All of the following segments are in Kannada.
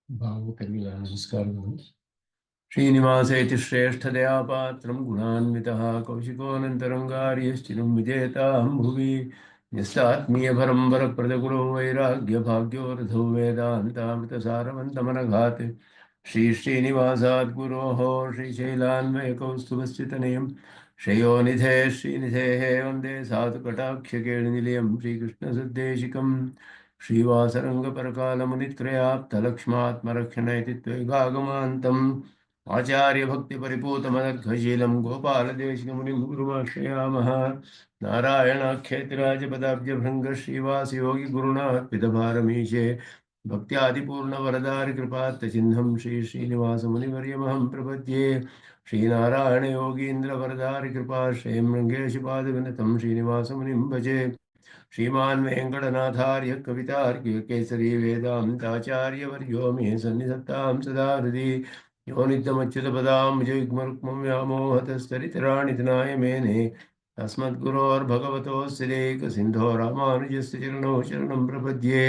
ಭಾವುಕರಿಗಳ ನಮಸ್ಕಾರಗಳು. ಶ್ರೀನಿವಾಸೇತಿ ಶ್ರೇಷ್ಠದಯಾಪಾತ್ರಂ ಗುಣಾನ್ವಿತಃ ಕೌಶಿಕೋऽನन्तರಂಗಾರ್ಯಶ್ಚಿರಂ ವಿಜೇತಾಹಂ ಭುವಿ ಯಸ್ಯಾತ್ಮೀಯಪರಂ ವರಪ್ರದಗುರೋ ವೈರಾಗ್ಯಭಾಗ್ಯೋ ರಥೋ ವೇದಾಂತಾಮೃತಸಾರವಂತಮನಘಾತ್ ಶ್ರೀನಿವಾಸಾತ್ ಗುರೋಃ ಶ್ರೀಶೈಲಾನ್ವಯಕೌಸ್ತುಭಸ್ಥಿತನಿಯಂ ಶ್ರೇಯೋನಿಧೇ ಶ್ರೀನಿಧೇಃ ವಂದೇ ಸಾಧುಕಟಾಕ್ಷಕೇಳಿನಿಲಯಂ ಶ್ರೀಕೃಷ್ಣಸದ್ದೇಶಿಕಂ श्रीवासरङ्गपरकालमुनित्रयाप्तलक्ष्मात्मरक्षण इति त्वैगागमान्तम् आचार्यभक्तिपरिपूतमनर्घशीलं गोपालदेशिकमुनिं गुरुमाश्रयामः। नारायणाख्येतिराजपदाब्जभृङ्ग श्रीवासयोगिगुरुणार्पितभारमीशे भक्त्यादिपूर्णवरदारिकृपात्तचिह्नं श्रीनिवासमुनिवर्यमहं प्रपद्ये। श्रीनारायणयोगीन्द्रवरदारिकृपाश्रयं रङ्गेशपादविनतं श्रीनिवासमुनिं भजे। श्रीमान् वेङ्कटनाथार्य कवितार्किक केसरी वेदान्ताचार्यवर्यो मे सन्निधत्तां सदा हृदि यो नित्यमच्युतपदाम्बुजयुग्मरुक्मं व्यामोहतस्तरितराणि तनाय मेने अस्मद्गुरोर्भगवतोऽस्य दैकसिन्धो रामानुजस्य चरणौ शरणं प्रपद्ये।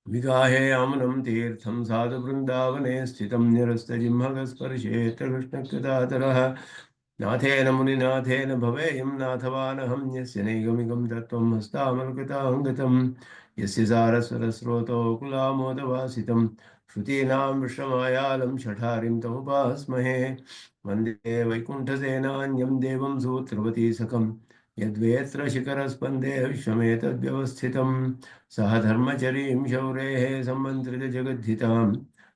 विगाहे आमनं तीर्थं साधुवृन्दावने स्थितं निरस्तजिह्मगस्पर्शेऽत्र कृष्णकृतातरः नाथेन मुनिनाथेन भवेयं नाथवानहं यस्य नैगमिकं तत्त्वं हस्तामलकृताङ्गतं यस्य सारस्वतस्रोतो कुलामोदवासितं श्रुतीनां विश्वमायालं शठारिं तमुपास्महे। वन्दे वैकुण्ठसेनान्यं देवं सूत्रवती सखं यद्वेत्र शिखरस्पन्दे विश्वमेतद्व्यवस्थितं सह धर्मचरीं शौरेः सम्मन्त्रितजगद्धिताम्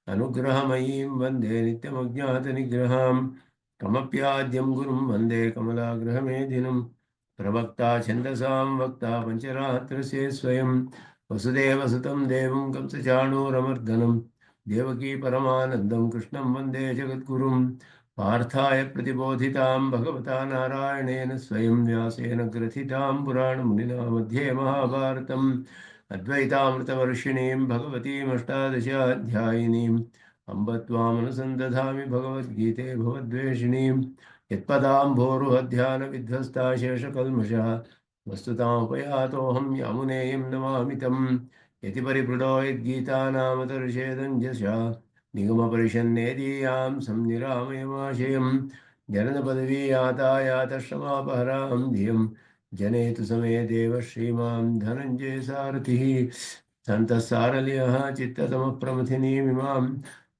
अनुग्रहमयीं वन्दे नित्यमज्ञातनिग्रहाम् कमप्याद्यं गुरुं वन्दे कमलाग्रहमेधिनं प्रवक्ता छन्दसां वक्ता पञ्चरात्रस्य स्वयं वसुदेवसुतं देवं कंसचाणूरमर्दनं देवकी परमानन्दं कृष्णं वन्दे जगद्गुरुं पार्थाय प्रतिबोधितां भगवता नारायणेन स्वयं व्यासेन ग्रथितां पुराणमुनिना मध्ये महाभारतम् अद्वैतामृतवर्षिणीं भगवतीमष्टादशाध्यायिनीं अम्ब त्वामनुसन्दधामि भगवद्गीते भवद्वेषिणीं यत्पदाम्भोरुहध्यानविध्वस्ता शेषकल्मषः वस्तुतामुपयातोऽहं यामुनेयं नमामि तं यतिपरिपृढो यद्गीतानामतर्षेदञ्जसा निगमपरिषन्नेदीयां संनिरामयमाशयं जननपदवीयातायातश्रमापहरां धियं जनेतु समे देव श्रीमां धनञ्जय सारथिः सन्तः सारल्यः चित्ततमः प्रमथिनीमिमां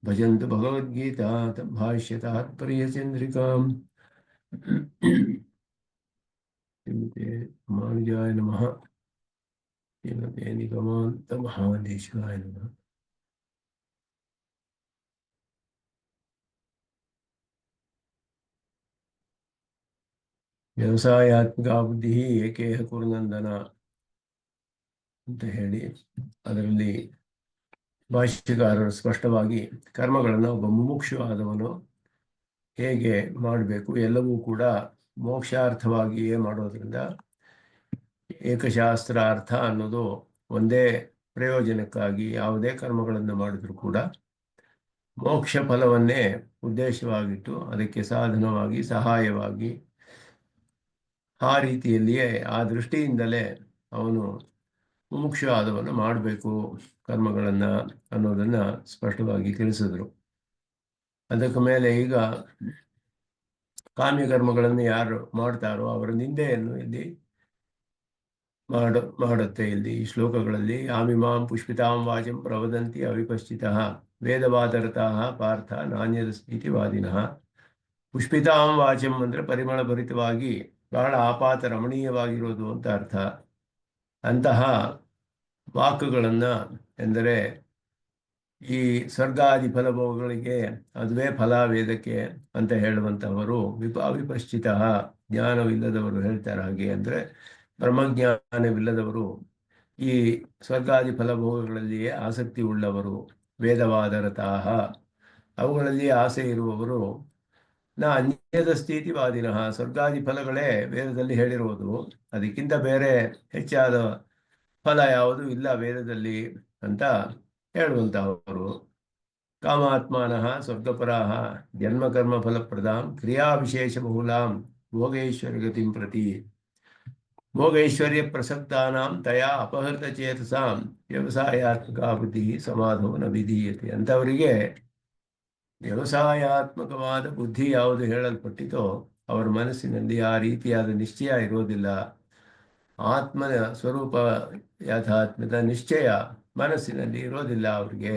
भजन्तु भगवद्गीता भाष्यतात्पर्यचन्द्रिकाम्। श्रीमते रामानुजाय नमः। श्रीमते निगमान्तमहादेशिकाय नमः। ವ್ಯವಸಾಯಾತ್ಮಕ ಬುದ್ಧಿ ಏಕೇಹ ಕುರುನಂದನ ಅಂತ ಹೇಳಿ ಅದರಲ್ಲಿ ಭಾಷ್ಯಕಾರರು ಸ್ಪಷ್ಟವಾಗಿ ಕರ್ಮಗಳನ್ನು ಒಬ್ಬ ಮುಮುಕ್ಷು ಆದವನು ಹೇಗೆ ಮಾಡಬೇಕು, ಎಲ್ಲವೂ ಕೂಡ ಮೋಕ್ಷಾರ್ಥವಾಗಿಯೇ ಮಾಡೋದ್ರಿಂದ ಏಕಶಾಸ್ತ್ರಾರ್ಥ ಅನ್ನೋದು ಒಂದೇ ಪ್ರಯೋಜನಕ್ಕಾಗಿ ಯಾವುದೇ ಕರ್ಮಗಳನ್ನು ಮಾಡಿದರೂ ಕೂಡ ಮೋಕ್ಷ ಫಲವನ್ನೇ ಉದ್ದೇಶವಾಗಿಟ್ಟು ಅದಕ್ಕೆ ಸಾಧನವಾಗಿ ಸಹಾಯವಾಗಿ ಆ ರೀತಿಯಲ್ಲಿಯೇ ಆ ದೃಷ್ಟಿಯಿಂದಲೇ ಅವನು ಮುಮುಕ್ಷು ಆದವನು ಮಾಡಬೇಕು ಕರ್ಮಗಳನ್ನು ಅನ್ನೋದನ್ನು ಸ್ಪಷ್ಟವಾಗಿ ತಿಳಿಸಿದ್ರು. ಅದಕ್ಕೆ ಮೇಲೆ ಈಗ ಕಾಮ್ಯ ಕರ್ಮಗಳನ್ನು ಯಾರು ಮಾಡ್ತಾರೋ ಅವರ ನಿಂದೆಯನ್ನು ಇಲ್ಲಿ ಮಾಡುತ್ತೆ. ಇಲ್ಲಿ ಈ ಶ್ಲೋಕಗಳಲ್ಲಿ ಆಮಿಮಾಂ ಪುಷ್ಪಿತಾಂ ವಾಚಂ ಪ್ರವದಂತಿ ಅವಿಪಶ್ಚಿತಃ ವೇದವಾದರತಾಃ ಪಾರ್ಥ ನಾಣ್ಯದ ಸ್ಥಿತಿವಾದಿನಃ. ಪುಷ್ಪಿತಾಂ ವಾಚಂ ಅಂದರೆ ಪರಿಮಳಭರಿತವಾಗಿ ಬಹಳ ಆಪಾತ ರಮಣೀಯವಾಗಿರೋದು ಅಂತ ಅರ್ಥ. ಅಂತಹ ವಾಕ್ಯಗಳನ್ನು ಎಂದರೆ ಈ ಸ್ವರ್ಗಾದಿ ಫಲಭೋಗಗಳಿಗೆ ಅದುವೇ ಫಲ ವೇದಕ್ಕೆ ಅಂತ ಹೇಳುವಂಥವರು ಅವಿಪಶ್ಚಿತ ಜ್ಞಾನವಿಲ್ಲದವರು ಹೇಳ್ತಾರೆ. ಹಾಗೆ ಅಂದರೆ ಬ್ರಹ್ಮಜ್ಞಾನವಿಲ್ಲದವರು ಈ ಸ್ವರ್ಗಾದಿ ಫಲಭೋಗಗಳಲ್ಲಿಯೇ ಆಸಕ್ತಿ ಉಳ್ಳವರು. ವೇದವಾದರತಾಹ ಅವುಗಳಲ್ಲಿ ಆಸೆ ಇರುವವರು. ಅನ್ಯದ ಸ್ಥಿತಿವಾದಿನಃ ಸ್ವರ್ಗಾದಿ ಫಲಗಳೇ ವೇದದಲ್ಲಿ ಹೇಳಿರುವುದು, ಅದಕ್ಕಿಂತ ಬೇರೆ ಹೆಚ್ಚಾದ ಫಲ ಯಾವುದೂ ಇಲ್ಲ ವೇದದಲ್ಲಿ ಅಂತ ಹೇಳುವಂತಹವರು. ಕಾಮಾತ್ಮಾನಃ ಸ್ವರ್ಗಪರಾಹ ಜನ್ಮಕರ್ಮ ಫಲಪ್ರದಾಂ ಕ್ರಿಯಾ ವಿಶೇಷ ಬಹುಲಾಂ ಭೋಗೇಶ್ವರ ಗತಿಂ ಪ್ರತಿ. ಭೋಗೈಶ್ವರ್ಯ ಪ್ರಸಕ್ತಾನಾಂ ತಯಾ ಅಪಹೃತ ಚೇತಸಾಂ ವ್ಯವಸಾಯಾತ್ಮಕ ಬುದ್ಧಿ ಸಮಾಧೋ ನ ವಿಧೀಯತೆ. ಅಂಥವರಿಗೆ ವ್ಯವಸಾಯಾತ್ಮಕವಾದ ಬುದ್ಧಿ ಯಾವುದು ಹೇಳಲ್ಪಟ್ಟಿತೋ ಅವರ ಮನಸ್ಸಿನಲ್ಲಿ ಆ ರೀತಿಯಾದ ನಿಶ್ಚಯ ಇರೋದಿಲ್ಲ. ಆತ್ಮನ ಸ್ವರೂಪ ಯಾಥಾತ್ಮ್ಯದ ನಿಶ್ಚಯ ಮನಸ್ಸಿನಲ್ಲಿ ಇರೋದಿಲ್ಲ ಅವರಿಗೆ.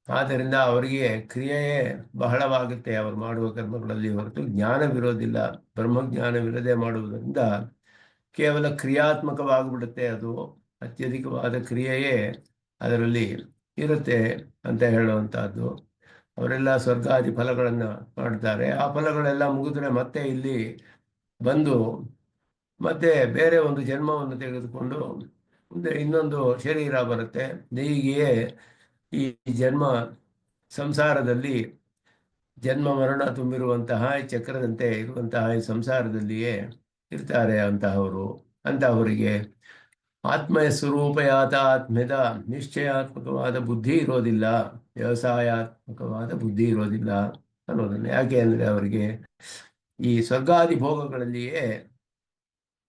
ಆದ್ದರಿಂದ ಅವರಿಗೆ ಕ್ರಿಯೆಯೇ ಬಹಳವಾಗುತ್ತೆ ಅವರು ಮಾಡುವ ಕರ್ಮಗಳಲ್ಲಿ, ಹೊರತು ಜ್ಞಾನವಿರೋದಿಲ್ಲ. ಬ್ರಹ್ಮಜ್ಞಾನವಿರದೆ ಮಾಡುವುದರಿಂದ ಕೇವಲ ಕ್ರಿಯಾತ್ಮಕವಾಗಿಬಿಡುತ್ತೆ. ಅದು ಅತ್ಯಧಿಕವಾದ ಕ್ರಿಯೆಯೇ ಅದರಲ್ಲಿ ಇರುತ್ತೆ ಅಂತ ಹೇಳುವಂಥದ್ದು. ಅವರೆಲ್ಲ ಸ್ವರ್ಗಾದಿ ಫಲಗಳನ್ನು ಮಾಡ್ತಾರೆ. ಆ ಫಲಗಳೆಲ್ಲ ಮುಗಿದ್ರೆ ಮತ್ತೆ ಇಲ್ಲಿ ಬಂದು ಮತ್ತೆ ಬೇರೆ ಒಂದು ಜನ್ಮವನ್ನು ತೆಗೆದುಕೊಂಡು ಮುಂದೆ ಇನ್ನೊಂದು ಶರೀರ ಬರುತ್ತೆ. ಹೀಗೆಯೇ ಈ ಜನ್ಮ ಸಂಸಾರದಲ್ಲಿ ಜನ್ಮ ಮರಣ ತುಂಬಿರುವಂತಹ ಚಕ್ರದಂತೆ ಇರುವಂತಹ ಈ ಸಂಸಾರದಲ್ಲಿಯೇ ಇರ್ತಾರೆ ಅಂತಹವರಿಗೆ ಆತ್ಮಯ ಸ್ವರೂಪಯಾತ ಆತ್ಮ್ಯದ ನಿಶ್ಚಯಾತ್ಮಕವಾದ ಬುದ್ಧಿ ಇರೋದಿಲ್ಲ, ವ್ಯವಸಾಯಾತ್ಮಕವಾದ ಬುದ್ಧಿ ಇರೋದಿಲ್ಲ ಅನ್ನೋದನ್ನು. ಯಾಕೆ ಅಂದರೆ ಅವರಿಗೆ ಈ ಸ್ವರ್ಗಾದಿ ಭೋಗಗಳಲ್ಲಿಯೇ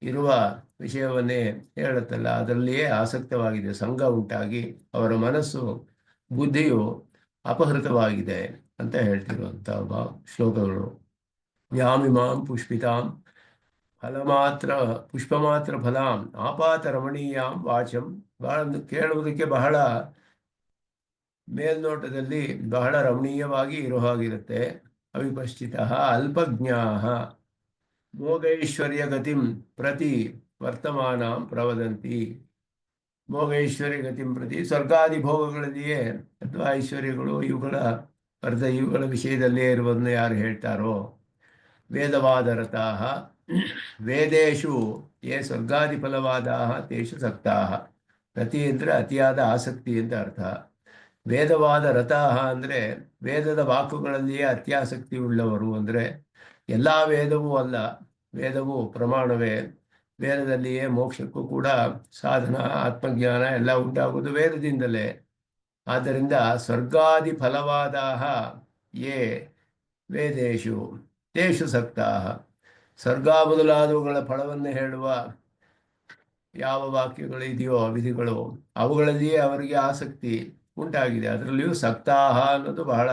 ಇರುವ ವಿಷಯವನ್ನೇ ಹೇಳುತ್ತಲ್ಲ, ಅದರಲ್ಲಿಯೇ ಆಸಕ್ತವಾಗಿದೆ. ಸಂಘ ಉಂಟಾಗಿ ಅವರ ಮನಸ್ಸು ಬುದ್ಧಿಯು ಅಪಹೃತವಾಗಿದೆ ಅಂತ ಹೇಳ್ತಿರುವಂಥ ಶ್ಲೋಕಗಳು. ಯಾಮಿಮಾಂ ಪುಷ್ಪಿತಾಂ ಪುಷ್ಪ ಮಾತ್ರ ಫಲಾಂ ಆಪಾತ ರಮಣೀಯಾಂ ವಾಚಂ. ಬಹಳ ಕೇಳುವುದಕ್ಕೆ ಬಹಳ ಮೇಲ್ನೋಟದಲ್ಲಿ ಬಹಳ ರಮಣೀಯವಾಗಿ ಇರೋ ಹಾಗಿರುತ್ತೆ. ಅವಿಪಶ್ಚಿತ ಅಲ್ಪಜ್ಞಾ ಭೋಗೈಶ್ವರ್ಯ ಗತಿಂ ಪ್ರತಿ ವರ್ತಮಾನಾಂ ಪ್ರವದಂತಿ. ಭೋಗೈಶ್ವರ್ಯ ಗತಿಂ ಪ್ರತಿ ಸ್ವರ್ಗಾದಿ ಭೋಗಗಳಲ್ಲಿಯೇ ಅಥವಾ ಐಶ್ವರ್ಯಗಳು ಇವುಗಳ ವಿಷಯದಲ್ಲೇ ಇರುವುದನ್ನು ಯಾರು ಹೇಳ್ತಾರೋ, ವೇದವಾದರತಾಃ ವೇದೇಶು ಯೇ ಸ್ವರ್ಗಾದಿ ಫಲವಾದಾಃ ತೇಷು ಸಕ್ತಾಃ. ರತಿ ಅಂದರೆ ಅತಿಯಾದ ಆಸಕ್ತಿ ಅಂತ ಅರ್ಥ. ವೇದವಾದ ರತಾಃ ಅಂದರೆ ವೇದದ ವಾಕುಗಳಲ್ಲಿಯೇ ಅತ್ಯಾಸಕ್ತಿ ಉಳ್ಳವರು. ಅಂದರೆ ಎಲ್ಲ ವೇದವೂ ಅಲ್ಲ, ವೇದವು ಪ್ರಮಾಣವೇ. ವೇದದಲ್ಲಿಯೇ ಮೋಕ್ಷಕ್ಕೂ ಕೂಡ ಸಾಧನ ಆತ್ಮಜ್ಞಾನ ಎಲ್ಲ ಉಂಟಾಗುವುದು ವೇದದಿಂದಲೇ. ಆದ್ದರಿಂದ ಸ್ವರ್ಗಾದಿ ಫಲವಾದಾಃ ಯೇ ವೇದೇಶು ತೇಷು ಸಕ್ತಾಃ. ಸ್ವರ್ಗ ಮೊದಲಾದವುಗಳ ಫಲವನ್ನು ಹೇಳುವ ಯಾವ ವಾಕ್ಯಗಳಿದೆಯೋ ವಿಧಿಗಳು, ಅವುಗಳಲ್ಲಿಯೇ ಅವರಿಗೆ ಆಸಕ್ತಿ ಉಂಟಾಗಿದೆ. ಅದರಲ್ಲಿಯೂ ಸಕ್ತಾಹ ಅನ್ನೋದು ಬಹಳ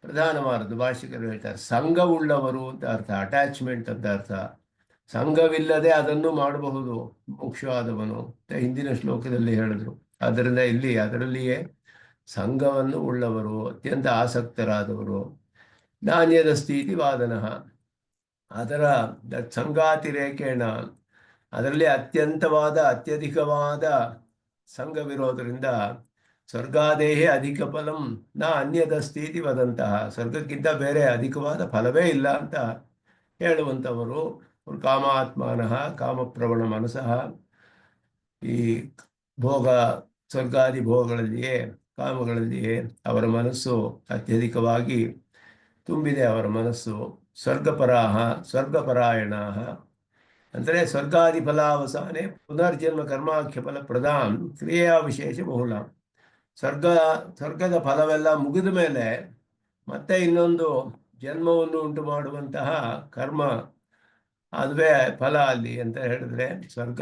ಪ್ರಧಾನವಾದದ್ದು. ಭಾಷಿಕರು ಹೇಳ್ತಾರೆ ಸಂಘವುಳ್ಳವರು ಅಂತ ಅರ್ಥ, ಅಟ್ಯಾಚ್ಮೆಂಟ್ ಅಂತ ಅರ್ಥ. ಸಂಘವಿಲ್ಲದೆ ಅದನ್ನು ಮಾಡಬಹುದು ಮೋಕ್ಷವಾದವನು ಅಂತ ಹಿಂದಿನ ಶ್ಲೋಕದಲ್ಲಿ ಹೇಳಿದ್ರು. ಆದ್ದರಿಂದ ಇಲ್ಲಿ ಅದರಲ್ಲಿಯೇ ಸಂಘವನ್ನು ಉಳ್ಳವರು, ಅತ್ಯಂತ ಆಸಕ್ತರಾದವರು. ನಾಣ್ಯದ ಸ್ಥಿತಿ ವಾದನಃ, ಅದರ ಸಂಗಾತಿರೇಕೇಣ ಅದರಲ್ಲಿ ಅತ್ಯಧಿಕವಾದ ಸಂಘವಿರೋದರಿಂದ ಸ್ವರ್ಗಾದೇಹೇ ಅಧಿಕ ಫಲಂ ನ ಅನ್ಯದ ಸ್ಥಿತಿ ವದಂತಹ. ಸ್ವರ್ಗಕ್ಕಿಂತ ಬೇರೆ ಅಧಿಕವಾದ ಫಲವೇ ಇಲ್ಲ ಅಂತ ಹೇಳುವಂಥವರು. ಕಾಮಾತ್ಮಾನಃ ಕಾಮಪ್ರವಣ ಮನಸ್ಸಃ. ಈ ಸ್ವರ್ಗಾದಿ ಭೋಗಗಳಲ್ಲಿಯೇ ಕಾಮಗಳಲ್ಲಿಯೇ ಅವರ ಮನಸ್ಸು ಅತ್ಯಧಿಕವಾಗಿ ತುಂಬಿದೆ. ಅವರ ಮನಸ್ಸು ಸ್ವರ್ಗಪರಾಯಣಾಃ ಅಂದರೆ ಸ್ವರ್ಗಾದಿ ಫಲಾವಸಾನೆ ಪುನರ್ಜನ್ಮ ಕರ್ಮಾಖ್ಯ ಫಲ ಪ್ರಧಾನ್ ಕ್ರಿಯಾ ವಿಶೇಷ ಬಹುಳ. ಸ್ವರ್ಗದ ಫಲವೆಲ್ಲ ಮುಗಿದ ಮೇಲೆ ಮತ್ತೆ ಇನ್ನೊಂದು ಜನ್ಮವನ್ನು ಉಂಟು ಮಾಡುವಂತಹ ಕರ್ಮ, ಅದುವೇ ಫಲ ಅಲ್ಲಿ ಅಂತ ಹೇಳಿದ್ರೆ ಸ್ವರ್ಗ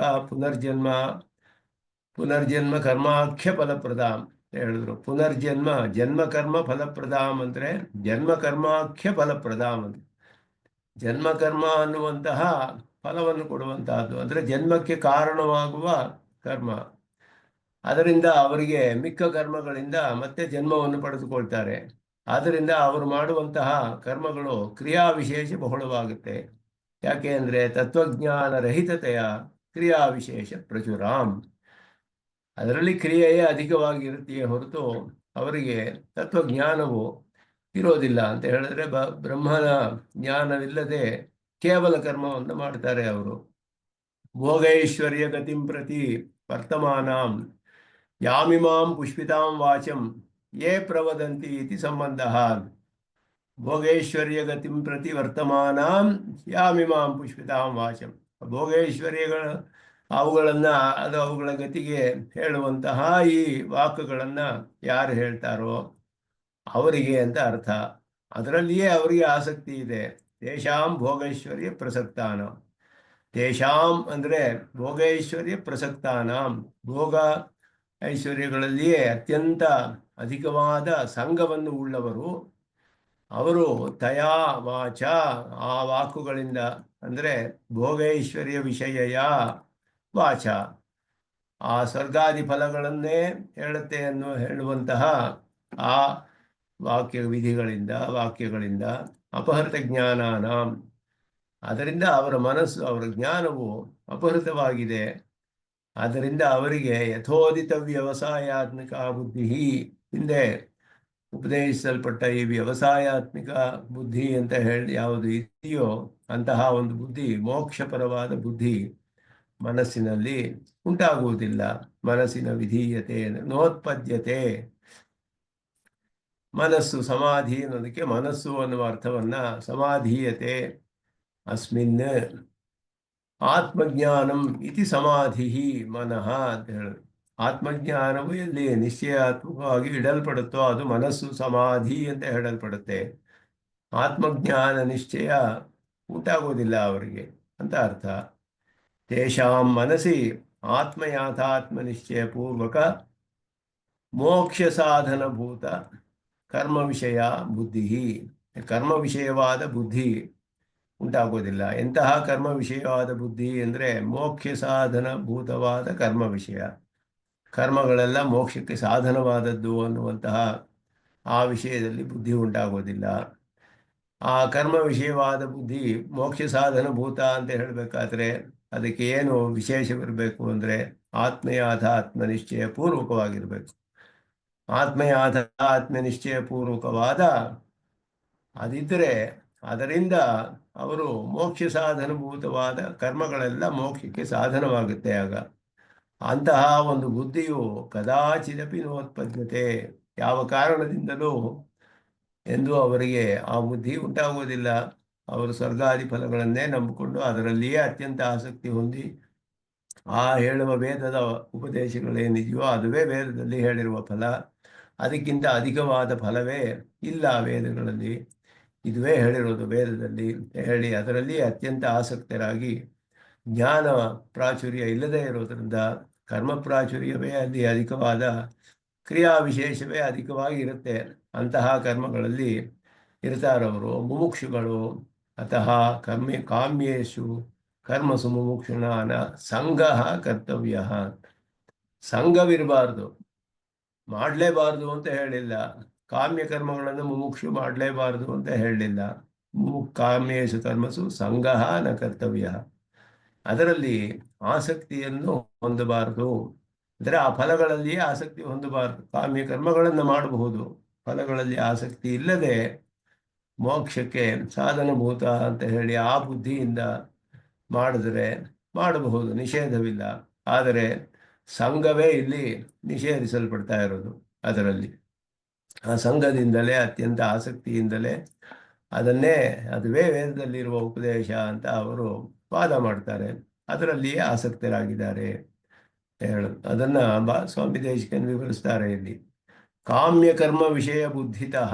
ಪುನರ್ಜನ್ಮ ಕರ್ಮಾಖ್ಯ ಫಲಪ್ರದಾಂ ಹೇಳಿದ್ರು. ಜನ್ಮ ಕರ್ಮ ಫಲಪ್ರದಾಂ ಅಂದರೆ ಜನ್ಮ ಕರ್ಮಾಖ್ಯ ಫಲಪ್ರದಾಂ ಅಂತ. ಜನ್ಮಕರ್ಮ ಅನ್ನುವಂತಹ ಫಲವನ್ನು ಕೊಡುವಂತಹದ್ದು ಅಂದರೆ ಜನ್ಮಕ್ಕೆ ಕಾರಣವಾಗುವ ಕರ್ಮ. ಅದರಿಂದ ಅವರಿಗೆ ಮಿಕ್ಕ ಕರ್ಮಗಳಿಂದ ಮತ್ತೆ ಜನ್ಮವನ್ನು ಪಡೆದುಕೊಳ್ತಾರೆ. ಆದ್ದರಿಂದ ಅವರು ಮಾಡುವಂತಹ ಕರ್ಮಗಳು ಕ್ರಿಯಾ ವಿಶೇಷ ಬಹುಳವಾಗುತ್ತೆ. ಯಾಕೆ ಅಂದರೆ ತತ್ವಜ್ಞಾನ ರಹಿತತೆಯ ಕ್ರಿಯಾ ವಿಶೇಷ ಪ್ರಚುರಾಂ. ಅದರಲ್ಲಿ ಕ್ರಿಯೆಯೇ ಅಧಿಕವಾಗಿರುತ್ತೆಯೇ ಹೊರತು ಅವರಿಗೆ ತತ್ವಜ್ಞಾನವು ಇರೋದಿಲ್ಲ ಅಂತ ಹೇಳಿದ್ರೆ ಬ್ರಹ್ಮನ ಜ್ಞಾನವಿಲ್ಲದೆ ಕೇವಲ ಕರ್ಮವನ್ನು ಮಾಡ್ತಾರೆ ಅವರು. ಭೋಗೈಶ್ವರ್ಯ ಗತಿಂ ಪ್ರತಿ ವರ್ತಮಾನಾಂ ಯಾಮಿಮಾಂ ಪುಷ್ಪಿತಾಂ ವಾಚಂ ಯೇ ಪ್ರವದಂತಿ ಇತಿ ಸಂಬಂಧ. ಭೋಗೈಶ್ವರ್ಯ ಗತಿಂ ಪ್ರತಿ ವರ್ತಮಾನಾಂ ಯಾಮಿಮಾಂ ಪುಷ್ಪಿತಾಂ ವಾಚಂ. ಅವುಗಳ ಗತಿಗೆ ಹೇಳುವಂತಹ ಈ ವಾಕ್ಯಗಳನ್ನು ಯಾರು ಹೇಳ್ತಾರೋ ಅವರಿಗೆ ಅಂತ ಅರ್ಥ. ಅದರಲ್ಲಿಯೇ ಅವರಿಗೆ ಆಸಕ್ತಿ ಇದೆ. ತೇಷಾಂ ಭೋಗೈಶ್ವರ್ಯ ಪ್ರಸಕ್ತಾನ. ತೇಷಾಂ ಅಂದರೆ ಭೋಗೈಶ್ವರ್ಯ ಪ್ರಸಕ್ತಾನಾಂ, ಭೋಗ ಐಶ್ವರ್ಯಗಳಲ್ಲಿಯೇ ಅತ್ಯಂತ ಅಧಿಕವಾದ ಸಂಘವನ್ನು ಉಳ್ಳವರು, ಅವರು ತಯಾ ವಾಚ, ಆ ವಾಕುಗಳಿಂದ ಅಂದರೆ ಭೋಗೈಶ್ವರ್ಯ ವಿಷಯ ವಾಚ, ಆ ಸ್ವರ್ಗಾದಿ ಫಲಗಳನ್ನೇ ಹೇಳುತ್ತೆ ಹೇಳುವಂತಹ ಆ ವಾಕ್ಯಗಳಿಂದ ಅಪಹೃತ ಜ್ಞಾನಾನಾಂ, ಅದರಿಂದ ಅವರ ಮನಸ್ಸು, ಅವರ ಜ್ಞಾನವು ಅಪಹೃತವಾಗಿದೆ. ಆದ್ದರಿಂದ ಅವರಿಗೆ ಯಥೋದಿತ ವ್ಯವಸಾಯಾತ್ಮಿಕ ಬುದ್ಧಿ, ಹಿಂದೆ ಉಪದೇಶಿಸಲ್ಪಟ್ಟ ಈ ವ್ಯವಸಾಯಾತ್ಮಿಕ ಬುದ್ಧಿ ಅಂತ ಹೇಳಿ ಯಾವುದು ಇದೆಯೋ ಅಂತಹ ಒಂದು ಬುದ್ಧಿ, ಮೋಕ್ಷಪರವಾದ ಬುದ್ಧಿ ಮನಸ್ಸಿನಲ್ಲಿ ಉಂಟಾಗುವುದಿಲ್ಲ. ಮನಸ್ಸಿನ ವಿಧೀಯತೆ ನೋತ್ಪದ್ಯತೆ, ಮನಸ್ಸು ಸಮಾಧಿ ಅನ್ನೋದಕ್ಕೆ ಮನಸ್ಸು ಅನ್ನುವ ಅರ್ಥವನ್ನ ಸಮಾಧೀಯತೆ ಅಸ್ಮಿನ್ ಆತ್ಮಜ್ಞಾನಂ ಇತಿ ಸಮಾಧಿ ಮನಃ ಅಂತ ಹೇಳಿದ್ರು. ಆತ್ಮಜ್ಞಾನವು ಎಲ್ಲಿ ನಿಶ್ಚಯಾತ್ಮಕವಾಗಿ ಇಡಲ್ಪಡುತ್ತೋ ಅದು ಮನಸ್ಸು ಸಮಾಧಿ ಅಂತ ಹೇಳಲ್ಪಡುತ್ತೆ. ಆತ್ಮಜ್ಞಾನ ನಿಶ್ಚಯ ಉಂಟಾಗೋದಿಲ್ಲ ಅವರಿಗೆ ಅಂತ ಅರ್ಥ. ತೇಷಾಂ ಮನಸ್ಸಿ ಆತ್ಮಯಾಥಾತ್ಮ ನಿಶ್ಚಯ ಪೂರ್ವಕ ಮೋಕ್ಷ ಸಾಧನಭೂತ ಕರ್ಮ ವಿಷಯ ಬುದ್ಧಿ, ಕರ್ಮ ವಿಷಯವಾದ ಬುದ್ಧಿ ಉಂಟಾಗೋದಿಲ್ಲ. ಎಂತಹ ಕರ್ಮ ವಿಷಯವಾದ ಬುದ್ಧಿ ಅಂದರೆ ಮೋಕ್ಷ ಸಾಧನಭೂತವಾದ ಕರ್ಮ ವಿಷಯ, ಕರ್ಮಗಳೆಲ್ಲ ಮೋಕ್ಷಕ್ಕೆ ಸಾಧನವಾದದ್ದು ಅನ್ನುವಂತಹ ಆ ವಿಷಯದಲ್ಲಿ ಬುದ್ಧಿ ಉಂಟಾಗೋದಿಲ್ಲ. ಆ ಕರ್ಮ ವಿಷಯವಾದ ಬುದ್ಧಿ ಮೋಕ್ಷ ಸಾಧನಭೂತ ಅಂತ ಹೇಳಬೇಕಾದ್ರೆ ಅದಕ್ಕೆ ಏನು ವಿಶೇಷವಿರಬೇಕು ಅಂದರೆ ಆತ್ಮಯಾಥ ಆತ್ಮನಿಶ್ಚಯ ಪೂರ್ವಕವಾಗಿರಬೇಕು. ಆತ್ಮಯಾಥ ಆತ್ಮನಿಶ್ಚಯ ಪೂರ್ವಕವಾದ ಅದಿದ್ದರೆ ಅದರಿಂದ ಅವರು ಮೋಕ್ಷ ಸಾಧನಭೂತವಾದ ಕರ್ಮಗಳೆಲ್ಲ ಮೋಕ್ಷಕ್ಕೆ ಸಾಧನವಾಗುತ್ತೆ. ಆಗ ಅಂತಹ ಒಂದು ಬುದ್ಧಿಯು ಕದಾಚಿದಪಿ ನೋತ್ಪದ್ಯತೆ, ಯಾವ ಕಾರಣದಿಂದಲೂ ಎಂದು ಅವರಿಗೆ ಆ ಬುದ್ಧಿ ಉಂಟಾಗುವುದಿಲ್ಲ. ಅವರು ಸ್ವರ್ಗಾದಿ ಫಲಗಳನ್ನೇ ನಂಬಿಕೊಂಡು ಅದರಲ್ಲಿಯೇ ಅತ್ಯಂತ ಆಸಕ್ತಿ ಹೊಂದಿ ಆ ಹೇಳುವ ವೇದದ ಉಪದೇಶಗಳೇನಿದೆಯೋ ಅದುವೇ ವೇದದಲ್ಲಿ ಹೇಳಿರುವ ಫಲ, ಅದಕ್ಕಿಂತ ಅಧಿಕವಾದ ಫಲವೇ ಇಲ್ಲ ವೇದಗಳಲ್ಲಿ, ಇದುವೇ ಹೇಳಿರೋದು ವೇದದಲ್ಲಿ ಹೇಳಿ ಅದರಲ್ಲಿ ಅತ್ಯಂತ ಆಸಕ್ತರಾಗಿ ಜ್ಞಾನ ಪ್ರಾಚುರ್ಯ ಇಲ್ಲದೇ ಇರೋದರಿಂದ ಕರ್ಮ ಪ್ರಾಚುರ್ಯವೇ ಅಲ್ಲಿ ಅಧಿಕವಾದ, ಕ್ರಿಯಾ ವಿಶೇಷವೇ ಅಧಿಕವಾಗಿ ಇರುತ್ತೆ. ಅಂತಹ ಕರ್ಮಗಳಲ್ಲಿ ಇರ್ತಾರವರು ಮುಮುಕ್ಷುಗಳು. ಅತಃ ಕಾಮ್ಯೇಶು ಕರ್ಮಸು ಮುಮುಕ್ಷುಣಾನ ಸಂಘ ಕರ್ತವ್ಯ, ಸಂಘವಿರಬಾರ್ದು, ಮಾಡಲೇಬಾರ್ದು ಅಂತ ಹೇಳಿಲ್ಲ. ಕಾಮ್ಯ ಕರ್ಮಗಳನ್ನು ಮುಮುಕ್ಷು ಮಾಡಲೇಬಾರ್ದು ಅಂತ ಹೇಳಲಿಲ್ಲ. ಕಾಮ್ಯೇಶು ಕರ್ಮಸು ಸಂಘ ನ ಕರ್ತವ್ಯ, ಅದರಲ್ಲಿ ಆಸಕ್ತಿಯನ್ನು ಹೊಂದಬಾರದು, ಅಂದರೆ ಆ ಫಲಗಳಲ್ಲಿಯೇ ಆಸಕ್ತಿ ಹೊಂದಬಾರದು. ಕಾಮ್ಯ ಕರ್ಮಗಳನ್ನು ಮಾಡಬಹುದು, ಫಲಗಳಲ್ಲಿ ಆಸಕ್ತಿ ಇಲ್ಲದೆ ಮೋಕ್ಷಕ್ಕೆ ಸಾಧನಭೂತ ಅಂತ ಹೇಳಿ ಆ ಬುದ್ಧಿಯಿಂದ ಮಾಡಿದ್ರೆ ಮಾಡಬಹುದು, ನಿಷೇಧವಿಲ್ಲ. ಆದರೆ ಸಂಘವೇ ಇಲ್ಲಿ ನಿಷೇಧಿಸಲ್ಪಡ್ತಾ ಇರೋದು. ಅದರಲ್ಲಿ ಆ ಸಂಘದಿಂದಲೇ ಅತ್ಯಂತ ಆಸಕ್ತಿಯಿಂದಲೇ ಅದುವೇ ವೇದದಲ್ಲಿರುವ ಉಪದೇಶ ಅಂತ ಅವರು ವಾದ ಮಾಡ್ತಾರೆ. ಅದರಲ್ಲಿಯೇ ಆಸಕ್ತರಾಗಿದ್ದಾರೆ ಹೇಳೋದು. ಅದನ್ನು ಸ್ವಾಮಿ ದೇಶಿಕನ್ ವಿವರಿಸ್ತಾರೆ ಇಲ್ಲಿ. ಕಾಮ್ಯ ಕರ್ಮ ವಿಷಯ ಬುದ್ಧಿತಃ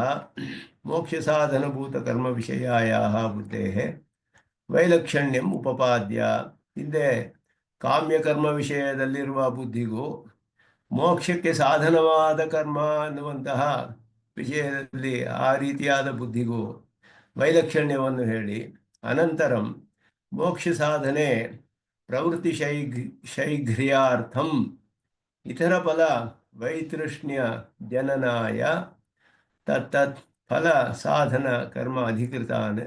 ಮೋಕ್ಷ ಸಾಧನಭೂತ ಕರ್ಮ ವಿಷಯಾಯ ಬುದ್ಧೇ ವೈಲಕ್ಷಣ್ಯಂ ಉಪಪಾದ್ಯ. ಹಿಂದೆ ಕಾಮ್ಯ ಕರ್ಮ ವಿಷಯದಲ್ಲಿರುವ ಬುದ್ಧಿಗೂ ಮೋಕ್ಷಕ್ಕೆ ಸಾಧನವಾದ ಕರ್ಮ ಅನ್ನುವಂತಹ ವಿಷಯದಲ್ಲಿ ಆ ರೀತಿಯಾದ ಬುದ್ಧಿಗೂ ವೈಲಕ್ಷಣ್ಯವನ್ನು ಹೇಳಿ, ಅನಂತರಂ ಮೋಕ್ಷ ಸಾಧನೆ ಪ್ರವೃತ್ತಿ ಶೈಘ್ರ್ಯಾರ್ಥಂ ಇತರ ಫಲ ವೈತೃಷ್ಣ್ಯ ಜನನಾಯ ತತ್ತತ್ ಫಲ ಸಾಧನ ಕರ್ಮ ಅಧಿಕೃತಾನ್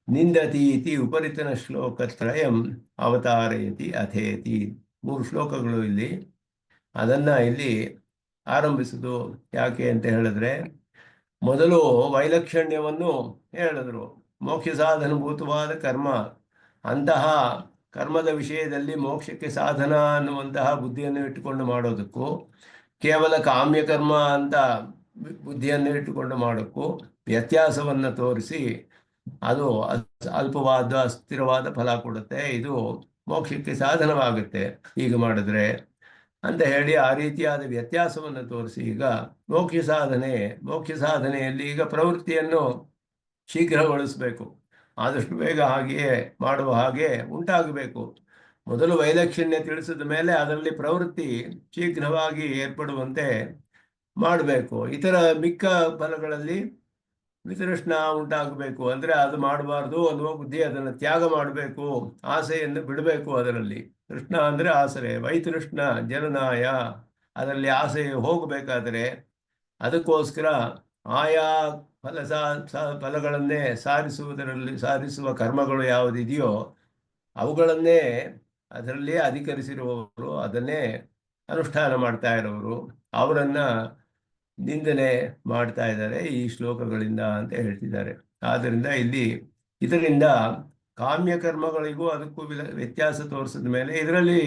ನಿಂದತಿ ಇತಿ ಉಪರಿತನ ಶ್ಲೋಕತ್ರಯಂ ಅವತಾರಯತಿ ಅಥೇತಿ. 3 ಶ್ಲೋಕಗಳು ಇಲ್ಲಿ. ಅದನ್ನು ಇಲ್ಲಿ ಆರಂಭಿಸುವುದು ಯಾಕೆ ಅಂತ ಹೇಳಿದ್ರೆ, ಮೊದಲು ವೈಲಕ್ಷಣ್ಯವನ್ನು ಹೇಳಿದ್ರು. ಮೋಕ್ಷ ಸಾಧನಭೂತವಾದ ಕರ್ಮ, ಅಂತಹ ಕರ್ಮದ ವಿಷಯದಲ್ಲಿ ಮೋಕ್ಷಕ್ಕೆ ಸಾಧನ ಅನ್ನುವಂತಹ ಬುದ್ಧಿಯನ್ನು ಇಟ್ಟುಕೊಂಡು ಮಾಡೋದಕ್ಕೂ ಕೇವಲ ಕಾಮ್ಯ ಕರ್ಮ ಅಂತ ಬುದ್ಧಿಯನ್ನು ಇಟ್ಟುಕೊಂಡು ಮಾಡೋಕ್ಕೂ ವ್ಯತ್ಯಾಸವನ್ನು ತೋರಿಸಿ, ಅದು ಅಲ್ಪವಾದ ಅಸ್ಥಿರವಾದ ಫಲ ಕೊಡುತ್ತೆ, ಇದು ಮೋಕ್ಷಕ್ಕೆ ಸಾಧನವಾಗುತ್ತೆ ಹೀಗೆ ಮಾಡಿದ್ರೆ ಅಂತ ಹೇಳಿ ಆ ರೀತಿಯಾದ ವ್ಯತ್ಯಾಸವನ್ನು ತೋರಿಸಿ ಈಗ ಮೋಕ್ಷ ಸಾಧನೆಯಲ್ಲಿ ಈಗ ಪ್ರವೃತ್ತಿಯನ್ನು ಶೀಘ್ರಗೊಳಿಸಬೇಕು. ಆದಷ್ಟು ಬೇಗ ಹಾಗೆಯೇ ಮಾಡುವ ಹಾಗೆ ಉಂಟಾಗಬೇಕು. ಮೊದಲು ವೈಲಕ್ಷಣ್ಯ ತಿಳಿಸಿದ ಮೇಲೆ ಅದರಲ್ಲಿ ಪ್ರವೃತ್ತಿ ಶೀಘ್ರವಾಗಿ ಏರ್ಪಡುವಂತೆ ಮಾಡಬೇಕು. ಇತರ ಮಿಕ್ಕ ಫಲಗಳಲ್ಲಿ ವಿತೃಷ್ಣ ಉಂಟಾಗಬೇಕು, ಅಂದರೆ ಅದು ಮಾಡಬಾರ್ದು ಅನ್ನುವ ಬುದ್ಧಿ, ಅದನ್ನು ತ್ಯಾಗ ಮಾಡಬೇಕು, ಆಸೆಯನ್ನು ಬಿಡಬೇಕು. ಅದರಲ್ಲಿ ತೃಷ್ಣ ಅಂದರೆ ಆಸರೆ, ವೈತೃಷ್ಣ ಜನನಾಯ, ಅದರಲ್ಲಿ ಆಸೆ ಹೋಗಬೇಕಾದರೆ ಅದಕ್ಕೋಸ್ಕರ ಆಯಾ ಫಲಗಳನ್ನೇ ಸಾರಿಸುವ ಕರ್ಮಗಳು ಯಾವುದಿದೆಯೋ ಅವುಗಳನ್ನೇ ಅದರಲ್ಲೇ ಅಧಿಕರಿಸಿರುವವರು, ಅದನ್ನೇ ಅನುಷ್ಠಾನ ಮಾಡ್ತಾ ಇರೋರು, ಅವರನ್ನ ನಿಂದನೆ ಮಾಡ್ತಾ ಇದ್ದಾರೆ ಈ ಶ್ಲೋಕಗಳಿಂದ ಅಂತ ಹೇಳ್ತಿದ್ದಾರೆ. ಆದ್ದರಿಂದ ಇಲ್ಲಿ ಇದರಿಂದ ಕಾಮ್ಯ ಕರ್ಮಗಳಿಗೂ ಅದಕ್ಕೂ ವ್ಯತ್ಯಾಸ ತೋರಿಸಿದ ಮೇಲೆ ಇದರಲ್ಲಿ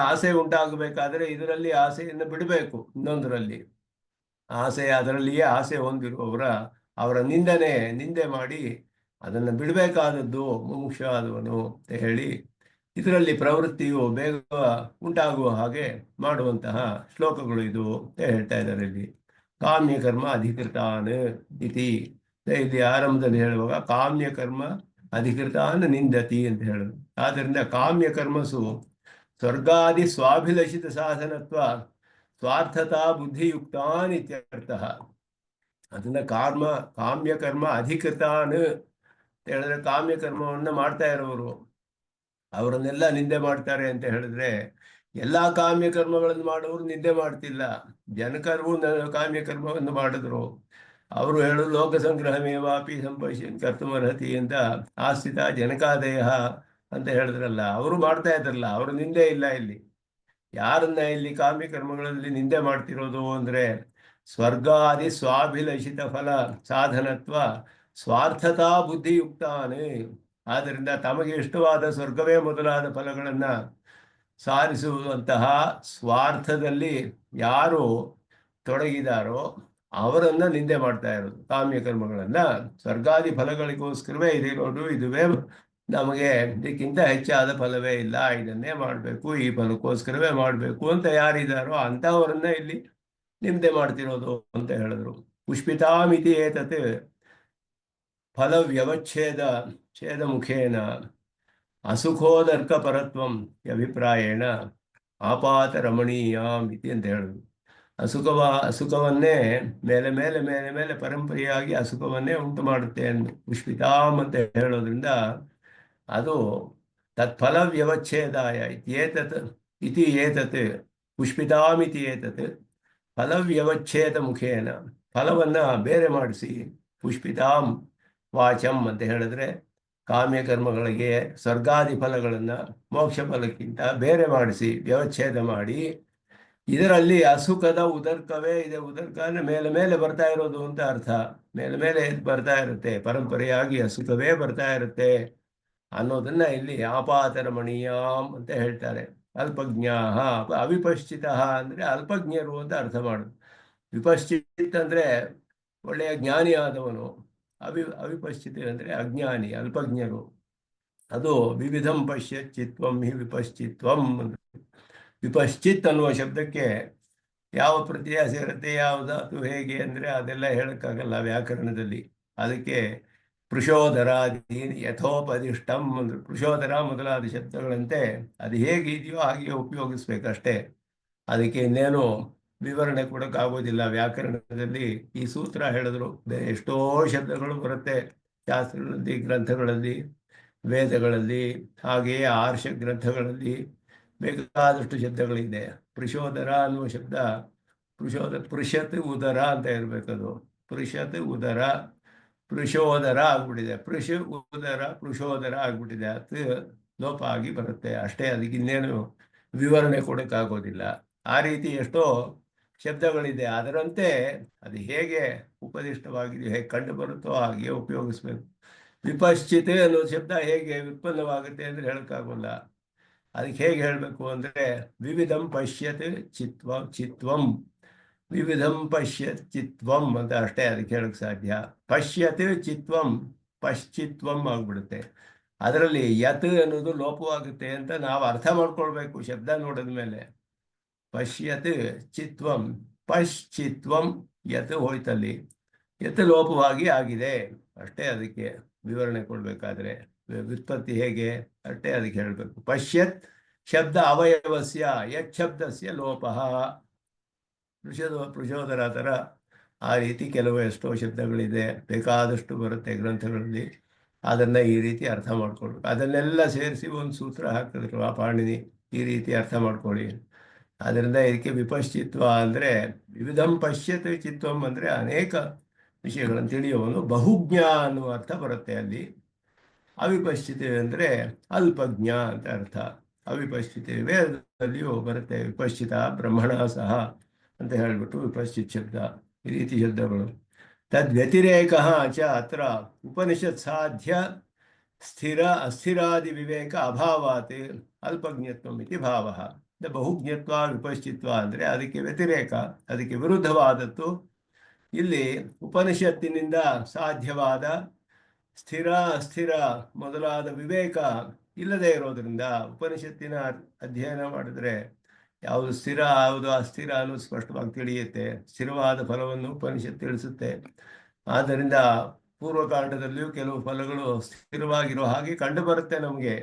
ಆಸೆ ಉಂಟಾಗಬೇಕಾದ್ರೆ ಇದರಲ್ಲಿ ಆಸೆಯನ್ನು ಬಿಡಬೇಕು. ಇನ್ನೊಂದರಲ್ಲಿ ಅದರಲ್ಲಿಯೇ ಆಸೆ ಅವರ ನಿಂದೆ ಮಾಡಿ ಅದನ್ನು ಬಿಡಬೇಕಾದದ್ದು ಮುಮುಕ್ಷ ಆದವನು ಅಂತ ಹೇಳಿ ಇದರಲ್ಲಿ ಪ್ರವೃತ್ತಿಯು ಬೇಗ ಉಂಟಾಗುವ ಹಾಗೆ ಮಾಡುವಂತಹ ಶ್ಲೋಕಗಳು ಇದು ಅಂತ ಹೇಳ್ತಾ ಇದ್ದಾರೆ. ಇಲ್ಲಿ ಕಾಮ್ಯ ಕರ್ಮ ಅಧಿಕೃತಾನ್ ಇತಿ, ಇಲ್ಲಿ ಆರಂಭದಲ್ಲಿ ಹೇಳುವಾಗ ಕಾಮ್ಯ ಕರ್ಮ ಅಧಿಕೃತಾನ್ ನಿಂದತಿ ಅಂತ ಹೇಳೋದು. ಆದ್ದರಿಂದ ಕಾಮ್ಯ ಕರ್ಮಸು ಸ್ವರ್ಗಾದಿ ಸ್ವಾಭಿಲಷಿತ ಸಾಧನತ್ವ ಸ್ವಾರ್ಥತಾ ಬುದ್ಧಿಯುಕ್ತಾನ್ ಇತ್ಯರ್ಥ. ಅದನ್ನ ಕಾಮ್ಯ ಕರ್ಮ ಅಧಿಕೃತಾನ್ ಅಂತ ಹೇಳಿದ್ರೆ ಕಾಮ್ಯ ಕರ್ಮವನ್ನು ಮಾಡ್ತಾ ಇರೋರು ಅವರನ್ನೆಲ್ಲ ನಿಂದೆ ಮಾಡ್ತಾರೆ ಅಂತ ಹೇಳಿದ್ರೆ, ಎಲ್ಲಾ ಕಾಮ್ಯ ಕರ್ಮಗಳನ್ನು ಮಾಡುವವರು ನಿಂದೆ ಮಾಡ್ತಿಲ್ಲ. ಜನಕರು ಕಾಮ್ಯ ಕರ್ಮವನ್ನು ಮಾಡಿದ್ರು. ಅವರು ಹೇಳೋದು ಲೋಕ ಸಂಗ್ರಹಮೇವಾಪಿ ಸಂಪಶ್ಯನ್ ಕರ್ತುಮರ್ಹತಿ ಅಂತ ಆಸ್ಥಿತ ಜನಕಾದೇಹ ಅಂತ ಹೇಳಿದ್ರಲ್ಲ, ಅವರು ಮಾಡ್ತಾ ಇದ್ರಲ್ಲ, ಅವರು ನಿಂದೆ ಇಲ್ಲ. ಇಲ್ಲಿ ಯಾರನ್ನ ಇಲ್ಲಿ ಕಾಮ್ಯ ಕರ್ಮಗಳಲ್ಲಿ ನಿಂದೆ ಮಾಡ್ತಿರೋದು ಅಂದ್ರೆ ಸ್ವರ್ಗಾದಿ ಸ್ವಾಭಿಲಷಿತ ಫಲ ಸಾಧನತ್ವ ಸ್ವಾರ್ಥತಾ ಬುದ್ಧಿಯುಕ್ತಾನೇ. ಆದ್ದರಿಂದ ತಮಗೆ ಇಷ್ಟವಾದ ಸ್ವರ್ಗವೇ ಮೊದಲಾದ ಫಲಗಳನ್ನು ಸಾರಿಸುವಂತಹ ಸ್ವಾರ್ಥದಲ್ಲಿ ಯಾರು ತೊಡಗಿದಾರೋ ಅವರನ್ನ ನಿಂದೆ ಮಾಡ್ತಾ ಇರೋದು. ಕಾಮ್ಯ ಕರ್ಮಗಳನ್ನ ಸ್ವರ್ಗಾದಿ ಫಲಗಳಿಗೋಸ್ಕರವೇ ಇದಿರೋದು, ಇದುವೇ ನಮಗೆ ಇದಕ್ಕಿಂತ ಹೆಚ್ಚಾದ ಫಲವೇ ಇಲ್ಲ, ಇದನ್ನೇ ಮಾಡಬೇಕು, ಈ ಫಲಕ್ಕೋಸ್ಕರವೇ ಮಾಡಬೇಕು ಅಂತ ಯಾರಿದ್ದಾರೋ ಅಂತಹವರನ್ನ ಇಲ್ಲಿ ನಿಂದೆ ಮಾಡ್ತಿರೋದು ಅಂತ ಹೇಳಿದ್ರು. ಪುಷ್ಪಿತಾಮಿತಿ ಏತತ್ ಫಲ ಛೇದ ಮುಖೇನ ಅಸುಖೋದರ್ಕ ಪರತ್ವಂ ಅಭಿಪ್ರಾಯೇಣ ಆಪಾತ ರಮಣೀಯಾಂ ಇತಿ ಅಂತ ಹೇಳಿದ್ರು. ಅಸುಖವನ್ನೇ ಮೇಲೆ ಮೇಲೆ ಮೇಲೆ ಮೇಲೆ ಪರಂಪರೆಯಾಗಿ ಅಸುಖವನ್ನೇ ಉಂಟು ಮಾಡುತ್ತೆ ಎಂದು ಪುಷ್ಪಿತಾಮ್ ಅಂತ ಹೇಳೋದ್ರಿಂದ ಅದು ತತ್ಫಲ ವ್ಯವಚ್ಛೇದಾಯ ಇತಿ ಏತತ್ ಪುಷ್ಪಿತಾಮಿತಿ ಏತತ್ ಫಲವ್ಯವಚ್ಛೇದ ಮುಖೇನ, ಫಲವನ್ನ ಬೇರೆ ಮಾಡಿಸಿ ಪುಷ್ಪಿತಾಂ ವಾಚಂ ಅಂತ ಹೇಳಿದ್ರೆ ಕಾಮ್ಯ ಕರ್ಮಗಳಿಗೆ ಸ್ವರ್ಗಾದಿ ಫಲಗಳನ್ನು ಮೋಕ್ಷ ಫಲಕ್ಕಿಂತ ಬೇರೆ ಮಾಡಿಸಿ ವ್ಯವಚ್ಛೇದ ಮಾಡಿ, ಇದರಲ್ಲಿ ಅಸುಖದ ಉದರ್ಕವೇ ಇದೆ. ಉದರ್ಕ ಅಂದರೆ ಮೇಲೆ ಮೇಲೆ ಬರ್ತಾ ಇರೋದು ಅಂತ ಅರ್ಥ. ಮೇಲೆ ಮೇಲೆ ಬರ್ತಾ ಇರುತ್ತೆ, ಪರಂಪರೆಯಾಗಿ ಅಸುಖವೇ ಬರ್ತಾ ಇರುತ್ತೆ ಅನ್ನೋದನ್ನ ಇಲ್ಲಿ ಆಪಾತರಮಣೀಯಾಂ ಅಂತ ಹೇಳ್ತಾರೆ. ಅಲ್ಪಜ್ಞಾಹ ಅವಿಪಶ್ಚಿತ ಅಂದರೆ ಅಲ್ಪಜ್ಞರು ಅಂತ ಅರ್ಥ ಮಾಡೋದು. ವಿಪಶ್ಚಿತ್ ಅಂದರೆ ಒಳ್ಳೆಯ ಜ್ಞಾನಿ ಆದವನು, ಅವಿಪಶ್ಚಿತ ಅಂದರೆ ಅಜ್ಞಾನಿ, ಅಲ್ಪಜ್ಞರು. ಅದು ವಿವಿಧಂ ಪಶ್ಯಚಿತ್ವಂ ಹಿ ವಿಪಶ್ಚಿತ್ವಂ. ವಿಪಶ್ಚಿತ್ ಅನ್ನುವ ಶಬ್ದಕ್ಕೆ ಯಾವ ಪ್ರತ್ಯಯ ಸೇರುತ್ತೆ, ಯಾವುದು ಹೇಗೆ ಅಂದರೆ ಅದೆಲ್ಲ ಹೇಳಕ್ಕಾಗಲ್ಲ ವ್ಯಾಕರಣದಲ್ಲಿ. ಅದಕ್ಕೆ ಪೃಷೋದರ ಯಥೋಪದಿಷ್ಟಂ ಅಂದ್ರೆ ಪೃಷೋದರ ಮೊದಲಾದ ಶಬ್ದಗಳಂತೆ ಅದು ಹೇಗಿದೆಯೋ ಹಾಗೆ ಉಪಯೋಗಿಸ್ಬೇಕಷ್ಟೇ. ಅದಕ್ಕೆ ಇನ್ನೇನು ವಿವರಣೆ ಕೊಡೋಕ್ಕಾಗೋದಿಲ್ಲ. ವ್ಯಾಕರಣದಲ್ಲಿ ಈ ಸೂತ್ರ ಹೇಳಿದ್ರು, ಎಷ್ಟೋ ಶಬ್ದಗಳು ಬರುತ್ತೆ ಶಾಸ್ತ್ರಗಳಲ್ಲಿ, ಗ್ರಂಥಗಳಲ್ಲಿ, ವೇದಗಳಲ್ಲಿ, ಹಾಗೆಯೇ ಆರ್ಷ ಗ್ರಂಥಗಳಲ್ಲಿ ಬೇಕಾದಷ್ಟು ಶಬ್ದಗಳಿದೆ. ಪೃಷೋದರ ಅನ್ನುವ ಶಬ್ದ ಪೃಷತ್ ಉದರ ಅಂತ ಇರಬೇಕದು. ಪೃಷತ್ ಉದರ ಪೃಷೋದರ ಆಗ್ಬಿಟ್ಟಿದೆ, ಪೃಷೋದರ ಆಗ್ಬಿಟ್ಟಿದೆ. ಅದು ಲೋಪ ಆಗಿ ಬರುತ್ತೆ ಅಷ್ಟೇ. ಅದಕ್ಕೆ ಇನ್ನೇನು ವಿವರಣೆ ಕೊಡೋಕ್ಕಾಗೋದಿಲ್ಲ. ಆ ರೀತಿ ಎಷ್ಟೋ ಶಬ್ದಗಳಿದೆ. ಅದರಂತೆ ಅದು ಹೇಗೆ ಉಪದಿಷ್ಟವಾಗಿದೆ, ಹೇಗೆ ಕಂಡು ಬರುತ್ತೋ ಹಾಗೆ ಉಪಯೋಗಿಸ್ಬೇಕು. ವಿಪಶ್ಚಿತ್ ಅನ್ನೋ ಶಬ್ದ ಹೇಗೆ ಉತ್ಪನ್ನವಾಗುತ್ತೆ ಅಂದರೆ ಹೇಳಕ್ಕಾಗಲ್ಲ. ಅದಕ್ಕೆ ಹೇಗೆ ಹೇಳಬೇಕು ಅಂದರೆ ವಿವಿಧಂ ಪಶ್ಯತ್ ಚಿತ್ವಂ ವಿವಿಧಂ ಪಶ್ಯತ್ ಚಿತ್ವಂ ಅಂತ ಅಷ್ಟೇ ಅದಕ್ಕೆ ಹೇಳಕ್ಕೆ ಸಾಧ್ಯ. ಪಶ್ಯತ್ ಚಿತ್ವಂ ಪಶ್ಚಿತ್ವಂ ಆಗ್ಬಿಡುತ್ತೆ. ಅದರಲ್ಲಿ ಯತ್ ಅನ್ನೋದು ಲೋಪವಾಗುತ್ತೆ ಅಂತ ನಾವು ಅರ್ಥ ಮಾಡ್ಕೊಳ್ಬೇಕು ಶಬ್ದ ನೋಡಿದ ಮೇಲೆ. ಪಶ್ಯತ್ ಚಿತ್ವಂ ಪಶ್ಚಿತ್ವಂ ಯತ್ ಹೋಯ್ತಲ್ಲಿ, ಯತ್ ಲೋಪವಾಗಿ ಆಗಿದೆ ಅಷ್ಟೇ. ಅದಕ್ಕೆ ವಿವರಣೆ ಕೊಡಬೇಕಾದ್ರೆ ವ್ಯುತ್ಪತ್ತಿ ಹೇಗೆ ಅಷ್ಟೇ ಅದಕ್ಕೆ ಹೇಳಬೇಕು. ಪಶ್ಯತ್ ಶಬ್ದ ಅವಯವಸ್ಯ ಯತ್ ಶಬ್ದಸ್ಯ ಲೋಪಃ. ಪೃಷೋದರ ಥರ ಆ ರೀತಿ ಕೆಲವು ಎಷ್ಟೋ ಶಬ್ದಗಳಿದೆ, ಬೇಕಾದಷ್ಟು ಬರುತ್ತೆ ಗ್ರಂಥಗಳಲ್ಲಿ. ಅದನ್ನು ಈ ರೀತಿ ಅರ್ಥ ಮಾಡ್ಕೊಳ್ಬೇಕು. ಅದನ್ನೆಲ್ಲ ಸೇರಿಸಿ ಒಂದು ಸೂತ್ರ ಹಾಕಿದ್ರು ಆ ಪಾಣಿನಿ, ಈ ರೀತಿ ಅರ್ಥ ಮಾಡ್ಕೊಳ್ಳಿ. ಆದ್ದರಿಂದ ಇದಕ್ಕೆ ವಿಪಶ್ಚಿತ್ವ ಅಂದರೆ ವಿವಿಧಂ ಪಶ್ಯತ್ ಚಿತ್ವಂ ಅಂದರೆ ಅನೇಕ ವಿಷಯಗಳನ್ನು ತಿಳಿಯುವವನು ಬಹುಜ್ಞ ಅನ್ನುವ ಅರ್ಥ ಬರುತ್ತೆ ಅಲ್ಲಿ. ಅವಿಪಶ್ಚಿತೆ ಅಂದರೆ ಅಲ್ಪಜ್ಞ ಅಂತ ಅರ್ಥ. ಅವಿಪಶ್ಚಿತೆ ವೇದದಲ್ಲಿಯೂ ಬರುತ್ತೆ, ವಿಪಶ್ಚಿತ ಬ್ರಹ್ಮಣ ಸಹ ಅಂತ ಹೇಳಿಬಿಟ್ಟು ವಿಪಶ್ಚಿತ್ ಶಬ್ದ, ಈ ರೀತಿ ಶಬ್ದಗಳು. ತದ್ವ್ಯತಿರೇಕ ಚ ಅತ್ರ ಉಪನಿಷತ್ ಸಾಧ್ಯ ಸ್ಥಿರ ಅಸ್ಥಿರಾದಿ ವಿವೇಕ ಅಭಾವಾತ್ ಅಲ್ಪಜ್ಞತ್ವಂ ಇತಿ ಭಾವ. ಬಹುಜ್ಞತ್ವ ವಿಪಶ್ಚಿತ್ವ ಅಂದರೆ ಅದಕ್ಕೆ ವ್ಯತಿರೇಕ, ಅದಕ್ಕೆ ವಿರುದ್ಧವಾದದ್ದು. ಇಲ್ಲಿ ಉಪನಿಷತ್ತಿನಿಂದ ಸಾಧ್ಯವಾದ ಸ್ಥಿರ ಅಸ್ಥಿರ ಮೊದಲಾದ ವಿವೇಕ ಇಲ್ಲದೆ ಇರೋದ್ರಿಂದ, ಉಪನಿಷತ್ತಿನ ಅಧ್ಯಯನ ಮಾಡಿದ್ರೆ ಯಾವುದು ಸ್ಥಿರ ಯಾವುದು ಅಸ್ಥಿರ ಅನ್ನೋದು ಸ್ಪಷ್ಟವಾಗಿ ತಿಳಿಯುತ್ತೆ. ಸ್ಥಿರವಾದ ಫಲವನ್ನು ಉಪನಿಷತ್ತು ತಿಳಿಸುತ್ತೆ. ಆದ್ದರಿಂದ ಪೂರ್ವಕಾಂಡದಲ್ಲಿಯೂ ಕೆಲವು ಫಲಗಳು ಸ್ಥಿರವಾಗಿರೋ ಹಾಗೆ ಕಂಡು ಬರುತ್ತೆ ನಮಗೆ.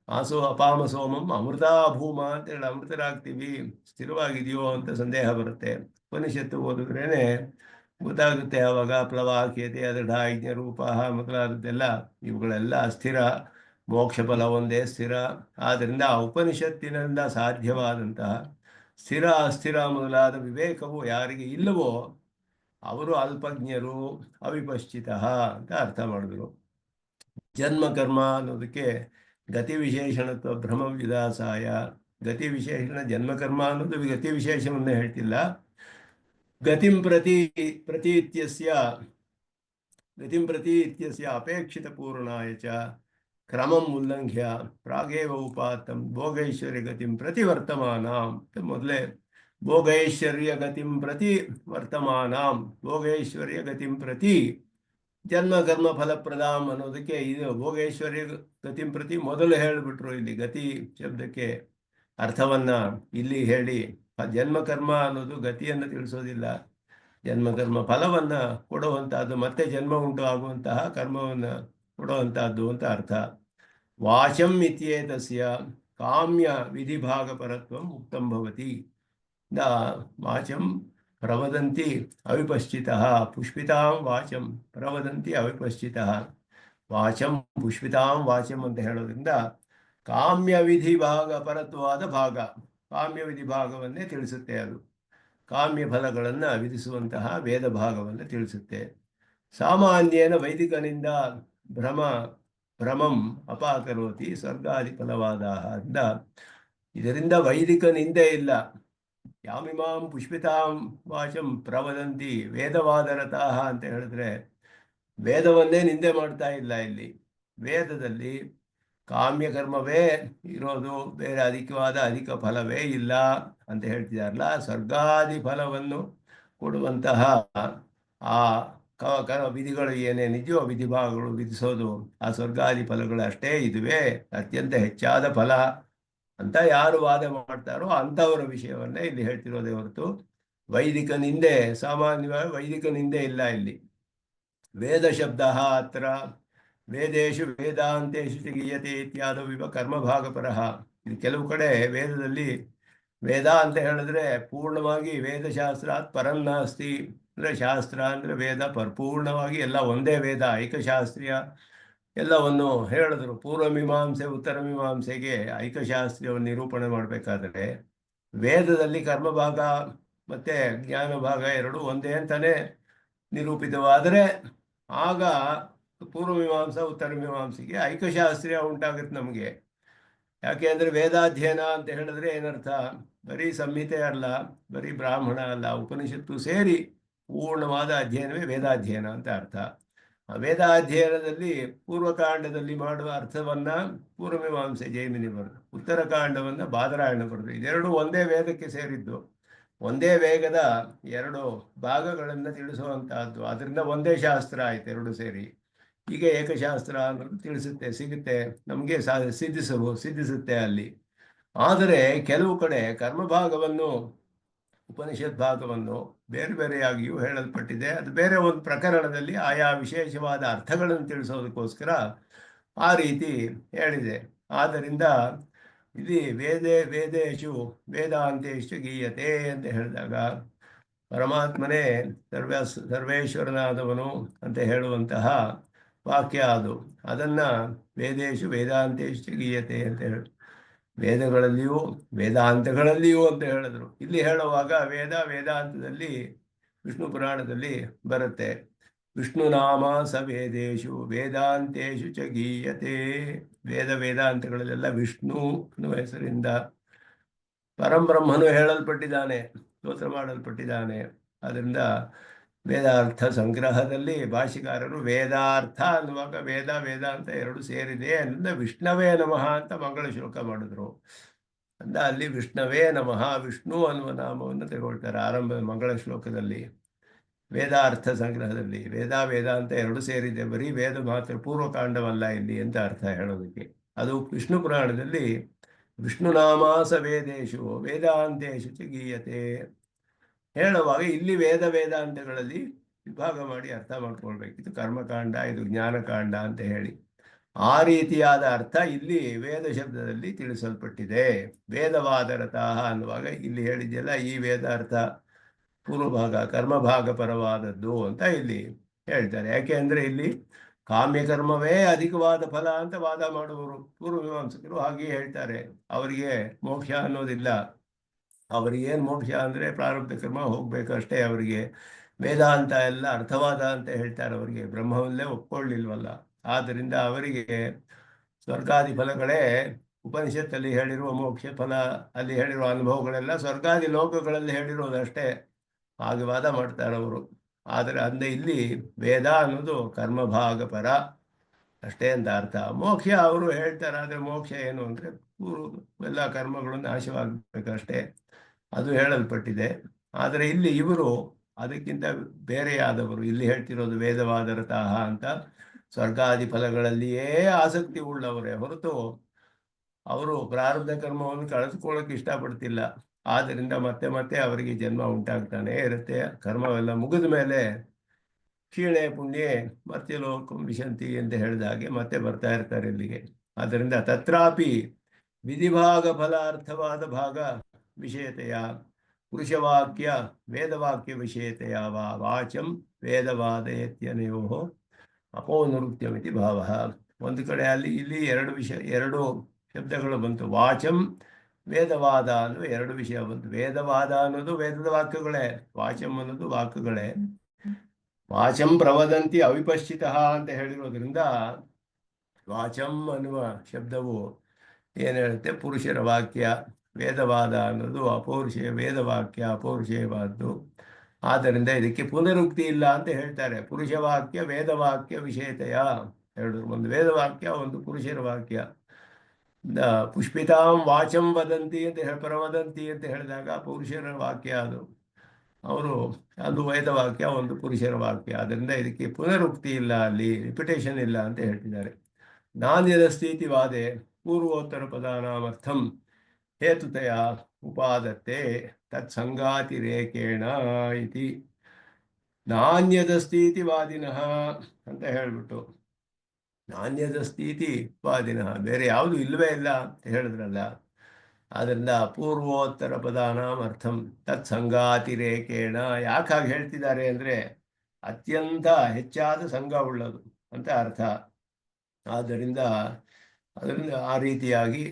ಆಸೋ ಅಪಾಮ ಸೋಮಂ ಅಮೃತಾ ಭೂಮ ಅಂತೇಳಿ ಅಮೃತರಾಗ್ತೀವಿ, ಸ್ಥಿರವಾಗಿದೆಯೋ ಅಂತ ಸಂದೇಹ ಬರುತ್ತೆ. ಉಪನಿಷತ್ತು ಓದಿದ್ರೇ ಗೊತ್ತಾಗುತ್ತೆ. ಆವಾಗ ಪ್ಲವಾಕ್ಯತೆ ಅದೃಢ ರೂಪ ಮೊದಲಾದದ್ದೆಲ್ಲ, ಇವುಗಳೆಲ್ಲ ಅಸ್ಥಿರ. ಮೋಕ್ಷ ಫಲ ಒಂದೇ ಸ್ಥಿರ. ಆದ್ದರಿಂದ ಉಪನಿಷತ್ತಿನಿಂದ ಸಾಧ್ಯವಾದಂತಹ ಸ್ಥಿರ ಅಸ್ಥಿರ ಮೊದಲಾದ ವಿವೇಕವು ಯಾರಿಗೆ ಇಲ್ಲವೋ ಅವರು ಅಲ್ಪಜ್ಞರು, ಅವಿಪಶ್ಚಿತ ಅಂತ ಅರ್ಥ ಮಾಡಿದ್ರು. ಜನ್ಮ ಕರ್ಮ ಅನ್ನೋದಕ್ಕೆ ಗತಿ ವಿಶೇಷಣತ್ವ ಭ್ರಮ ವಿದಾಸಾಯ. ಗತಿ ವಿಶೇಷಣ ಜನ್ಮಕರ್ಮ ಅನ್ನೋದು ಗತಿ ವಿಶೇಷಣವನ್ನೇ ಹೇಳ್ತಿಲ್ಲ. ಗತಿಂ ಪ್ರತಿ ಇತ್ಯಸ್ಯ ಅಪೇಕ್ಷಿತ ಪೂರ್ಣಾಯ ಚ ಕ್ರಮಂ ಉಲ್ಲಂಘ್ಯ ಪ್ರಾಗೇವ ಉಪಾತ್ತಂ ಭೋಗೈಶ್ವರ್ಯ ಗತಿಂ ಪ್ರತಿ ವರ್ತಮಾನಾಂ. ಮೊದಲೇ ಭೋಗೈಶ್ವರ್ಯ ಗತಿಂ ಪ್ರತಿ ವರ್ತಮಾನಾಂ, ಭೋಗೈಶ್ವರ್ಯ ಗತಿಂ ಪ್ರತಿ ಜನ್ಮ ಕರ್ಮ ಫಲಪ್ರದಾಂ ಅನ್ನೋದಕ್ಕೆ ಇದು ಭೋಗೈಶ್ವರ್ಯ ಗತಿಂ ಪ್ರತಿ ಮೊದಲು ಹೇಳಿಬಿಟ್ರು. ಇಲ್ಲಿ ಗತಿ ಶಬ್ದಕ್ಕೆ ಅರ್ಥವನ್ನ ಇಲ್ಲಿ ಹೇಳಿ, ಜನ್ಮಕರ್ಮ ಅನ್ನೋದು ಗತಿಯನ್ನು ತಿಳಿಸೋದಿಲ್ಲ, ಜನ್ಮಕರ್ಮ ಫಲವನ್ನು ಕೊಡುವಂತಹದ್ದು, ಮತ್ತೆ ಜನ್ಮ ಉಂಟು ಆಗುವಂತಹ ಕರ್ಮವನ್ನು ಕೊಡುವಂತಹದ್ದು ಅಂತ ಅರ್ಥ. ವಾಚಂ ಇತ್ಯೇತಸ್ಯ ಕಾಮ್ಯ ವಿಧಿಭಾಗಪರತ್ವಂ ಉಕ್ತಂ ಭವತಿ. ವಾಚಂ ಪ್ರವದಂತಿ ಅವಿಪಶ್ಚಿತಃ ಪುಷ್ಪಿತಾಂ ವಾಚಂ ಪ್ರವದಂತಿ ಅವಿಪಶ್ಚಿತಃ. ವಾಚಂ ಪುಷ್ಪಿತಾಂ ವಾಚಂ ಅಂತ ಹೇಳೋದ್ರಿಂದ ಕಾಮ್ಯ ವಿಧಿ ಭಾಗ ಪರತ್ವಾದ ಭಾಗ, ಕಾಮ್ಯ ವಿಧಿ ಭಾಗವನ್ನೇ ತಿಳಿಸುತ್ತೆ. ಅದು ಕಾಮ್ಯ ಫಲಗಳನ್ನು ವಿಧಿಸುವಂತಹ ವೇದ ಭಾಗವನ್ನು ತಿಳಿಸುತ್ತೆ. ಸಾಮಾನ್ಯೇನ ವೈದಿಕನಿಂದ ಭ್ರಮಂ ಅಪಾಕರೋತಿ ಸ್ವರ್ಗಾದಿ ಫಲವಾದ ಅಂತ. ಇದರಿಂದ ವೈದಿಕ ನಿಂದೆ ಇಲ್ಲ. ಯಾಮಿಮಾಂ ಪುಷ್ಪಿತಾಂ ವಾಚಂ ಪ್ರವದಂತಿ ವೇದವಾದರತಃ ಅಂತ ಹೇಳಿದ್ರೆ ವೇದವನ್ನೇ ನಿಂದೆ ಮಾಡ್ತಾ ಇಲ್ಲ. ಇಲ್ಲಿ ವೇದದಲ್ಲಿ ಕಾಮ್ಯಕರ್ಮವೇ ಇರೋದು, ಬೇರೆ ಅಧಿಕ ಫಲವೇ ಇಲ್ಲ ಅಂತ ಹೇಳ್ತಿದಾರಲ್ಲ. ಸ್ವರ್ಗಾದಿ ಫಲವನ್ನು ಕೊಡುವಂತಹ ಆ ವಿಧಿಗಳು ಏನೇನಿದೆಯೋ ವಿಧಿಭಾಗಗಳು ವಿಧಿಸೋದು, ಆ ಸ್ವರ್ಗಾದಿ ಫಲಗಳು ಅಷ್ಟೇ ಇದುವೇ ಅತ್ಯಂತ ಹೆಚ್ಚಾದ ಫಲ ಅಂತ ಯಾರು ವಾದ ಮಾಡ್ತಾರೋ ಅಂಥವರ ವಿಷಯವನ್ನೇ ಇಲ್ಲಿ ಹೇಳ್ತಿರೋದೇ ಹೊರತು ವೈದಿಕ ನಿಂದೆ, ಸಾಮಾನ್ಯವಾಗಿ ವೈದಿಕ ನಿಂದೆ ಇಲ್ಲ ಇಲ್ಲಿ. ವೇದ ಶಬ್ದ ಅತ್ರ ವೇದೇಶು ವೇದಾಂತೇಶು ಗೀಯತೆ ಇತ್ಯಾದವಿವ ಕರ್ಮಭಾಗಪರಃ. ಇದು ಕೆಲವು ಕಡೆ ವೇದದಲ್ಲಿ ವೇದ ಅಂತ ಹೇಳಿದ್ರೆ ಪೂರ್ಣವಾಗಿ ವೇದಶಾಸ್ತ್ರಾತ್ ಪರನ್ನಾಸ್ತಿ ಅಂದರೆ ಶಾಸ್ತ್ರ ಅಂದರೆ ವೇದ ಪರಿಪೂರ್ಣವಾಗಿ ಎಲ್ಲ ಒಂದೇ ವೇದ, ಐಕಶಾಸ್ತ್ರೀಯ ಎಲ್ಲವನ್ನು ಹೇಳಿದ್ರು. ಪೂರ್ವಮೀಮಾಂಸೆ ಉತ್ತರ ಮೀಮಾಂಸೆಗೆ ಐಕಶಾಸ್ತ್ರೀಯವನ್ನು ನಿರೂಪಣೆ ಮಾಡಬೇಕಾದ್ರೆ ವೇದದಲ್ಲಿ ಕರ್ಮಭಾಗ ಮತ್ತು ಜ್ಞಾನ ಭಾಗ ಎರಡೂ ಒಂದೇ ಅಂತಾನೆ ನಿರೂಪಿತವಾದರೆ ಆಗ ಪೂರ್ವಮೀಮಾಂಸ ಉತ್ತರ ಮೀಮಾಂಸೆಗೆ ಐಕಶಾಸ್ತ್ರೀಯ ಉಂಟಾಗುತ್ತೆ ನಮಗೆ. ಯಾಕೆ ಅಂದರೆ ವೇದಾಧ್ಯಯನ ಅಂತ ಹೇಳಿದ್ರೆ ಏನರ್ಥ? ಬರೀ ಸಂಹಿತೆ ಅಲ್ಲ, ಬರೀ ಬ್ರಾಹ್ಮಣ ಅಲ್ಲ, ಉಪನಿಷತ್ತು ಸೇರಿ ಪೂರ್ಣವಾದ ಅಧ್ಯಯನವೇ ವೇದಾಧ್ಯಯನ ಅಂತ ಅರ್ಥ. ಆ ವೇದಾಧ್ಯಯನದಲ್ಲಿ ಪೂರ್ವಕಾಂಡದಲ್ಲಿ ಮಾಡುವ ಅರ್ಥವನ್ನು ಪೂರ್ವಮೀಮಾಂಸೆ ಜೈಮಿನಿ ಬರೆದು, ಉತ್ತರಕಾಂಡವನ್ನು ಬಾದರಾಯಣ ಬರೆದು, ಇದೆರಡು ಒಂದೇ ವೇದಕ್ಕೆ ಸೇರಿದ್ದು, ಒಂದೇ ವೇಗದ ಎರಡು ಭಾಗಗಳನ್ನು ತಿಳಿಸುವಂತಹದ್ದು. ಅದರಿಂದ ಒಂದೇ ಶಾಸ್ತ್ರ ಆಯ್ತು ಎರಡು ಸೇರಿ. ಈಗ ಏಕಶಾಸ್ತ್ರ ಅನ್ನೋದು ಸಿಗುತ್ತೆ ನಮಗೆ, ಸಿದ್ಧಿಸುತ್ತೆ ಅಲ್ಲಿ. ಆದರೆ ಕೆಲವು ಕಡೆ ಕರ್ಮಭಾಗವನ್ನು ಉಪನಿಷತ್ ಭಾಗವನ್ನು ಬೇರೆ ಬೇರೆಯಾಗಿಯೂ ಹೇಳಲ್ಪಟ್ಟಿದೆ. ಅದು ಬೇರೆ ಒಂದು ಪ್ರಕರಣದಲ್ಲಿ ಆಯಾ ವಿಶೇಷವಾದ ಅರ್ಥಗಳನ್ನು ತಿಳಿಸೋದಕ್ಕೋಸ್ಕರ ಆ ರೀತಿ ಹೇಳಿದೆ. ಆದ್ದರಿಂದ ಇಲ್ಲಿ ವೇದೇಶು ವೇದಾಂತೇಶು ಗೀಯತೆ ಅಂತ ಹೇಳಿದಾಗ ಪರಮಾತ್ಮನೇ ಸರ್ವೇಶ್ವರನಾದವನು ಅಂತ ಹೇಳುವಂತಹ ವಾಕ್ಯ ಅದು. ಅದನ್ನು ವೇದೇಶು ವೇದಾಂತೇಶು ಗೀಯತೆ ಅಂತ ಹೇಳಿ ವೇದಗಳಲ್ಲಿಯೂ ವೇದಾಂತಗಳಲ್ಲಿಯೂ ಅಂತ ಹೇಳಿದ್ರು. ಇಲ್ಲಿ ಹೇಳುವಾಗ ವೇದಾಂತದಲ್ಲಿ ವಿಷ್ಣು ಪುರಾಣದಲ್ಲಿ ಬರುತ್ತೆ. ವಿಷ್ಣು ನಾಮ ಸ ವೇದೇಶು ವೇದಾಂತೇಶು ಚ ಗೀಯತೆ. ವೇದಾಂತಗಳಲ್ಲೆಲ್ಲ ವಿಷ್ಣು ಅನ್ನುವ ಹೆಸರಿಂದ ಪರಂಬ್ರಹ್ಮನು ಹೇಳಲ್ಪಟ್ಟಿದ್ದಾನೆ, ಸ್ತೋತ್ರ ಮಾಡಲ್ಪಟ್ಟಿದ್ದಾನೆ. ಅದರಿಂದ ವೇದಾರ್ಥ ಸಂಗ್ರಹದಲ್ಲಿ ಭಾಷಿಕಾರರು ವೇದಾರ್ಥ ಅನ್ನುವಾಗ ವೇದಾಂತ ಎರಡು ಸೇರಿದೆ ಅನ್ನೋದ ವಿಷ್ಣವೇ ನಮಃ ಅಂತ ಮಂಗಳ ಶ್ಲೋಕ ಮಾಡಿದ್ರು. ಅಂದ ಅಲ್ಲಿ ವಿಷ್ಣವೇ ನಮಃ ವಿಷ್ಣು ಅನ್ನುವ ನಾಮವನ್ನು ತಗೊಳ್ತಾರೆ ಆರಂಭದ ಮಂಗಳ ಶ್ಲೋಕದಲ್ಲಿ. ವೇದಾರ್ಥ ಸಂಗ್ರಹದಲ್ಲಿ ವೇದಾಂತ ಎರಡು ಸೇರಿದೆ, ಬರೀ ವೇದ ಮಾತ್ರ, ಪೂರ್ವಕಾಂಡವಲ್ಲ ಇಲ್ಲಿ ಅಂತ ಅರ್ಥ ಹೇಳೋದಕ್ಕೆ. ಅದು ವಿಷ್ಣು ಪುರಾಣದಲ್ಲಿ ವಿಷ್ಣು ನಾಮಾಸ ವೇದೇಶು ವೇದಾಂತೇಶು ಚ ಗೀಯತೆ ಹೇಳುವಾಗ ಇಲ್ಲಿ ವೇದಾಂತಗಳಲ್ಲಿ ವಿಭಾಗ ಮಾಡಿ ಅರ್ಥ ಮಾಡ್ಕೊಳ್ಬೇಕು. ಇದು ಕರ್ಮಕಾಂಡ, ಇದು ಜ್ಞಾನಕಾಂಡ ಅಂತ ಹೇಳಿ ಆ ರೀತಿಯಾದ ಅರ್ಥ ಇಲ್ಲಿ ವೇದ ಶಬ್ದದಲ್ಲಿ ತಿಳಿಸಲ್ಪಟ್ಟಿದೆ. ವೇದವಾದರತಃ ಅನ್ನುವಾಗ ಇಲ್ಲಿ ಹೇಳಿದೆಯಲ್ಲ, ಈ ವೇದಾರ್ಥ ಪೂರ್ವಭಾಗ ಕರ್ಮಭಾಗ ಪರವಾದದ್ದು ಅಂತ ಇಲ್ಲಿ ಹೇಳ್ತಾರೆ. ಯಾಕೆ ಅಂದರೆ ಇಲ್ಲಿ ಕಾಮ್ಯಕರ್ಮವೇ ಅಧಿಕವಾದ ಫಲ ಅಂತ ವಾದ ಮಾಡುವವರು ಪೂರ್ವಮೀಮಾಂಸಕರು ಹಾಗೆಯೇ ಹೇಳ್ತಾರೆ. ಅವರಿಗೆ ಮೋಕ್ಷ ಅನ್ನೋದಿಲ್ಲ. ಅವರಿಗೇನು ಮೋಕ್ಷ ಅಂದರೆ ಪ್ರಾರಬ್ಧ ಕರ್ಮ ಹೋಗ್ಬೇಕಷ್ಟೇ. ಅವರಿಗೆ ವೇದಾಂತ ಎಲ್ಲ ಅರ್ಥವಾದ ಅಂತ ಹೇಳ್ತಾರೆ. ಅವರಿಗೆ ಬ್ರಹ್ಮವಲ್ಲೇ ಒಪ್ಕೊಳ್ಳಿಲ್ವಲ್ಲ. ಆದ್ದರಿಂದ ಅವರಿಗೆ ಸ್ವರ್ಗಾದಿ ಫಲಗಳೇ ಉಪನಿಷತ್ತಲ್ಲಿ ಹೇಳಿರುವ ಮೋಕ್ಷ ಫಲ, ಅಲ್ಲಿ ಹೇಳಿರುವ ಅನುಭವಗಳೆಲ್ಲ ಸ್ವರ್ಗಾದಿ ಲೋಕಗಳಲ್ಲಿ ಹೇಳಿರೋದಷ್ಟೇ. ಹಾಗೆ ವಾದ ಮಾಡ್ತಾರೆ ಅವರು. ಆದರೆ ಅಂದ ಇಲ್ಲಿ ವೇದ ಅನ್ನೋದು ಕರ್ಮಭಾಗ ಪರ ಅಷ್ಟೇ ಅಂತ ಅರ್ಥ. ಮೋಕ್ಷ ಅವರು ಹೇಳ್ತಾರೆ, ಆದರೆ ಮೋಕ್ಷ ಏನು ಅಂದರೆ ಎಲ್ಲ ಕರ್ಮಗಳು ನಾಶವಾಗಬೇಕಷ್ಟೇ, ಅದು ಹೇಳಲ್ಪಟ್ಟಿದೆ. ಆದರೆ ಇಲ್ಲಿ ಇವರು ಅದಕ್ಕಿಂತ ಬೇರೆಯಾದವರು. ಇಲ್ಲಿ ಹೇಳ್ತಿರೋದು ವೇದವಾದರತಃ ಅಂತ ಸ್ವರ್ಗಾದಿ ಫಲಗಳಲ್ಲಿಯೇ ಆಸಕ್ತಿ ಉಳ್ಳವರೇ ಹೊರತು ಅವರು ಪ್ರಾರಬ್ಧ ಕರ್ಮವನ್ನು ಕಳೆದುಕೊಳ್ಳೋಕೆ ಇಷ್ಟಪಡ್ತಿಲ್ಲ. ಆದ್ದರಿಂದ ಮತ್ತೆ ಅವರಿಗೆ ಜನ್ಮ ಉಂಟಾಗ್ತಾನೆ ಇರುತ್ತೆ. ಕರ್ಮವೆಲ್ಲ ಮುಗಿದ ಮೇಲೆ ಕ್ಷೀಣೆ ಪುಣ್ಯೆ ಮರ್ತ್ಯಲೋಕಂ ವಿಶಂತಿ ಅಂತ ಹೇಳಿದ ಹಾಗೆ ಮತ್ತೆ ಬರ್ತಾ ಇರ್ತಾರೆ ಇಲ್ಲಿಗೆ. ಆದ್ದರಿಂದ ತತ್ರಾಪಿ ವಿಧಿಭಾಗ ಫಲಾರ್ಥವಾದ ಭಾಗ ವಿಷಯತೆಯ ಪುರುಷವಾಕ್ಯ ವೇದವಾಕ್ಯ ವಿಷಯತೆಯ ವಾಚಂ ವೇದವಾದಯತ್ಯನಯೋ ಅಪೌನರುಕ್ತ್ಯಮಿತಿ ಭಾವ. ಒಂದು ಕಡೆ ಅಲ್ಲಿ ಇಲ್ಲಿ ಎರಡು ಶಬ್ದಗಳು ಬಂತು. ವಾಚಂ ವೇದವಾದ ಅನ್ನೋ ಎರಡು ವಿಷಯ ಬಂತು. ವೇದವಾದ ಅನ್ನೋದು ವೇದದ ವಾಕ್ಯಗಳೇ, ವಾಚಂ ಅನ್ನೋದು ವಾಕ್ಯಗಳೇ. ವಾಚಂ ಪ್ರವದಂತಿ ಅವಿಪಶ್ಚಿತ ಅಂತ ಹೇಳಿರೋದ್ರಿಂದ ವಾಚಂ ಅನ್ನುವ ಶಬ್ದವು ಏನು ಹೇಳುತ್ತೆ, ಪುರುಷರ ವಾಕ್ಯ. ವೇದವಾದ ಅನ್ನೋದು ವೇದವಾಕ್ಯ ಅಪೌರುಷೇಯವಾದ್ದು. ಆದ್ದರಿಂದ ಇದಕ್ಕೆ ಪುನರುಕ್ತಿ ಇಲ್ಲ ಅಂತ ಹೇಳ್ತಾರೆ. ಪುರುಷವಾಕ್ಯ ವೇದವಾಕ್ಯ ವಿಷಯತೆಯ ಎರಡು, ಒಂದು ವೇದವಾಕ್ಯ ಒಂದು ಪುರುಷರ ವಾಕ್ಯ. ಪುಷ್ಪಿತಾಂ ವಾಚಂ ವದಂತಿ ಅಂತ ಪರವದಂತಿ ಅಂತ ಹೇಳಿದಾಗ ಪುರುಷರ ವಾಕ್ಯ ಅದು, ಅವರು ಅದು ವೇದವಾಕ್ಯ ಒಂದು ಪುರುಷರ ವಾಕ್ಯ. ಆದ್ದರಿಂದ ಇದಕ್ಕೆ ಪುನರುಕ್ತಿ ಇಲ್ಲ, ಅಲ್ಲಿ ರಿಪಿಟೇಷನ್ ಇಲ್ಲ ಅಂತ ಹೇಳ್ತಿದ್ದಾರೆ. ನಾಣ್ಯದ ಸ್ಥಿತಿವಾದೆ ಪೂರ್ವೋತ್ತರ ಪದಾನಾಮರ್ಥಂ ಹೇತುತಯ ಉಪಾದತ್ತೆ ತತ್ಸಂಗಾತಿರೇಕೇಣ ಇತಿ. ನಾಣ್ಯದ ಸ್ಥಿತಿವಾದಿನಃ ಅಂತ ಹೇಳ್ಬಿಟ್ಟು, ನಾಣ್ಯದ ಸ್ಥಿತಿವಾದಿನಃ ಬೇರೆ ಯಾವುದು ಇಲ್ಲವೇ ಇಲ್ಲ ಅಂತ ಹೇಳಿದ್ರಲ್ಲ. ಆದ್ದರಿಂದ ಪೂರ್ವೋತ್ತರ ಪದಾನಾಮರ್ಥಂ ತತ್ಸಂಗಾತಿರೇಕೇಣ ಯಾಕಾಗಿ ಹೇಳ್ತಿದ್ದಾರೆ ಅಂದರೆ ಅತ್ಯಂತ ಹೆಚ್ಚಾದ ಸಂಘ ಉಳ್ಳದು ಅಂತ ಅರ್ಥ. ಆದ್ದರಿಂದ ಆ ರೀತಿಯಾಗಿ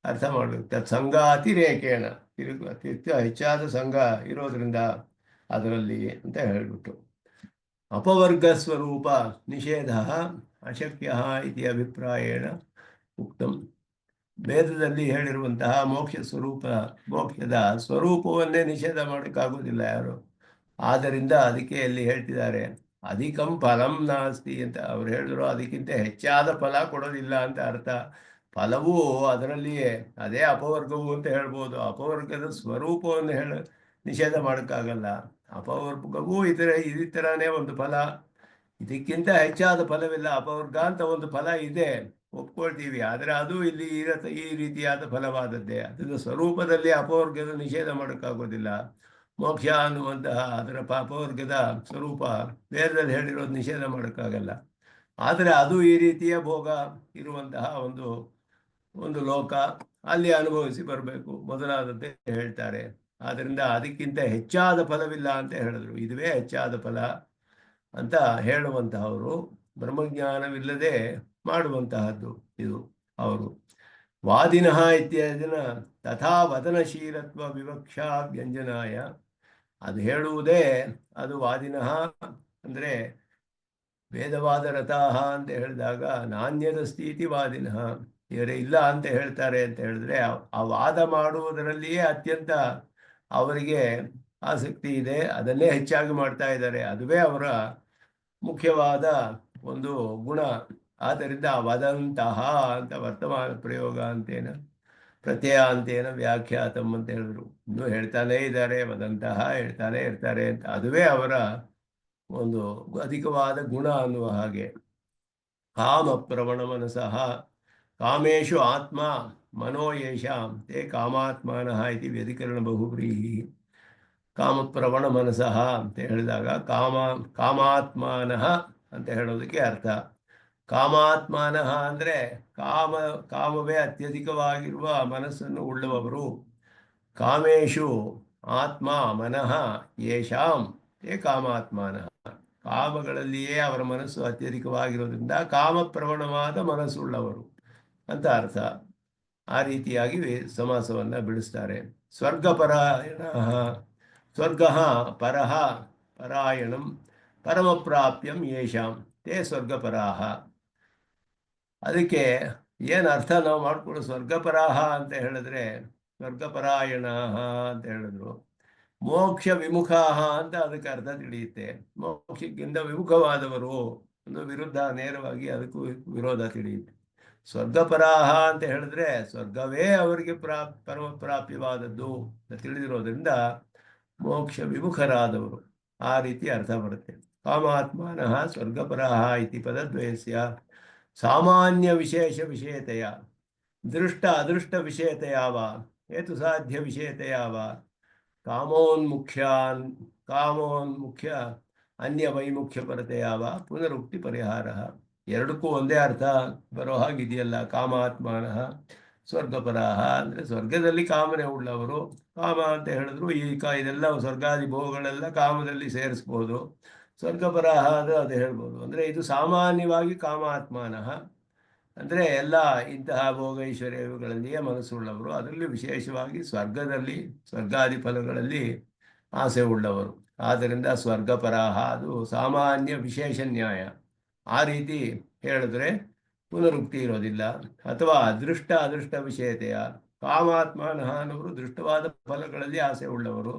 ಅರ್ಥ ಮಾಡಬೇಕು. ತತ್ಸಂಗಾತಿರೇಕೇಣ ಅತ್ಯಂತ ಹೆಚ್ಚಾದ ಸಂಘ ಇರೋದ್ರಿಂದ ಅದರಲ್ಲಿ ಅಂತ ಹೇಳಿಬಿಟ್ಟು. ಅಪವರ್ಗ ಸ್ವರೂಪ ನಿಷೇಧ ಅಶಕ್ಯ ಇತಿ ಅಭಿಪ್ರಾಯೇಣ ಉಕ್ತಂ. ವೇದದಲ್ಲಿ ಹೇಳಿರುವಂತಹ ಮೋಕ್ಷದ ಸ್ವರೂಪವನ್ನೇ ನಿಷೇಧ ಮಾಡೋಕ್ಕಾಗೋದಿಲ್ಲ ಯಾರು. ಆದ್ದರಿಂದ ಅದಕ್ಕೆ ಅಲ್ಲಿ ಹೇಳ್ತಿದ್ದಾರೆ ಅಧಿಕಂ ಫಲಂ ನಾಸ್ತಿ ಅಂತ ಅವ್ರು ಹೇಳಿದ್ರು. ಅದಕ್ಕಿಂತ ಹೆಚ್ಚಾದ ಫಲ ಕೊಡೋದಿಲ್ಲ ಅಂತ ಅರ್ಥ. ಫಲವೂ ಅದರಲ್ಲಿಯೇ, ಅದೇ ಅಪವರ್ಗವು ಅಂತ ಹೇಳ್ಬೋದು. ಅಪವರ್ಗದ ಸ್ವರೂಪವನ್ನು ನಿಷೇಧ ಮಾಡೋಕ್ಕಾಗಲ್ಲ. ಅಪವರ್ಗವೂ ಇದೇ ಥರನೇ ಒಂದು ಫಲ, ಇದಕ್ಕಿಂತ ಹೆಚ್ಚಾದ ಫಲವಿಲ್ಲ. ಅಪವರ್ಗ ಅಂತ ಒಂದು ಫಲ ಇದೆ, ಒಪ್ಕೊಳ್ತೀವಿ. ಆದರೆ ಅದು ಇಲ್ಲಿ ಈ ರೀತಿಯಾದ ಫಲವಾದದ್ದೇ. ಅದರ ಸ್ವರೂಪದಲ್ಲಿ ಅಪವರ್ಗದ ನಿಷೇಧ ಮಾಡೋಕ್ಕಾಗೋದಿಲ್ಲ. ಮೋಕ್ಷ ಅನ್ನುವಂತಹ ಅದರ ಪಾಪವರ್ಗದ ಸ್ವರೂಪ ವೇದದಲ್ಲಿ ಹೇಳಿರೋದು ನಿಷೇಧ ಮಾಡೋಕ್ಕಾಗಲ್ಲ. ಆದರೆ ಅದು ಈ ರೀತಿಯ ಭೋಗ ಇರುವಂತಹ ಒಂದು ಒಂದು ಲೋಕ, ಅಲ್ಲಿ ಅನುಭವಿಸಿ ಬರಬೇಕು ಮೊದಲಾದದ್ದೇ ಹೇಳ್ತಾರೆ. ಆದ್ದರಿಂದ ಅದಕ್ಕಿಂತ ಹೆಚ್ಚಾದ ಫಲವಿಲ್ಲ ಅಂತ ಹೇಳಿದ್ರು. ಇದುವೇ ಹೆಚ್ಚಾದ ಫಲ ಅಂತ ಹೇಳುವಂತಹವರು ಬ್ರಹ್ಮಜ್ಞಾನವಿಲ್ಲದೆ ಮಾಡುವಂತಹದ್ದು ಇದು. ಅವರು ವಾದಿನಃ ಇತ್ಯಾದಿನ ತಥಾ ವದನಶೀಲತ್ವ ವಿವಕ್ಷಾ ವ್ಯಂಜನಾಯ, ಅದು ಹೇಳುವುದೇ ಅದು ವಾದಿನಃ ಅಂದರೆ ವೇದವಾದ ರಥಾಹ ಅಂತ ಹೇಳಿದಾಗ ನಾಣ್ಯದ ಸ್ಥಿತಿ ವಾದಿನಃ, ಇವರೇ ಇಲ್ಲ ಅಂತ ಹೇಳ್ತಾರೆ ಅಂತ ಹೇಳಿದ್ರೆ ಆ ವಾದ ಮಾಡುವುದರಲ್ಲಿಯೇ ಅತ್ಯಂತ ಅವರಿಗೆ ಆಸಕ್ತಿ ಇದೆ, ಅದನ್ನೇ ಹೆಚ್ಚಾಗಿ ಮಾಡ್ತಾ ಇದ್ದಾರೆ, ಅದುವೇ ಅವರ ಮುಖ್ಯವಾದ ಒಂದು ಗುಣ. ಆದ್ದರಿಂದ ವದಂತಹ ಅಂತ ವರ್ತಮಾನ ಪ್ರಯೋಗ ಅಂತೇನ ಪ್ರತ್ಯಯ ಅಂತೇನ ವ್ಯಾಖ್ಯಾತಂ ಅಂತ ಹೇಳಿದ್ರು. ಇನ್ನೂ ಹೇಳ್ತಾನೇ ಇದ್ದಾರೆ, ವದಂತಹ ಹೇಳ್ತಾನೆ ಇರ್ತಾರೆ ಅಂತ, ಅದುವೇ ಅವರ ಒಂದು ಅಧಿಕವಾದ ಗುಣ ಅನ್ನುವ ಹಾಗೆ. ಕಾಮ ಪ್ರವಣ ಮನಸಃ ಕಾಮೇಶು ಆತ್ಮ ಮನೋ ಯೇಷಾಂ ತೇ ಕಾಮಾತ್ಮಾನಃ ಇತಿ ವ್ಯಧಿಕರಣ ಬಹುಬ್ರೀಹಿ. ಕಾಮಪ್ರವಣ ಮನಸಃ ಅಂತ ಹೇಳಿದಾಗ ಕಾಮಾತ್ಮಾನಃ ಅಂತ ಹೇಳೋದಕ್ಕೆ ಅರ್ಥ. ಕಾಮಾತ್ಮಾನಃ ಅಂದರೆ ಕಾಮವೇ ಅತ್ಯಧಿಕವಾಗಿರುವ ಮನಸ್ಸನ್ನು ಉಳ್ಳವರು. ಕಾಮೇಶು ಆತ್ಮ ಮನಃ ಯೇಷಾಂ ತೇ ಕಾಮಾತ್ಮಾನಃ, ಕಾಮಗಳಲ್ಲಿಯೇ ಅವರ ಮನಸ್ಸು ಅತ್ಯಧಿಕವಾಗಿರೋದ್ರಿಂದ ಕಾಮಪ್ರವಣವಾದ ಮನಸ್ಸುಳ್ಳವರು ಅಂತ ಅರ್ಥ. ಆ ರೀತಿಯಾಗಿ ಸಮಾಸವನ್ನು ಬಿಡಿಸ್ತಾರೆ. ಸ್ವರ್ಗಪರಾಯಣ, ಸ್ವರ್ಗ ಪರಃ ಪರಾಯಣಂ ಪರಮಪ್ರಾಪ್ಯಂ ಯೇಷಾಂ ತೇ ಸ್ವರ್ಗಪರಾಹ. ಅದಕ್ಕೆ ಏನು ಅರ್ಥ ನಾವು ಮಾಡಿಕೊಳ್ಳೋ ಸ್ವರ್ಗಪರಾಹ ಅಂತ ಹೇಳಿದ್ರೆ, ಸ್ವರ್ಗಪರಾಯಣ ಅಂತ ಹೇಳಿದ್ರು ಮೋಕ್ಷ ವಿಮುಖಾಹ ಅಂತ ಅದಕ್ಕೆ ಅರ್ಥ ತಿಳಿಯುತ್ತೆ. ಮೋಕ್ಷಕ್ಕಿಂತ ವಿಮುಖವಾದವರು ಒಂದು ವಿರುದ್ಧ, ನೇರವಾಗಿ ಅದಕ್ಕೂ ವಿರೋಧ ತಿಳಿಯುತ್ತೆ. ಸ್ವರ್ಗಪರಾಹ ಅಂತ ಹೇಳಿದ್ರೆ ಸ್ವರ್ಗವೇ ಅವರಿಗೆ ಪರಮ ಪ್ರಾಪ್ಯವಾದದ್ದು ತಿಳಿದಿರೋದ್ರಿಂದ ಮೋಕ್ಷ ವಿಮುಖರಾದವರು, ಆ ರೀತಿ ಅರ್ಥ ಬರುತ್ತೆ. ಕಾಮಾತ್ಮಾನಃ ಸ್ವರ್ಗಪರಾಹ ಇತಿ ಪದದ್ವಯಸ್ಯ ಸಾಮಾನ್ಯ ವಿಶೇಷ ವಿಷಯತೆಯ ದೃಷ್ಟ ಅದೃಷ್ಟ ವಿಷಯತೆಯ ವಾ ಹೇತು ಸಾಧ್ಯ ವಿಷಯತೆಯ ವಾ ಕಾಮೋನ್ಮುಖ್ಯ ಅನ್ಯ ವೈಮುಖ್ಯ ಪರತೆಯ ವಾ ಪುನರುಕ್ತಿ ಪರಿಹಾರ. ಎರಡಕ್ಕೂ ಒಂದೇ ಅರ್ಥ ಬರೋ ಹಾಗಿದೆಯಲ್ಲ. ಕಾಮಾತ್ಮಾನಃ ಸ್ವರ್ಗಪರಾಹ ಅಂದರೆ ಸ್ವರ್ಗದಲ್ಲಿ ಕಾಮನೆ ಉಳ್ಳವರು. ಕಾಮ ಅಂತ ಹೇಳಿದ್ರು ಇದೆಲ್ಲ ಸ್ವರ್ಗಾದಿ ಭೋಗಗಳೆಲ್ಲ ಕಾಮದಲ್ಲಿ ಸೇರಿಸ್ಬೋದು. ಸ್ವರ್ಗಪರಾಹ ಅದು ಹೇಳ್ಬೋದು. ಅಂದರೆ ಇದು ಸಾಮಾನ್ಯವಾಗಿ ಕಾಮಾತ್ಮಾನಃ ಅಂದರೆ ಎಲ್ಲ ಇಂತಹ ಭೋಗ ಐಶ್ವರ್ಯಗಳಲ್ಲಿಯೇ ಮನಸ್ಸುಳ್ಳವರು, ಅದರಲ್ಲಿ ವಿಶೇಷವಾಗಿ ಸ್ವರ್ಗದಲ್ಲಿ ಸ್ವರ್ಗಾದಿ ಫಲಗಳಲ್ಲಿ ಆಸೆ ಉಳ್ಳವರು. ಆದ್ದರಿಂದ ಸ್ವರ್ಗಪರಾಹ ಅದು ಸಾಮಾನ್ಯ ವಿಶೇಷ ನ್ಯಾಯ. ಆ ರೀತಿ ಹೇಳಿದ್ರೆ ಪುನರುಕ್ತಿ ಇರೋದಿಲ್ಲ. ಅಥವಾ ದೃಷ್ಟ ಅದೃಷ್ಟ ವಿಷಯತೆಯ ಕಾಮಾತ್ಮಾನಃ ಅನ್ನೋರು ದೃಷ್ಟವಾದ ಫಲಗಳಲ್ಲಿ ಆಸೆ ಉಳ್ಳವರು,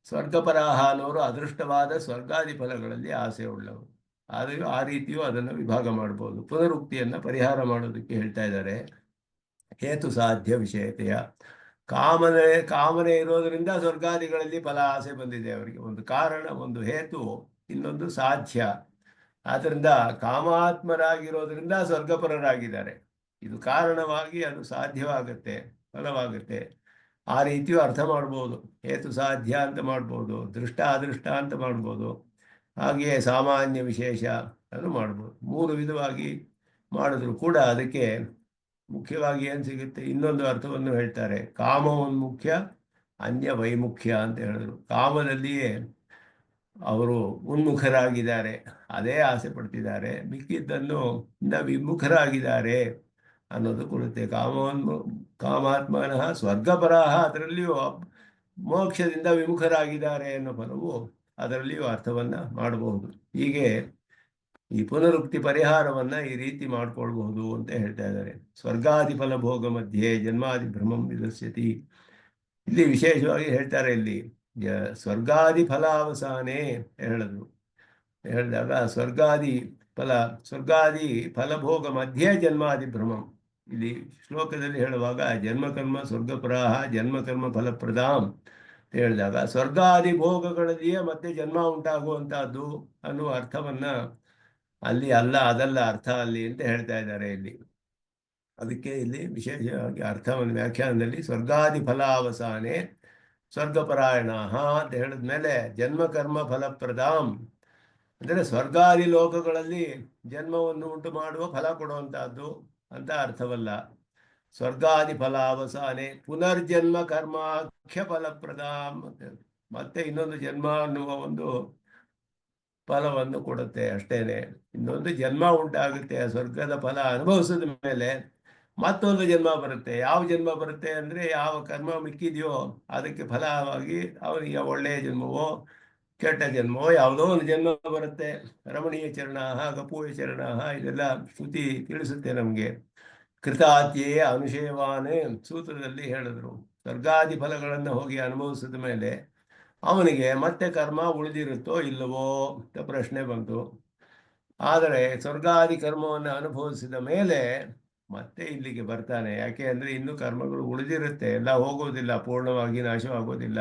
ಸ್ವರ್ಗಪರಾಹ ಅನ್ನೋರು ಅದೃಷ್ಟವಾದ ಸ್ವರ್ಗಾದಿ ಫಲಗಳಲ್ಲಿ ಆಸೆ ಉಳ್ಳವರು. ಆದರೂ ಆ ರೀತಿಯೂ ಅದನ್ನು ವಿಭಾಗ ಮಾಡ್ಬೋದು. ಪುನರುಕ್ತಿಯನ್ನು ಪರಿಹಾರ ಮಾಡೋದಕ್ಕೆ ಹೇಳ್ತಾ ಇದ್ದಾರೆ. ಹೇತು ಸಾಧ್ಯ ವಿಷಯತೆಯ ಕಾಮನೆ ಇರೋದರಿಂದ ಸ್ವರ್ಗಾದಿಗಳಲ್ಲಿ ಫಲ ಆಸೆ ಬಂದಿದೆ ಅವರಿಗೆ. ಒಂದು ಕಾರಣ, ಒಂದು ಹೇತು, ಇನ್ನೊಂದು ಸಾಧ್ಯ. ಆದ್ದರಿಂದ ಕಾಮಾತ್ಮರಾಗಿರೋದ್ರಿಂದ ಸ್ವರ್ಗಪರರಾಗಿದ್ದಾರೆ. ಇದು ಕಾರಣವಾಗಿ ಅದು ಸಾಧ್ಯವಾಗುತ್ತೆ, ಫಲವಾಗುತ್ತೆ. ಆ ರೀತಿಯೂ ಅರ್ಥ ಮಾಡ್ಬೋದು. ಹೇತು ಸಾಧ್ಯ ಅಂತ ಮಾಡ್ಬೋದು, ದೃಷ್ಟ ಅದೃಷ್ಟ ಅಂತ ಮಾಡ್ಬೋದು, ಹಾಗೆಯೇ ಸಾಮಾನ್ಯ ವಿಶೇಷ ಅದು ಮಾಡ್ಬೋದು. ಮೂರು ವಿಧವಾಗಿ ಮಾಡಿದ್ರು ಕೂಡ ಅದಕ್ಕೆ ಮುಖ್ಯವಾಗಿ ಏನು ಸಿಗುತ್ತೆ, ಇನ್ನೊಂದು ಅರ್ಥವನ್ನು ಹೇಳ್ತಾರೆ. ಕಾಮೋನ್ಮುಖ್ಯ ಅನ್ಯ ವೈಮುಖ್ಯ ಅಂತ ಹೇಳಿದ್ರು. ಕಾಮದಲ್ಲಿಯೇ ಅವರು ಉನ್ಮುಖರಾಗಿದ್ದಾರೆ, ಅದೇ ಆಸೆ ಪಡ್ತಿದ್ದಾರೆ, ಮಿಕ್ಕಿದ್ದನ್ನು ವಿಮುಖರಾಗಿದ್ದಾರೆ ಅನ್ನೋದು ಕೊಡುತ್ತೆ. ಕಾಮಾತ್ಮನಃ ಸ್ವರ್ಗಪರಾಹ ಅದರಲ್ಲಿಯೂ ಮೋಕ್ಷದಿಂದ ವಿಮುಖರಾಗಿದ್ದಾರೆ ಅನ್ನೋ ಫಲವು ಅದರಲ್ಲಿಯೂ ಅರ್ಥವನ್ನು ಮಾಡಬಹುದು. ಹೀಗೆ ಈ ಪುನರುಕ್ತಿ ಪರಿಹಾರವನ್ನು ಈ ರೀತಿ ಮಾಡ್ಕೊಳ್ಬಹುದು ಅಂತ ಹೇಳ್ತಾ ಇದ್ದಾರೆ. ಸ್ವರ್ಗಾದಿ ಫಲ ಭೋಗ ಮಧ್ಯೆ ಜನ್ಮಾದಿ ಭ್ರಮಂ ವಿದಸ್ಯತಿ. ಇಲ್ಲಿ ವಿಶೇಷವಾಗಿ ಹೇಳ್ತಾರೆ, ಇಲ್ಲಿ ಸ್ವರ್ಗಾದಿ ಫಲಾವಸಾನೆ ಹೇಳಿದಾಗ ಸ್ವರ್ಗಾದಿ ಫಲಭೋಗ ಮಧ್ಯೆ ಜನ್ಮಾದಿ ಭ್ರಮಂ. ಇಲ್ಲಿ ಶ್ಲೋಕದಲ್ಲಿ ಹೇಳುವಾಗ ಜನ್ಮಕರ್ಮ ಸ್ವರ್ಗಪರಾಹ ಜನ್ಮಕರ್ಮ ಫಲಪ್ರದಾಂ ಹೇಳಿದಾಗ ಸ್ವರ್ಗಾದಿ ಭೋಗಗಳಲ್ಲಿಯೇ ಮತ್ತೆ ಜನ್ಮ ಉಂಟಾಗುವಂತಹದ್ದು ಅನ್ನುವ ಅರ್ಥವನ್ನ ಅಲ್ಲಿ ಅದಲ್ಲ ಅರ್ಥ ಅಲ್ಲಿ ಅಂತ ಹೇಳ್ತಾ ಇದ್ದಾರೆ ಇಲ್ಲಿ. ಅದಕ್ಕೆ ಇಲ್ಲಿ ವಿಶೇಷವಾಗಿ ಅರ್ಥವನ್ನು ವ್ಯಾಖ್ಯಾನದಲ್ಲಿ ಸ್ವರ್ಗಾದಿ ಫಲಾವಸಾನೆ ಸ್ವರ್ಗಪರಾಯಣ ಅಂತ ಹೇಳಿದ್ಮೇಲೆ ಜನ್ಮ ಕರ್ಮ ಫಲಪ್ರದಾಂ ಅಂದರೆ ಸ್ವರ್ಗಾದಿ ಲೋಕಗಳಲ್ಲಿ ಜನ್ಮವನ್ನು ಉಂಟು ಮಾಡುವ ಫಲ ಕೊಡುವಂತಹದ್ದು ಅಂತ ಅರ್ಥವಲ್ಲ. ಸ್ವರ್ಗಾದಿ ಫಲಾವಸಾನೆ ಪುನರ್ಜನ್ಮ ಕರ್ಮಾಖ್ಯ ಫಲಪ್ರದಾಂ ಮತ್ತೆ ಇನ್ನೊಂದು ಜನ್ಮ ಅನ್ನುವ ಒಂದು ಫಲವನ್ನು ಕೊಡುತ್ತೆ ಅಷ್ಟೇನೆ. ಇನ್ನೊಂದು ಜನ್ಮ ಉಂಟಾಗುತ್ತೆ, ಸ್ವರ್ಗದ ಫಲ ಅನುಭವಿಸಿದ ಮೇಲೆ ಮತ್ತೊಂದು ಜನ್ಮ ಬರುತ್ತೆ. ಯಾವ ಜನ್ಮ ಬರುತ್ತೆ ಅಂದರೆ ಯಾವ ಕರ್ಮ ಮಿಕ್ಕಿದೆಯೋ ಅದಕ್ಕೆ ಫಲವಾಗಿ ಅವನಿಗೆ ಒಳ್ಳೆಯ ಜನ್ಮವೋ ಕೆಟ್ಟ ಜನ್ಮವೋ ಯಾವುದೋ ಒಂದು ಜನ್ಮ ಬರುತ್ತೆ. ರಮಣೀಯ ಚರಣ ಗಪೂಯ ಚರಣ ಇದೆಲ್ಲ ಶ್ರುತಿ ತಿಳಿಸುತ್ತೆ ನಮಗೆ. ಕೃತಾತ್ಯೇ ಅನುಶಯವಾನೆ ಸೂತ್ರದಲ್ಲಿ ಹೇಳಿದ್ರು. ಸ್ವರ್ಗಾದಿ ಫಲಗಳನ್ನು ಹೋಗಿ ಅನುಭವಿಸಿದ ಮೇಲೆ ಅವನಿಗೆ ಮತ್ತೆ ಕರ್ಮ ಉಳಿದಿರುತ್ತೋ ಇಲ್ಲವೋ ಅಂತ ಪ್ರಶ್ನೆ ಬಂತು. ಆದರೆ ಸ್ವರ್ಗಾದಿ ಕರ್ಮವನ್ನು ಅನುಭವಿಸಿದ ಮೇಲೆ ಮತ್ತೆ ಇಲ್ಲಿಗೆ ಬರ್ತಾನೆ. ಯಾಕೆ ಅಂದರೆ ಇನ್ನೂ ಕರ್ಮಗಳು ಉಳಿದಿರುತ್ತೆ, ಎಲ್ಲ ಹೋಗೋದಿಲ್ಲ, ಪೂರ್ಣವಾಗಿ ನಾಶವಾಗೋದಿಲ್ಲ,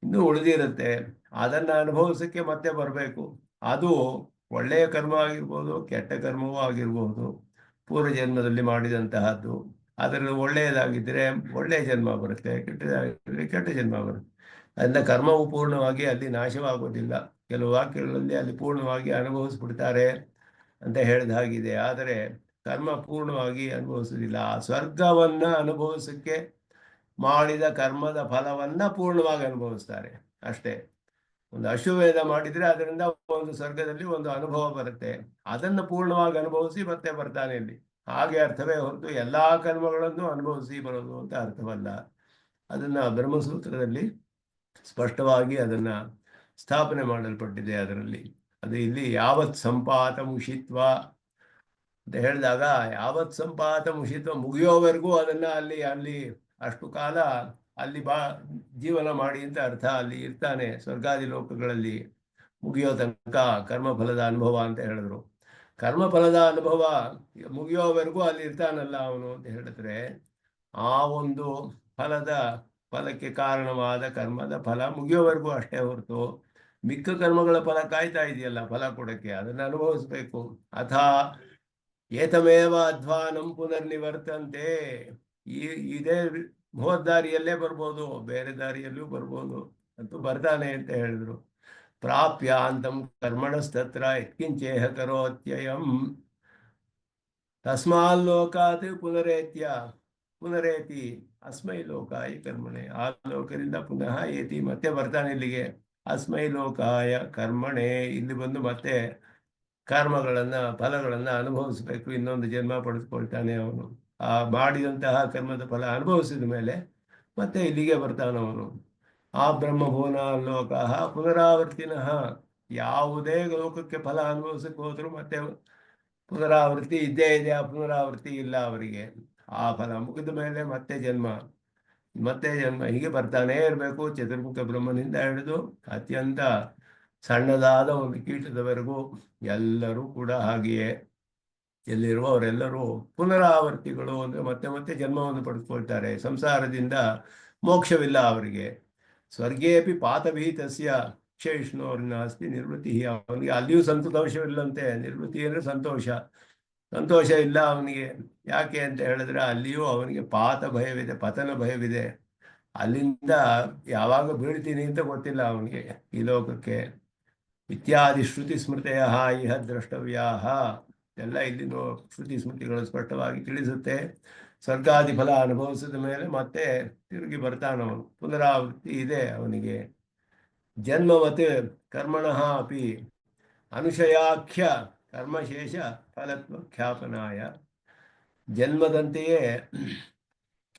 ಇನ್ನೂ ಉಳಿದಿರುತ್ತೆ. ಅದನ್ನು ಅನುಭವಿಸೋಕ್ಕೆ ಮತ್ತೆ ಬರಬೇಕು. ಅದು ಒಳ್ಳೆಯ ಕರ್ಮ ಆಗಿರ್ಬೋದು, ಕೆಟ್ಟ ಕರ್ಮವೂ ಆಗಿರ್ಬೋದು, ಪೂರ್ವ ಜನ್ಮದಲ್ಲಿ ಮಾಡಿದಂತಹದ್ದು. ಅದರಲ್ಲಿ ಒಳ್ಳೆಯದಾಗಿದ್ದರೆ ಒಳ್ಳೆಯ ಜನ್ಮ ಬರುತ್ತೆ, ಕೆಟ್ಟದಾಗಿದ್ದರೆ ಕೆಟ್ಟ ಜನ್ಮ ಬರುತ್ತೆ. ಅದರಿಂದ ಕರ್ಮವು ಪೂರ್ಣವಾಗಿ ಅಲ್ಲಿ ನಾಶವಾಗೋದಿಲ್ಲ. ಕೆಲವು ವಾಕ್ಯಗಳಲ್ಲಿ ಅಲ್ಲಿ ಪೂರ್ಣವಾಗಿ ಅನುಭವಿಸ್ಬಿಡ್ತಾರೆ ಅಂತ ಹೇಳಿದ ಹಾಗಿದೆ. ಆದರೆ ಕರ್ಮ ಪೂರ್ಣವಾಗಿ ಅನುಭವಿಸೋದಿಲ್ಲ. ಆ ಸ್ವರ್ಗವನ್ನು ಅನುಭವಿಸೋಕ್ಕೆ ಮಾಡಿದ ಕರ್ಮದ ಫಲವನ್ನು ಪೂರ್ಣವಾಗಿ ಅನುಭವಿಸ್ತಾರೆ ಅಷ್ಟೇ. ಒಂದು ಅಶ್ವಮೇಧ ಮಾಡಿದರೆ ಅದರಿಂದ ಒಂದು ಸ್ವರ್ಗದಲ್ಲಿ ಒಂದು ಅನುಭವ ಬರುತ್ತೆ, ಅದನ್ನು ಪೂರ್ಣವಾಗಿ ಅನುಭವಿಸಿ ಮತ್ತೆ ಬರ್ತಾನೆ ಇಲ್ಲಿ. ಹಾಗೆ ಅರ್ಥವೇ ಹೊರತು ಎಲ್ಲ ಕರ್ಮಗಳನ್ನು ಅನುಭವಿಸಿ ಬರೋದು ಅಂತ ಅರ್ಥವಲ್ಲ. ಅದನ್ನು ಬ್ರಹ್ಮಸೂತ್ರದಲ್ಲಿ ಸ್ಪಷ್ಟವಾಗಿ ಅದನ್ನು ಸ್ಥಾಪನೆ ಮಾಡಲ್ಪಟ್ಟಿದೆ. ಅದರಲ್ಲಿ ಅದು ಇಲ್ಲಿ ಯಾವತ್ ಸಂಪಾತ ಮುಷಿತ್ವ ಅಂತ ಹೇಳಿದಾಗ, ಯಾವತ್ ಸಂಪಾತ ಮುಷಿತ್ವ ಮುಗಿಯೋವರೆಗೂ ಅದನ್ನು ಅಲ್ಲಿ ಅಷ್ಟು ಕಾಲ ಅಲ್ಲಿ ಜೀವನ ಮಾಡಿ ಅಂತ ಅರ್ಥ. ಅಲ್ಲಿ ಇರ್ತಾನೆ ಸ್ವರ್ಗಾದಿ ಲೋಕಗಳಲ್ಲಿ ಮುಗಿಯೋ ತನಕ ಕರ್ಮಫಲದ ಅನುಭವ ಅಂತ ಹೇಳಿದ್ರು. ಕರ್ಮಫಲದ ಅನುಭವ ಮುಗಿಯೋವರೆಗೂ ಅಲ್ಲಿ ಇರ್ತಾನಲ್ಲ ಅವನು ಅಂತ ಹೇಳಿದ್ರೆ, ಆ ಒಂದು ಫಲಕ್ಕೆ ಕಾರಣವಾದ ಕರ್ಮದ ಫಲ ಮುಗಿಯೋವರೆಗೂ ಅಷ್ಟೇ ಹೊರತು ಮಿಕ್ಕ ಕರ್ಮಗಳ ಫಲ ಕಾಯ್ತಾ ಇದೆಯಲ್ಲ ಫಲ ಕೊಡೋಕ್ಕೆ, ಅದನ್ನು ಅನುಭವಿಸ್ಬೇಕು. ಅಥಾ ಏತಮೇವ ಅಧ್ವಾನಂ ಪುನರ್ನಿವರ್ತಂತೆ, ಇದೇ ದಾರಿಯಲ್ಲೇ ಬರ್ಬೋದು, ಬೇರೆ ದಾರಿಯಲ್ಲೂ ಬರ್ಬೋದು ಅಂತೂ ಬರ್ತಾನೆ ಅಂತ ಹೇಳಿದ್ರು. ಪ್ರಾಪ್ಯಾಂತಂ ಕರ್ಮಣಸ್ತತ್ರ ಯತ್ಕಿಂಚೇಹ ಕರೋತ್ಯಯಂ ತಸ್ಮಾಲ್ಲೋಕಾತ್ ಪುನರೇತಿ ಅಸ್ಮೈ ಲೋಕಾಯ ಕರ್ಮಣೆ. ಆ ಲೋಕದಿಂದ ಪುನಃ ಏತಿ ಮತ್ತೆ ಬರ್ತಾನೆ ಇಲ್ಲಿಗೆ. ಅಸ್ಮೈ ಲೋಕಾಯ ಕರ್ಮಣೆ, ಇಲ್ಲಿ ಬಂದು ಮತ್ತೆ ಫಲಗಳನ್ನು ಅನುಭವಿಸ್ಬೇಕು. ಇನ್ನೊಂದು ಜನ್ಮ ಪಡೆದುಕೊಳ್ತಾನೆ ಅವನು. ಆ ಮಾಡಿದಂತಹ ಕರ್ಮದ ಫಲ ಅನುಭವಿಸಿದ ಮೇಲೆ ಮತ್ತೆ ಇಲ್ಲಿಗೆ ಬರ್ತಾನವನು. ಆ ಬ್ರಹ್ಮಭುವನ ಲೋಕ ಪುನರಾವರ್ತಿನಃ, ಯಾವುದೇ ಲೋಕಕ್ಕೆ ಫಲ ಅನುಭವಿಸಕ್ಕೆ ಹೋದ್ರು ಮತ್ತೆ ಪುನರಾವೃತ್ತಿ ಇದ್ದೇ ಇದೆ. ಆ ಪುನರಾವೃತ್ತಿ ಇಲ್ಲ ಅವರಿಗೆ. ಆ ಫಲ ಮುಗಿದ ಮೇಲೆ ಮತ್ತೆ ಜನ್ಮ ಹೀಗೆ ಬರ್ತಾನೇ ಇರಬೇಕು. ಚತುರ್ಮುಖ ಬ್ರಹ್ಮನಿಂದ ಹಿಡಿದು ಅತ್ಯಂತ ಸಣ್ಣದಾದ ಒಂದು ಕೀಟದವರೆಗೂ ಎಲ್ಲರೂ ಕೂಡ ಹಾಗೆಯೇ. ಎಲ್ಲಿರುವವರೆಲ್ಲರೂ ಪುನರಾವರ್ತಿಗಳು ಅಂದರೆ ಮತ್ತೆ ಮತ್ತೆ ಜನ್ಮವನ್ನು ಪಡೆದುಕೊಳ್ತಾರೆ. ಸಂಸಾರದಿಂದ ಮೋಕ್ಷವಿಲ್ಲ ಅವರಿಗೆ. ಸ್ವರ್ಗೇಪಿ ಪಾತಭೀತಸ್ಯ ಕ್ಷಯಿಷ್ಣೋರ್ನಾಸ್ತಿ ನಿರ್ವೃತ್ತಿ, ಅವನಿಗೆ ಅಲ್ಲಿಯೂ ಸಂತೋಷವಿಲ್ಲಂತೆ. ನಿರ್ವೃತ್ತಿ ಅಂದರೆ ಸಂತೋಷ ಇಲ್ಲ ಅವನಿಗೆ. ಯಾಕೆ ಅಂತ ಹೇಳಿದ್ರೆ ಅಲ್ಲಿಯೂ ಅವನಿಗೆ ಪಾತ ಭಯವಿದೆ, ಪತನ ಭಯವಿದೆ. ಅಲ್ಲಿಂದ ಯಾವಾಗ ಬೀಳ್ತೀನಿ ಅಂತ ಗೊತ್ತಿಲ್ಲ ಅವನಿಗೆ ಈ ಲೋಕಕ್ಕೆ. ಇತ್ಯಾದಿ ಶ್ರುತಿ ಸ್ಮೃತೆಯ ಇಹ ದ್ರಷ್ಟವ್ಯಾ ಎಲ್ಲ ಇಲ್ಲಿನೂ ಶ್ರುತಿ ಸ್ಮೃತಿಗಳು ಸ್ಪಷ್ಟವಾಗಿ ತಿಳಿಸುತ್ತೆ. ಸ್ವರ್ಗಾದಿ ಫಲ ಅನುಭವಿಸಿದ ಮೇಲೆ ಮತ್ತೆ ತಿರುಗಿ ಬರ್ತಾನವನು. ಪುನರಾವೃತ್ತಿ ಇದೆ ಅವನಿಗೆ. ಜನ್ಮವತ್ ಕರ್ಮಣಃ ಅಪಿ ಅನುಶಯಾಖ್ಯ ಕರ್ಮಶೇಷ ಫಲತ್ವ ಖ್ಯಾಪನಾಯ. ಜನ್ಮದಂತೆಯೇ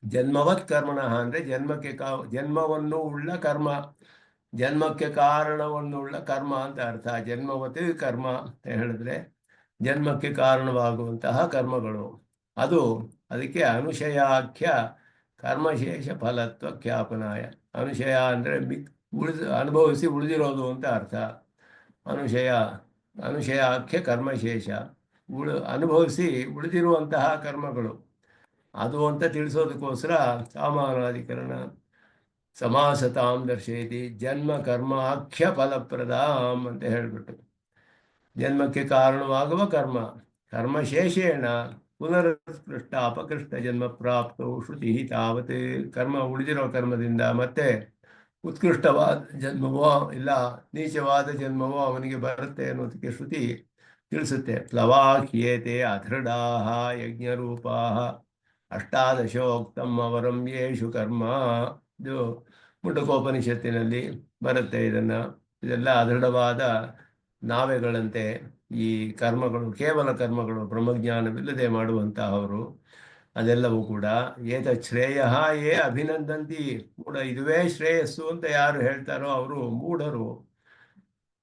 ಜನ್ಮವತ್ ಕರ್ಮಣಃ ಅಂದರೆ ಜನ್ಮವನ್ನು ಉಳ್ಳ ಕರ್ಮ, ಜನ್ಮಕ್ಕೆ ಕಾರಣವನ್ನುಳ್ಳ ಕರ್ಮ ಅಂತ ಅರ್ಥ. ಜನ್ಮವತ್ ಕರ್ಮ ಅಂತ ಹೇಳಿದ್ರೆ ಜನ್ಮಕ್ಕೆ ಕಾರಣವಾಗುವಂತಹ ಕರ್ಮಗಳು. ಅದಕ್ಕೆ ಅನುಶಯಾಖ್ಯ ಕರ್ಮಶೇಷ ಫಲತ್ವ ಖ್ಯಾಪನಾಯ. ಅನುಶಯ ಅಂದರೆ ಅನುಭವಿಸಿ ಉಳಿದಿರೋದು ಅಂತ ಅರ್ಥ. ಅನುಶಯಾಖ್ಯ ಕರ್ಮಶೇಷ, ಅನುಭವಿಸಿ ಉಳಿದಿರುವಂತಹ ಕರ್ಮಗಳು ಅದು ಅಂತ ತಿಳಿಸೋದಕ್ಕೋಸ್ಕರ ಸಾಮಾನಾಧಿಕರಣ ಸಮಾಸತಾಂ ದರ್ಶಯತಿ ಜನ್ಮ ಕರ್ಮಾಖ್ಯ ಫಲಪ್ರದಾಂ ಅಂತ ಹೇಳಿಬಿಟ್ಟು. ಜನ್ಮಕ್ಕೆ ಕಾರಣವಾಗುವ ಕರ್ಮಶೇಷೇಣ ಪುನರುತ್ಕೃಷ್ಟ ಅಪಕೃಷ್ಟ ಜನ್ಮ ಪ್ರಾಪ್ತವು ಶ್ರುತಿ ತಾವತ್. ಉಳಿದಿರೋ ಕರ್ಮದಿಂದ ಮತ್ತೆ ಉತ್ಕೃಷ್ಟವಾದ ಜನ್ಮವೋ ಇಲ್ಲ ನೀಚವಾದ ಜನ್ಮವೋ ಅವನಿಗೆ ಬರುತ್ತೆ ಅನ್ನೋದಕ್ಕೆ ಶ್ರುತಿ ತಿಳಿಸುತ್ತೆ. ಪ್ಲವಾಹ್ಯೇತೆ ಅಧೃಢಾಹ ಯಜ್ಞರೂಪಾಹ ಅಷ್ಟಾದಶೋಕ್ತಂ ಅವರಂ ಯೇಷು ಕರ್ಮ. ಇದು ಮುಂಡಕೋಪನಿಷತ್ತಿನಲ್ಲಿ ಬರುತ್ತೆ. ಇದೆಲ್ಲ ಅದೃಢವಾದ ನಾವೆಗಳಂತೆ ಈ ಕರ್ಮಗಳು, ಕೇವಲ ಕರ್ಮಗಳು, ಬ್ರಹ್ಮಜ್ಞಾನವಿಲ್ಲದೆ ಮಾಡುವಂತಹವರು. ಅದೆಲ್ಲವೂ ಕೂಡ ಶ್ರೇಯ ಯೇ ಅಭಿನಂದಂತಿ, ಕೂಡ ಇದುವೇ ಶ್ರೇಯಸ್ಸು ಅಂತ ಯಾರು ಹೇಳ್ತಾರೋ ಅವರು ಮೂಢರು.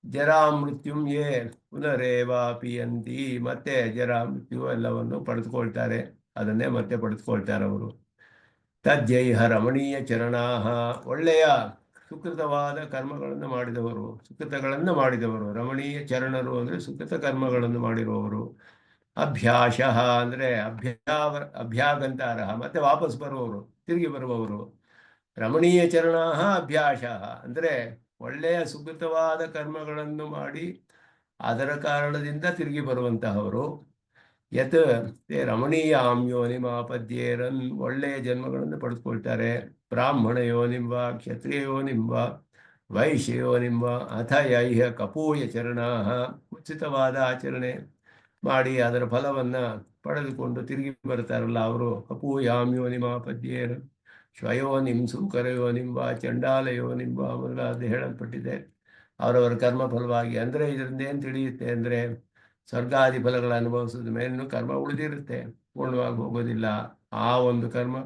ಜರಾ ಮೃತ್ಯುಂ ಯೇ ಪುನರೇವಾಪಿಯಂತಿ, ಮತ್ತೆ ಜರಾ ಮೃತ್ಯು ಎಲ್ಲವನ್ನು ಪಡೆದುಕೊಳ್ತಾರೆ, ಅದನ್ನೇ ಮತ್ತೆ ಪಡೆದುಕೊಳ್ತಾರೆ ಅವರು. ತಜ್ಜೈಹ ರಮಣೀಯ ಚರಣಾಹ, ಒಳ್ಳೆಯ ಸುಕೃತವಾದ ಕರ್ಮಗಳನ್ನು ಮಾಡಿದವರು, ಸುಕೃತಗಳನ್ನು ಮಾಡಿದವರು. ರಮಣೀಯ ಚರಣರು ಅಂದರೆ ಸುಕೃತ ಕರ್ಮಗಳನ್ನು ಮಾಡಿರುವವರು. ಅಭ್ಯಾಸ ಅಂದರೆ ಅಭ್ಯಾಗಂತಾರ, ಮತ್ತೆ ವಾಪಸ್ ಬರುವವರು, ತಿರುಗಿ ಬರುವವರು. ರಮಣೀಯ ಚರಣಾಹ ಅಭ್ಯಾಸ ಅಂದರೆ ಒಳ್ಳೆಯ ಸುಕೃತವಾದ ಕರ್ಮಗಳನ್ನು ಮಾಡಿ ಅದರ ಕಾರಣದಿಂದ ತಿರುಗಿ ಬರುವಂತಹವರು. ಯತ್ ತೇ ರಮಣೀಯಾಂ ಯೋನಿಮಾಪದ್ಯೇರನ್, ಒಳ್ಳೆಯ ಜನ್ಮಗಳನ್ನು ಪಡೆದುಕೊಳ್ತಾರೆ. ಬ್ರಾಹ್ಮಣ ಯೋನಿಂಬ ಕ್ಷತ್ರಿಯ ಯೋನಿಂಬ ವೈಶ್ಯ ಯೋನಿಂಬ ಅಥ ಯೈಹ ಕಪೂಯ ಚರಣಾಹ, ಉಚಿತವಾದ ಆಚರಣೆ ಮಾಡಿ ಅದರ ಫಲವನ್ನು ಪಡೆದುಕೊಂಡು ತಿರುಗಿ ಬರ್ತಾರಲ್ಲ ಅವರು. ಕಪೂಯಾಂ ಯೋನಿಮಾಪದ್ಯೇರ ಶ್ವಯೋನಿಂ ಸುಕರಯೋನಿಂಬ ಚಂಡಾಲ ಯೋನಿಂಬ ಮೊದಲಾದ ಹೇಳಲ್ಪಟ್ಟಿದೆ. ಅವರವರ ಕರ್ಮ ಫಲವಾಗಿ. ಅಂದರೆ ಇದರಿಂದ ಏನು ತಿಳಿಯುತ್ತೆ ಅಂದರೆ ಸ್ವರ್ಗಾದಿ ಫಲಗಳ ಅನುಭವಿಸಿದ ಮೇಲೂ ಕರ್ಮ ಉಳಿದಿರುತ್ತೆ, ಪೂರ್ಣವಾಗಿ ಹೋಗೋದಿಲ್ಲ. ಆ ಒಂದು ಕರ್ಮ,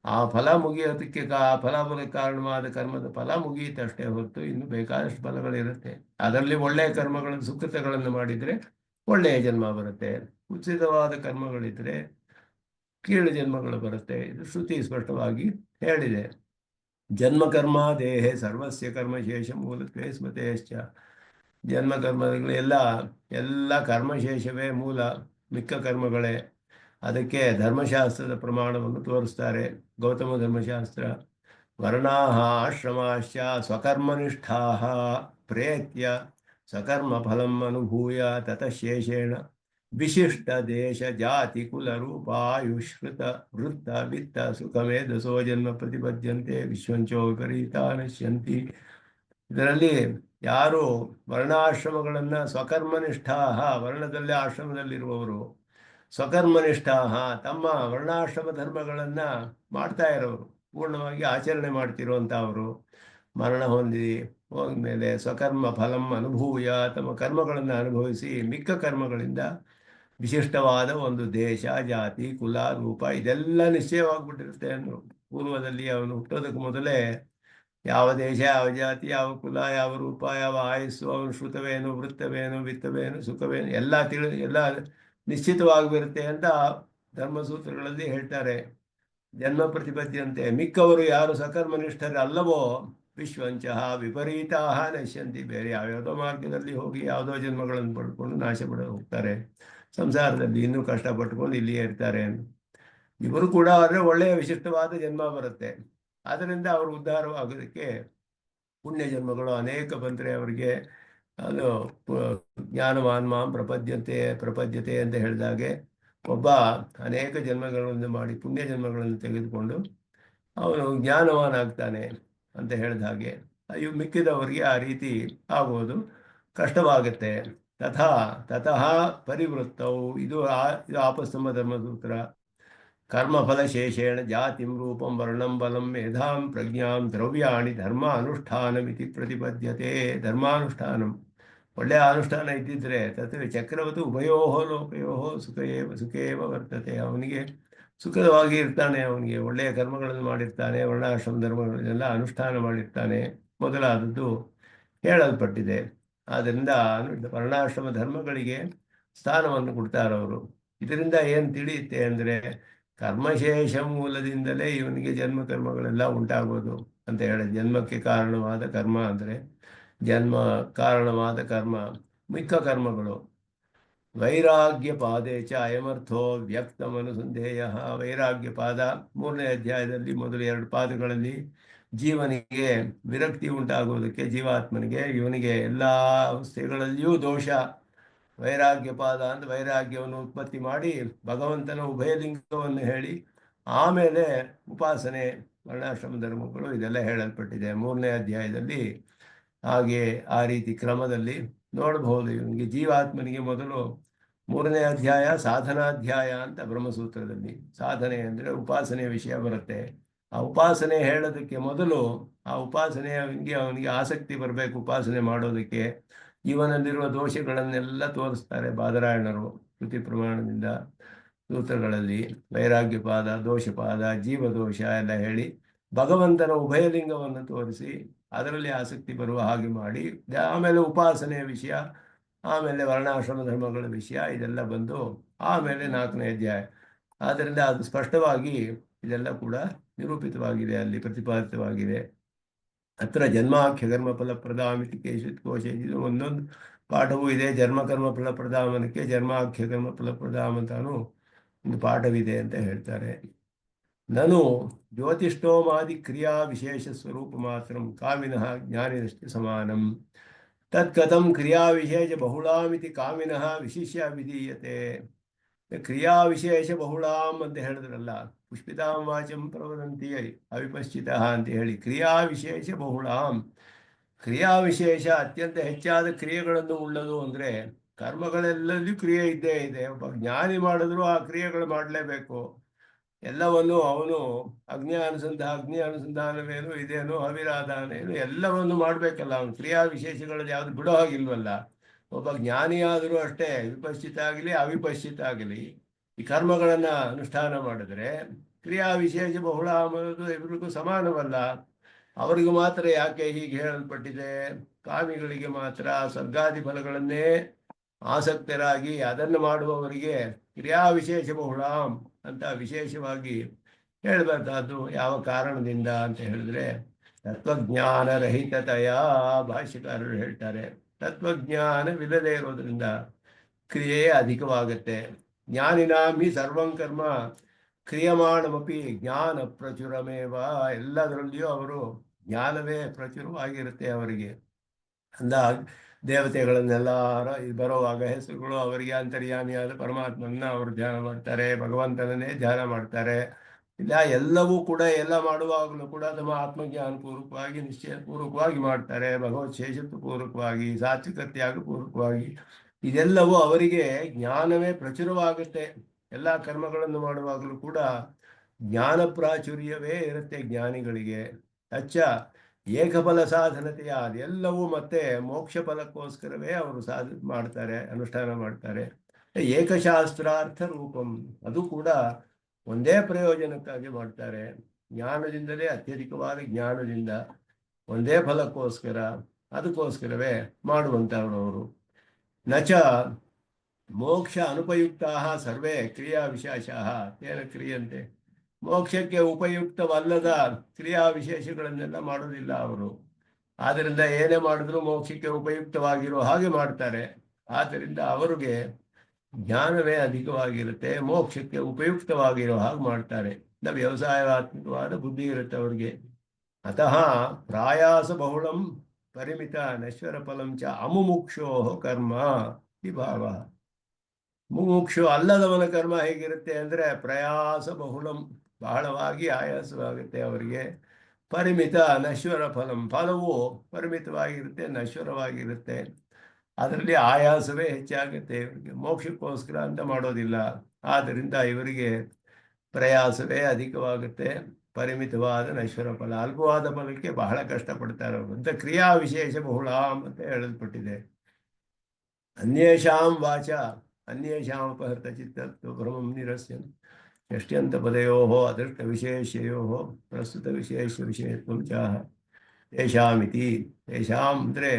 ಆ ಫಲ ಮುಗಿಯೋದಕ್ಕೆ ಫಲ ಕಾರಣವಾದ ಕರ್ಮದ ಫಲ ಮುಗಿಯುತ್ತಷ್ಟೇ ಹೊರತು ಇನ್ನು ಬೇಕಾದಷ್ಟು ಫಲಗಳಿರುತ್ತೆ. ಅದರಲ್ಲಿ ಒಳ್ಳೆಯ ಕರ್ಮಗಳನ್ನು, ಸುಕೃತಗಳನ್ನು ಮಾಡಿದರೆ ಒಳ್ಳೆಯ ಜನ್ಮ ಬರುತ್ತೆ. ಉಚಿತವಾದ ಕರ್ಮಗಳಿದ್ರೆ ಕೀಳು ಜನ್ಮಗಳು ಬರುತ್ತೆ. ಇದು ಶ್ರುತಿ ಸ್ಪಷ್ಟವಾಗಿ ಹೇಳಿದೆ. ಜನ್ಮಕರ್ಮ ದೇಹೆ ಸರ್ವಸ್ಯ ಕರ್ಮಶೇಷ ಮೂಲತ್ವೇ ಸ್ಮೃತೇಶ್ಚ. ಎಲ್ಲ ಕರ್ಮಶೇಷವೇ ಮೂಲ, ಮಿಕ್ಕ ಕರ್ಮಗಳೇ. ಅದಕ್ಕೆ ಧರ್ಮಶಾಸ್ತ್ರದ ಪ್ರಮಾಣವನ್ನು ತೋರಿಸ್ತಾರೆ. ಗೌತಮ ಧರ್ಮಶಾಸ್ತ್ರ ವರ್ಣಾಹ ಆಶ್ರಮಾಶ್ಚ ಸ್ವಕರ್ಮನಿಷ್ಠಾಹ ಪ್ರೇತ್ಯ ಸ್ವಕರ್ಮ ಫಲಂ ಅನುಭೂಯ ತತಶೇಷೇಣ ವಿಶಿಷ್ಟ ದೇಶ ಜಾತಿ ಕುಲ ರೂಪಾಯುಷ್ಕೃತ ವೃತ್ತ ವಿತ್ತ ಸುಖಮೇಧಸೋ ಜನ್ಮ ಪ್ರತಿಪದ್ಯಂತೆ ವಿಶ್ವಂಚೋ ವಿಪರೀತ ನಶ್ಯಂತಿ. ಇದರಲ್ಲಿ ಯಾರು ವರ್ಣಾಶ್ರಮಗಳನ್ನು ಸ್ವಕರ್ಮನಿಷ್ಠಾಹ, ವರ್ಣದಲ್ಲಿ ಆಶ್ರಮದಲ್ಲಿರುವವರು, ಸ್ವಕರ್ಮನಿಷ್ಠಾಹ ತಮ್ಮ ವರ್ಣಾಶ್ರಮ ಧರ್ಮಗಳನ್ನು ಮಾಡ್ತಾ ಇರೋರು, ಪೂರ್ಣವಾಗಿ ಆಚರಣೆ ಮಾಡ್ತಿರುವಂಥವರು, ಮರಣ ಹೋದ್ಮೇಲೆ ಸ್ವಕರ್ಮ ಫಲಂ ಅನುಭೂಯ, ತಮ್ಮ ಕರ್ಮಗಳನ್ನು ಅನುಭವಿಸಿ ಮಿಕ್ಕ ಕರ್ಮಗಳಿಂದ ವಿಶಿಷ್ಟವಾದ ಒಂದು ದೇಶ, ಜಾತಿ, ಕುಲ, ರೂಪ ಇದೆಲ್ಲ ನಿಶ್ಚಯವಾಗ್ಬಿಟ್ಟಿರುತ್ತೆ. ಅಂದರು ಪೂರ್ವದಲ್ಲಿ ಅವನು ಹುಟ್ಟೋದಕ್ಕೆ ಮೊದಲೇ ಯಾವ ದೇಶ, ಯಾವ ಜಾತಿ, ಯಾವ ಕುಲ, ಯಾವ ರೂಪ, ಯಾವ ಆಯಸ್ಸು, ಅವನು ಶ್ರುತವೇನು, ವೃತ್ತವೇನು, ವಿತ್ತವೇನು, ಸುಖವೇನು ಎಲ್ಲ ನಿಶ್ಚಿತವಾಗಿರುತ್ತೆ ಅಂತ ಧರ್ಮಸೂತ್ರಗಳಲ್ಲಿ ಹೇಳ್ತಾರೆ. ಜನ್ಮ ಪ್ರತಿಪದ್ಯಂತೆ, ಮಿಕ್ಕವರು ಯಾರು ಸಕರ್ಮನಿಷ್ಠರಲ್ಲವೋ ವಿಶ್ವಂಚಃ ವಿಪರೀತಾಹ ನಶ್ಯಂತಿ, ಬೇರೆ ಯಾವ್ಯಾವುದೋ ಮಾರ್ಗದಲ್ಲಿ ಹೋಗಿ ಯಾವುದೋ ಜನ್ಮಗಳನ್ನು ಪಡ್ಕೊಂಡು ನಾಶ ಹೋಗ್ತಾರೆ. ಸಂಸಾರದಲ್ಲಿ ಇನ್ನೂ ಕಷ್ಟಪಟ್ಕೊಂಡು ಇಲ್ಲಿಯೇ ಇರ್ತಾರೆ. ಇವರು ಕೂಡ ಆದರೆ ಒಳ್ಳೆಯ ವಿಶಿಷ್ಟವಾದ ಜನ್ಮ ಬರುತ್ತೆ. ಆದ್ದರಿಂದ ಅವರು ಉದ್ಧಾರವಾಗೋದಕ್ಕೆ ಪುಣ್ಯ ಜನ್ಮಗಳು ಅನೇಕ ಬಂದರೆ ಅವರಿಗೆ ಅದು ಜ್ಞಾನವಾನ್ ಮಾಂ ಪ್ರಪದ್ಯತೆ ಅಂತ ಹೇಳಿದಾಗೆ ಒಬ್ಬ ಅನೇಕ ಜನ್ಮಗಳನ್ನು ಮಾಡಿ ಪುಣ್ಯ ಜನ್ಮಗಳನ್ನು ತೆಗೆದುಕೊಂಡು ಅವನು ಜ್ಞಾನವಾನಾಗ್ತಾನೆ ಅಂತ ಹೇಳಿದ ಹಾಗೆ. ಇವು ಮಿಕ್ಕಿದವರಿಗೆ ಆ ರೀತಿ ಆಗುವುದು ಕಷ್ಟವಾಗುತ್ತೆ. ತತಃ ಪರಿವೃತ್ತವು, ಇದು ಆಪಸ್ತಂಭ ಧರ್ಮಸೂತ್ರ. ಕರ್ಮಫಲಶೇಷೇಣ ಜಾತಿಂ ರೂಪಂ ವರ್ಣಂ ಬಲಂ ಮೇಧಾಂ ಪ್ರಜ್ಞಾಂ ದ್ರವ್ಯಾಣಿ ಧರ್ಮ ಅನುಷ್ಠಾನಮಿತಿ ಪ್ರತಿಪದ್ಯತೆ. ಧರ್ಮಾನುಷ್ಠಾನಂ, ಒಳ್ಳೆಯ ಅನುಷ್ಠಾನ ಇದ್ದಿದ್ರೆ ತತ್ ಚಕ್ರವತು ಉಭಯೋ ಲೋಕಯೋ ಸುಖೇವ ವರ್ತತೆ. ಅವನಿಗೆ ಸುಖವಾಗಿ ಇರ್ತಾನೆ, ಅವನಿಗೆ ಒಳ್ಳೆಯ ಕರ್ಮಗಳನ್ನು ಮಾಡಿರ್ತಾನೆ, ವರ್ಣಾಶ್ರಮ ಧರ್ಮಗಳನ್ನೆಲ್ಲ ಅನುಷ್ಠಾನ ಮಾಡಿರ್ತಾನೆ ಮೊದಲಾದದ್ದು ಹೇಳಲ್ಪಟ್ಟಿದೆ. ಆದ್ದರಿಂದ ವರ್ಣಾಶ್ರಮ ಧರ್ಮಗಳಿಗೆ ಸ್ಥಾನವನ್ನು ಕೊಡ್ತಾರವರು. ಇದರಿಂದ ಏನು ತಿಳಿಯುತ್ತೆ ಅಂದರೆ ಕರ್ಮಶೇಷ ಮೂಲದಿಂದಲೇ ಇವನಿಗೆ ಜನ್ಮ ಕರ್ಮಗಳೆಲ್ಲ ಉಂಟಾಗೋದು ಅಂತ ಹೇಳಿ. ಜನ್ಮಕ್ಕೆ ಕಾರಣವಾದ ಕರ್ಮ ಅಂದರೆ ಜನ್ಮ ಕಾರಣವಾದ ಕರ್ಮ, ಮಿಕ್ಕ ಕರ್ಮಗಳು. ವೈರಾಗ್ಯ ಪಾದೇಚ ಅಯಮರ್ಥೋ ವ್ಯಕ್ತಮನುಸಂಧೇಯ. ವೈರಾಗ್ಯ ಪಾದ 3ನೇ ಅಧ್ಯಾಯದಲ್ಲಿ ಮೊದಲು 2 ಪಾದಗಳಲ್ಲಿ ಜೀವನಿಗೆ ವಿರಕ್ತಿ ಉಂಟಾಗುವುದಕ್ಕೆ, ಜೀವಾತ್ಮನಿಗೆ ಇವನಿಗೆ ಎಲ್ಲ ಅವಸ್ಥೆಗಳಲ್ಲಿಯೂ ದೋಷ. ವೈರಾಗ್ಯ ಪಾದ ಅಂತ ವೈರಾಗ್ಯವನ್ನು ಉತ್ಪತ್ತಿ ಮಾಡಿ ಭಗವಂತನ ಉಭಯಲಿಂಗವನ್ನು ಹೇಳಿ ಆಮೇಲೆ ಉಪಾಸನೆ ವರ್ಣಾಶ್ರಮ ಧರ್ಮಗಳು ಇದೆಲ್ಲ ಹೇಳಲ್ಪಟ್ಟಿದೆ 3ನೇ ಅಧ್ಯಾಯದಲ್ಲಿ. ಹಾಗೆ ಆ ರೀತಿ ಕ್ರಮದಲ್ಲಿ ನೋಡಬಹುದು. ಇವನಿಗೆ ಜೀವಾತ್ಮನಿಗೆ ಮೊದಲು 3ನೇ ಅಧ್ಯಾಯ ಸಾಧನಾಧ್ಯಾಯ ಅಂತ ಬ್ರಹ್ಮಸೂತ್ರದಲ್ಲಿ. ಸಾಧನೆ ಅಂದರೆ ಉಪಾಸನೆಯ ವಿಷಯ ಬರುತ್ತೆ. ಆ ಉಪಾಸನೆ ಹೇಳೋದಕ್ಕೆ ಮೊದಲು ಆ ಅವನಿಗೆ ಆಸಕ್ತಿ ಬರಬೇಕು ಉಪಾಸನೆ ಮಾಡೋದಕ್ಕೆ. ಜೀವನದಲ್ಲಿರುವ ದೋಷಗಳನ್ನೆಲ್ಲ ತೋರಿಸ್ತಾರೆ ಬಾದರಾಯಣರು ಶ್ರುತಿ ಪ್ರಮಾಣದಿಂದ ಸೂತ್ರಗಳಲ್ಲಿ. ವೈರಾಗ್ಯಪಾದ, ದೋಷಪಾದ, ಜೀವದೋಷ ಎಲ್ಲ ಹೇಳಿ ಭಗವಂತನ ಉಭಯಲಿಂಗವನ್ನು ತೋರಿಸಿ ಅದರಲ್ಲಿ ಆಸಕ್ತಿ ಬರುವ ಹಾಗೆ ಮಾಡಿ, ಆಮೇಲೆ ಉಪಾಸನೆಯ ವಿಷಯ, ಆಮೇಲೆ ವರ್ಣಾಶ್ರಮ ಧರ್ಮಗಳ ವಿಷಯ ಇದೆಲ್ಲ ಬಂದು ಆಮೇಲೆ 4ನೇ ಅಧ್ಯಾಯ. ಆದ್ದರಿಂದ ಅದು ಸ್ಪಷ್ಟವಾಗಿ ಇದೆಲ್ಲ ಕೂಡ ನಿರೂಪಿತವಾಗಿದೆ, ಅಲ್ಲಿ ಪ್ರತಿಪಾದಿತವಾಗಿದೆ. ಅತ್ರ ಜನ್ಮಾಖ್ಯ ಕರ್ಮ ಫಲ ಪ್ರಧಾಮಿತಿ ಕೇಶಿತ್ ಕೋಶ. ಇದು ಒಂದೊಂದು ಪಾಠವೂ ಇದೆ. ಜನ್ಮಕರ್ಮ ಫಲ ಪ್ರಧಾಮನಕ್ಕೆ ಜನ್ಮಾಖ್ಯ ಕರ್ಮ ಫಲ ಪ್ರಧಾಮ ಅಂತಾನು ಒಂದು ಪಾಠವಿದೆ ಅಂತ ಹೇಳ್ತಾರೆ. ನನು ಜ್ಯೋತಿಷ್ಠೋಮಾದಿ ಕ್ರಿಯಾ ವಿಶೇಷ ಸ್ವರೂಪ ಮಾತ್ರ ಕಾಮಿನಃ ಜ್ಞಾನಿನಷ್ಟೇ ಸಮಾನಂ ತತ್ಕಥಂ ಕ್ರಿಯಾ ವಿಶೇಷ ಬಹುಳಾಮಿತಿ ಕಾಮಿನಃ ವಿಶಿಷ್ಯ ವಿಧೀಯತೆ. ಕ್ರಿಯಾ ವಿಶೇಷ ಬಹುಳಾಂ ಅಂತ ಹೇಳಿದ್ರಲ್ಲ, ಪುಷ್ಪಿತಾಂ ವಾಚಂ ಪ್ರವದಂತಿ ಅವಿಪಶ್ಚಿತ ಅಂತ ಹೇಳಿ. ಕ್ರಿಯಾ ವಿಶೇಷ ಬಹುಳಾಂ, ಕ್ರಿಯಾ ವಿಶೇಷ ಅತ್ಯಂತ ಹೆಚ್ಚಾದ ಕ್ರಿಯೆಗಳನ್ನು ಉಳ್ಳದು ಅಂದರೆ ಕರ್ಮಗಳೆಲ್ಲದೂ ಕ್ರಿಯೆ ಇದ್ದೇ ಇದೆ. ಒಬ್ಬ ಜ್ಞಾನಿ ಮಾಡಿದ್ರು ಆ ಕ್ರಿಯೆಗಳು ಮಾಡಲೇಬೇಕು. ಎಲ್ಲವನ್ನು ಅವನು ಅಗ್ನಿ ಅನುಸಂಧಾನವೇನು ಇದೇನು ಅವಿರಾಧಾನೇನು ಎಲ್ಲವನ್ನು ಮಾಡಬೇಕಲ್ಲ. ಅವನು ಕ್ರಿಯಾ ವಿಶೇಷಗಳಲ್ಲಿ ಯಾವುದು ಬಿಡೋ ಹಾಗಿಲ್ವಲ್ಲ. ಒಬ್ಬ ಜ್ಞಾನಿಯಾದರೂ ಅಷ್ಟೇ, ವಿಪಶ್ಚಿತ ಆಗಲಿ ಅವಿಪಶ್ಚಿತ ಆಗಲಿ ಈ ಕರ್ಮಗಳನ್ನು ಅನುಷ್ಠಾನ ಮಾಡಿದ್ರೆ ಕ್ರಿಯಾ ವಿಶೇಷ ಬಹುಳ ಅನ್ನೋದು ಇವ್ರಿಗೂ ಸಮಾನವಲ್ಲ. ಅವರಿಗೂ ಮಾತ್ರ ಯಾಕೆ ಹೀಗೆ ಹೇಳಲ್ಪಟ್ಟಿದೆ? ಕಾಮಿಗಳಿಗೆ ಮಾತ್ರ ಸ್ವರ್ಗಾದಿ ಫಲಗಳನ್ನೇ ಆಸಕ್ತರಾಗಿ ಅದನ್ನು ಮಾಡುವವರಿಗೆ ಕ್ರಿಯಾ ವಿಶೇಷ ಬಹುಳಾಂ ಅಂತ ವಿಶೇಷವಾಗಿ ಹೇಳಬೇಕಾದ್ದು ಯಾವ ಕಾರಣದಿಂದ ಅಂತ ಹೇಳಿದ್ರೆ, ತತ್ವಜ್ಞಾನರಹಿತತೆಯ ಭಾಷ್ಯಕಾರರು ಹೇಳ್ತಾರೆ. ತತ್ವಜ್ಞಾನವಿಲ್ಲದೆ ಇರೋದ್ರಿಂದ ಕ್ರಿಯೆ ಅಧಿಕವಾಗುತ್ತೆ. ಜ್ಞಾನಿನಾಮಿ ಸರ್ವಂ ಕರ್ಮ ಕ್ರಿಯಮಾಣಮಪಿ ಜ್ಞಾನ ಪ್ರಚುರಮೇವ. ಎಲ್ಲದರಲ್ಲಿಯೂ ಅವರು ಜ್ಞಾನವೇ ಪ್ರಚುರವಾಗಿರುತ್ತೆ ಅವರಿಗೆ. ಅಂದ ದೇವತೆಗಳನ್ನೆಲ್ಲ ಬರುವಾಗ ಹೆಸರುಗಳು ಅವರಿಗೆ ಅಂತರ್ಯಾಮಿಯಾದ ಪರಮಾತ್ಮನ ಅವರು ಧ್ಯಾನ ಮಾಡ್ತಾರೆ, ಭಗವಂತನನ್ನೇ ಧ್ಯಾನ ಮಾಡ್ತಾರೆ. ಇಲ್ಲ ಎಲ್ಲವೂ ಕೂಡ ಎಲ್ಲ ಮಾಡುವಾಗಲೂ ಕೂಡ ತಮ್ಮ ಆತ್ಮಜ್ಞಾನಪೂರ್ವಕವಾಗಿ ನಿಶ್ಚಯಪೂರ್ವಕವಾಗಿ ಮಾಡ್ತಾರೆ, ಭಗವತ್ ಶೇಷತ್ವ ಪೂರ್ವಕವಾಗಿ, ಸಾತ್ವಿಕ ತ್ಯಾಗ ಪೂರ್ವಕವಾಗಿ. ಇದೆಲ್ಲವೂ ಅವರಿಗೆ ಜ್ಞಾನವೇ ಪ್ರಚುರವಾಗುತ್ತೆ. ಎಲ್ಲ ಕರ್ಮಗಳನ್ನು ಮಾಡುವಾಗಲೂ ಕೂಡ ಜ್ಞಾನ ಪ್ರಾಚುರ್ಯವೇ ಇರುತ್ತೆ ಜ್ಞಾನಿಗಳಿಗೆ. ಅಚ್ಚ ಏಕಫಲ ಸಾಧನತೆಯ ಅದೆಲ್ಲವೂ ಮತ್ತೆ ಮೋಕ್ಷ ಫಲಕ್ಕೋಸ್ಕರವೇ ಅವರು ಮಾಡ್ತಾರೆ, ಅನುಷ್ಠಾನ ಮಾಡ್ತಾರೆ. ಏಕಶಾಸ್ತ್ರಾರ್ಥ ರೂಪಂ, ಅದು ಕೂಡ ಒಂದೇ ಪ್ರಯೋಜನಕ್ಕಾಗಿ ಮಾಡ್ತಾರೆ. ಜ್ಞಾನದಿಂದಲೇ, ಅತ್ಯಧಿಕವಾದ ಜ್ಞಾನದಿಂದ ಒಂದೇ ಫಲಕ್ಕೋಸ್ಕರ, ಅದಕ್ಕೋಸ್ಕರವೇ ಮಾಡುವಂಥವರು. ನಚ ಮೋಕ್ಷ ಅನುಪಯುಕ್ತ ಸರ್ವೇ ಕ್ರಿಯಾ ವಿಶೇಷಃ ತೇನ ಕ್ರಿಯಂತೆ. ಮೋಕ್ಷಕ್ಕೆ ಉಪಯುಕ್ತವಲ್ಲದ ಕ್ರಿಯಾ ವಿಶೇಷಗಳನ್ನೆಲ್ಲ ಮಾಡೋದಿಲ್ಲ ಅವರು. ಆದ್ದರಿಂದ ಏನೇ ಮಾಡಿದ್ರು ಮೋಕ್ಷಕ್ಕೆ ಉಪಯುಕ್ತವಾಗಿರೋ ಹಾಗೆ ಮಾಡ್ತಾರೆ. ಆದ್ದರಿಂದ ಅವರಿಗೆ ಜ್ಞಾನವೇ ಅಧಿಕವಾಗಿರುತ್ತೆ, ಮೋಕ್ಷಕ್ಕೆ ಉಪಯುಕ್ತವಾಗಿರೋ ಹಾಗೆ ಮಾಡ್ತಾರೆ. ವ್ಯವಸಾಯಾತ್ಮಕವಾದ ಬುದ್ಧಿ ಇರುತ್ತೆ ಅವರಿಗೆ. ಅತಃ ಪ್ರಾಯಾಸ ಬಹುಳಂ ಪರಿಮಿತ ನಶ್ವರ ಫಲಂ ಚ ಅಮುಮುಕ್ಷೋ ಕರ್ಮ ಈ ಭಾವ. ಮುಮುಕ್ಷು ಅಲ್ಲದವನ ಕರ್ಮ ಹೇಗಿರುತ್ತೆ ಅಂದರೆ ಪ್ರಯಾಸ ಬಹುಳಂ, ಬಹಳವಾಗಿ ಆಯಾಸವಾಗುತ್ತೆ ಅವರಿಗೆ. ಪರಿಮಿತ ನಶ್ವರ ಫಲಂ, ಫಲವು ಪರಿಮಿತವಾಗಿರುತ್ತೆ, ನಶ್ವರವಾಗಿರುತ್ತೆ. ಅದರಲ್ಲಿ ಆಯಾಸವೇ ಹೆಚ್ಚಾಗುತ್ತೆ ಇವರಿಗೆ. ಮೋಕ್ಷಕ್ಕೋಸ್ಕರ ಅಂತ ಮಾಡೋದಿಲ್ಲ. ಆದ್ದರಿಂದ ಇವರಿಗೆ ಪ್ರಯಾಸವೇ ಅಧಿಕವಾಗುತ್ತೆ. ಪರಿಮಿತವಾದ ನಶ್ವರ ಫಲ, ಅಲ್ಪವಾದ ಫಲಕ್ಕೆ ಬಹಳ ಕಷ್ಟಪಡ್ತಾರೆ ಅವರು ಅಂತ. ಕ್ರಿಯಾ ವಿಶೇಷ ಬಹುಳಾಂ ಅಂತ ಹೇಳಲ್ಪಟ್ಟಿದೆ. ಅನ್ಯೇಷಾಂ ವಾಚ ಅನ್ಯೇಷಾಂ ಅಪಹೃತ ಚಿತ್ತತ್ವ ಭ್ರಮಂ ನಿರಸ್ಯಂ ಷಷ್ಟ್ಯಂತ ಪದಯೋ ಅದೃಷ್ಟ ವಿಶೇಷಯೋ ಪ್ರಸ್ತುತ ವಿಶೇಷ ವಿಷಯತ್ವಂ ಚಾಹ ತೇಷಾಮಿತಿ. ತೇಷಾಂ ಅಂದರೆ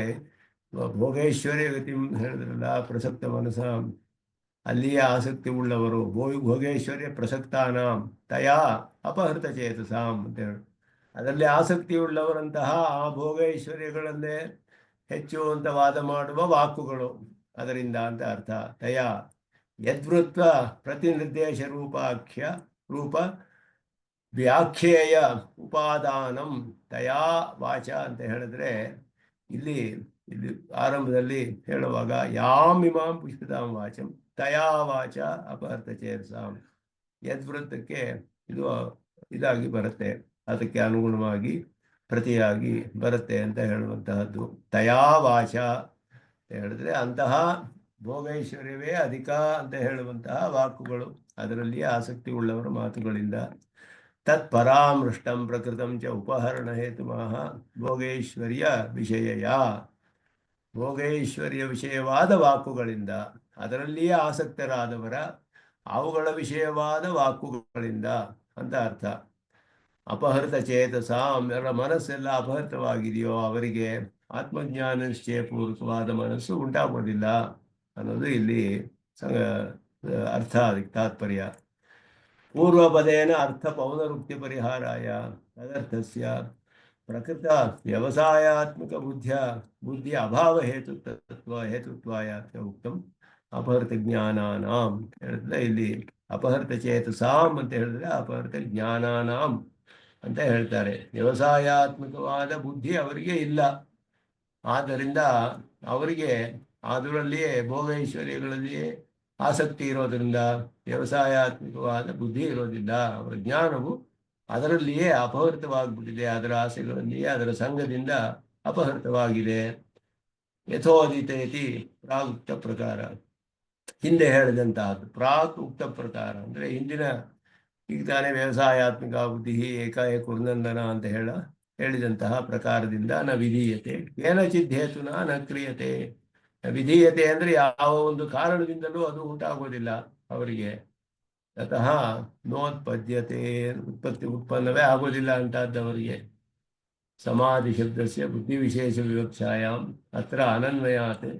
ಭೋಗೇಶ್ವರ್ಯ ಗತಿಂ ಹೇಳಿದ್ರಲ್ಲ, ಪ್ರಸಕ್ತ ಮನಸ, ಅಲ್ಲಿಯೇ ಆಸಕ್ತಿ ಉಳ್ಳವರು. ಭೋಗೇಶ್ವರ್ಯ ಪ್ರಸಕ್ತಾನಾಂ ತಯಾ ಅಪಹೃತ ಚೇತಸಾಂ ಅಂತ ಹೇಳಿ, ಅದರಲ್ಲಿ ಆಸಕ್ತಿ ಉಳ್ಳವರಂತಹ ಆ ಭೋಗೈಶ್ವರ್ಯಗಳನ್ನೇ ಹೆಚ್ಚು ಅಂತ ವಾದ ಮಾಡುವ ವಾಕುಗಳು ಅದರಿಂದ ಅಂತ ಅರ್ಥ. ತಯಾ ಯದ್ವೃತ್ವ ಪ್ರತಿನಿರ್ದೇಶ ರೂಪ ವ್ಯಾಖ್ಯೇಯ ಉಪಾದಾನಂ ತಯಾ ವಾಚ ಅಂತ ಹೇಳಿದ್ರೆ, ಇಲ್ಲಿ ಆರಂಭದಲ್ಲಿ ಹೇಳುವಾಗ ಯಾಮಿಮಾಂ ಪುಷ್ಪಿತಾಂ ವಾಚಂ ತಯಾ ವಾಚ ಅಪಹೃತ ಚೇತಸಾಂ, ಯದ್ವೃತ್ತಕ್ಕೆ ಇದು ಇದಾಗಿ ಬರುತ್ತೆ. ಅದಕ್ಕೆ ಅನುಗುಣವಾಗಿ ಪ್ರತಿಯಾಗಿ ಬರುತ್ತೆ ಅಂತ ಹೇಳುವಂತಹದ್ದು. ತಯಾ ವಾಚ ಅಂತ ಹೇಳಿದ್ರೆ ಅಂತಹ ಭೋಗೈಶ್ವರ್ಯವೇ ಅಧಿಕ ಅಂತ ಹೇಳುವಂತಹ ವಾಕುಗಳು, ಅದರಲ್ಲಿಯೇ ಆಸಕ್ತಿ ಉಳ್ಳವರ ಮಾತುಗಳಿಂದ. ತತ್ ಪರಾಮೃಷ್ಟಂ ಪ್ರಕೃತಂ ಚ ಉಪಹರಣ ಹೇತುಮಃ ಭೋಗೈಶ್ವರ್ಯ ವಿಷಯಯ, ಭೋಗೈಶ್ವರ್ಯ ವಿಷಯವಾದ ವಾಕುಗಳಿಂದ, ಅದರಲ್ಲಿಯೇ ಆಸಕ್ತರಾದವರ ಅವುಗಳ ವಿಷಯವಾದ ವಾಕುಗಳಿಂದ ಅಂತ ಅರ್ಥ. ಅಪಹೃತ ಚೇತಸಾಂ, ಅವರ ಮನಸ್ಸೆಲ್ಲ ಅಪಹೃತವಾಗಿದೆಯೋ ಅವರಿಗೆ ಆತ್ಮಜ್ಞಾನ ನಿಶ್ಚಯಪೂರ್ವಕವಾದ ಮನಸ್ಸು ಉಂಟಾಗೋದಿಲ್ಲ ಅನ್ನೋದು ಇಲ್ಲಿ ಅರ್ಥ, ಅದಕ್ಕೆ ತಾತ್ಪರ್ಯ. ಪೂರ್ವಪದೇನ ಅರ್ಥ ಪೌನರುಕ್ತಿ ಪರಿಹಾರಾಯ ತದರ್ಥಸ್ಯ ಪ್ರಕೃತ ವ್ಯವಸಾಯಾತ್ಮಕ ಬುದ್ಧಿ ಅಭಾವ ಹೇತುತ್ವಾಯ ಉಕ್ತಂ ಅಪಹೃತ ಜ್ಞಾನಾನಾಂ ಹೇಳಿದ್ರೆ, ಇಲ್ಲಿ ಅಪಹೃತ ಚೇತಸಾಂ ಅಂತ ಹೇಳಿದ್ರೆ ಅಪಹೃತ ಜ್ಞಾನಾನಾಂ ಅಂತ ಹೇಳ್ತಾರೆ. ವ್ಯವಸಾಯಾತ್ಮಕವಾದ ಬುದ್ಧಿ ಅವರಿಗೆ ಇಲ್ಲ, ಆದ್ದರಿಂದ ಅವರಿಗೆ ಅದರಲ್ಲಿಯೇ ಭೋಗೈಶ್ವರ್ಯಗಳಲ್ಲಿಯೇ ಆಸಕ್ತಿ ಇರೋದರಿಂದ ವ್ಯವಸಾಯಾತ್ಮಕವಾದ ಬುದ್ಧಿ ಇರೋದಿಲ್ಲ. ಅವರ ಜ್ಞಾನವು ಅದರಲ್ಲಿಯೇ ಅಪಹೃತವಾಗಿಬಿಟ್ಟಿದೆ, ಅದರ ಆಸೆಗಳಲ್ಲಿಯೇ ಅದರ ಸಂಘದಿಂದ ಅಪಹೃತವಾಗಿದೆ. ಯಥೋದಿತೇತಿ ಪ್ರಾಗುಕ್ತ ಪ್ರಕಾರ, ಹಿಂದೆ ಹೇಳಿದಂತಹದ್ದು. ಪ್ರಾಕ್ ಉಕ್ತ ಪ್ರಕಾರ ಅಂದರೆ ಹಿಂದಿನ, ಈಗ ತಾನೇ ವ್ಯವಸಾಯಾತ್ಮಕ ಬುದ್ಧಿ ಏಕಾಏಕ ಕುರ್ನಂದನ ಅಂತ ಹೇಳಿದಂತಹ ಪ್ರಕಾರದಿಂದ ನ ವಿಧೀಯತೆ ಕೇನಚಿತ್ ಹೇತುನ ನ ಕ್ರಿಯತೆ. ವಿಧೀಯತೆ ಅಂದರೆ ಯಾವ ಒಂದು ಕಾರಣದಿಂದಲೂ ಅದು ಉಂಟಾಗೋದಿಲ್ಲ ಅವರಿಗೆ. ಅತಃ ನೋತ್ಪದ್ಯತೆ, ಉತ್ಪನ್ನವೇ ಆಗೋದಿಲ್ಲ ಅಂತದ್ದವರಿಗೆ. ಸಮಾಧಿ ಶಬ್ದಸ್ಯ ಬುದ್ಧಿ ವಿಶೇಷ ವಿವಕ್ಷಾಯಾಮ್ ಅತ್ರ ಅನನ್ವಯಾತ್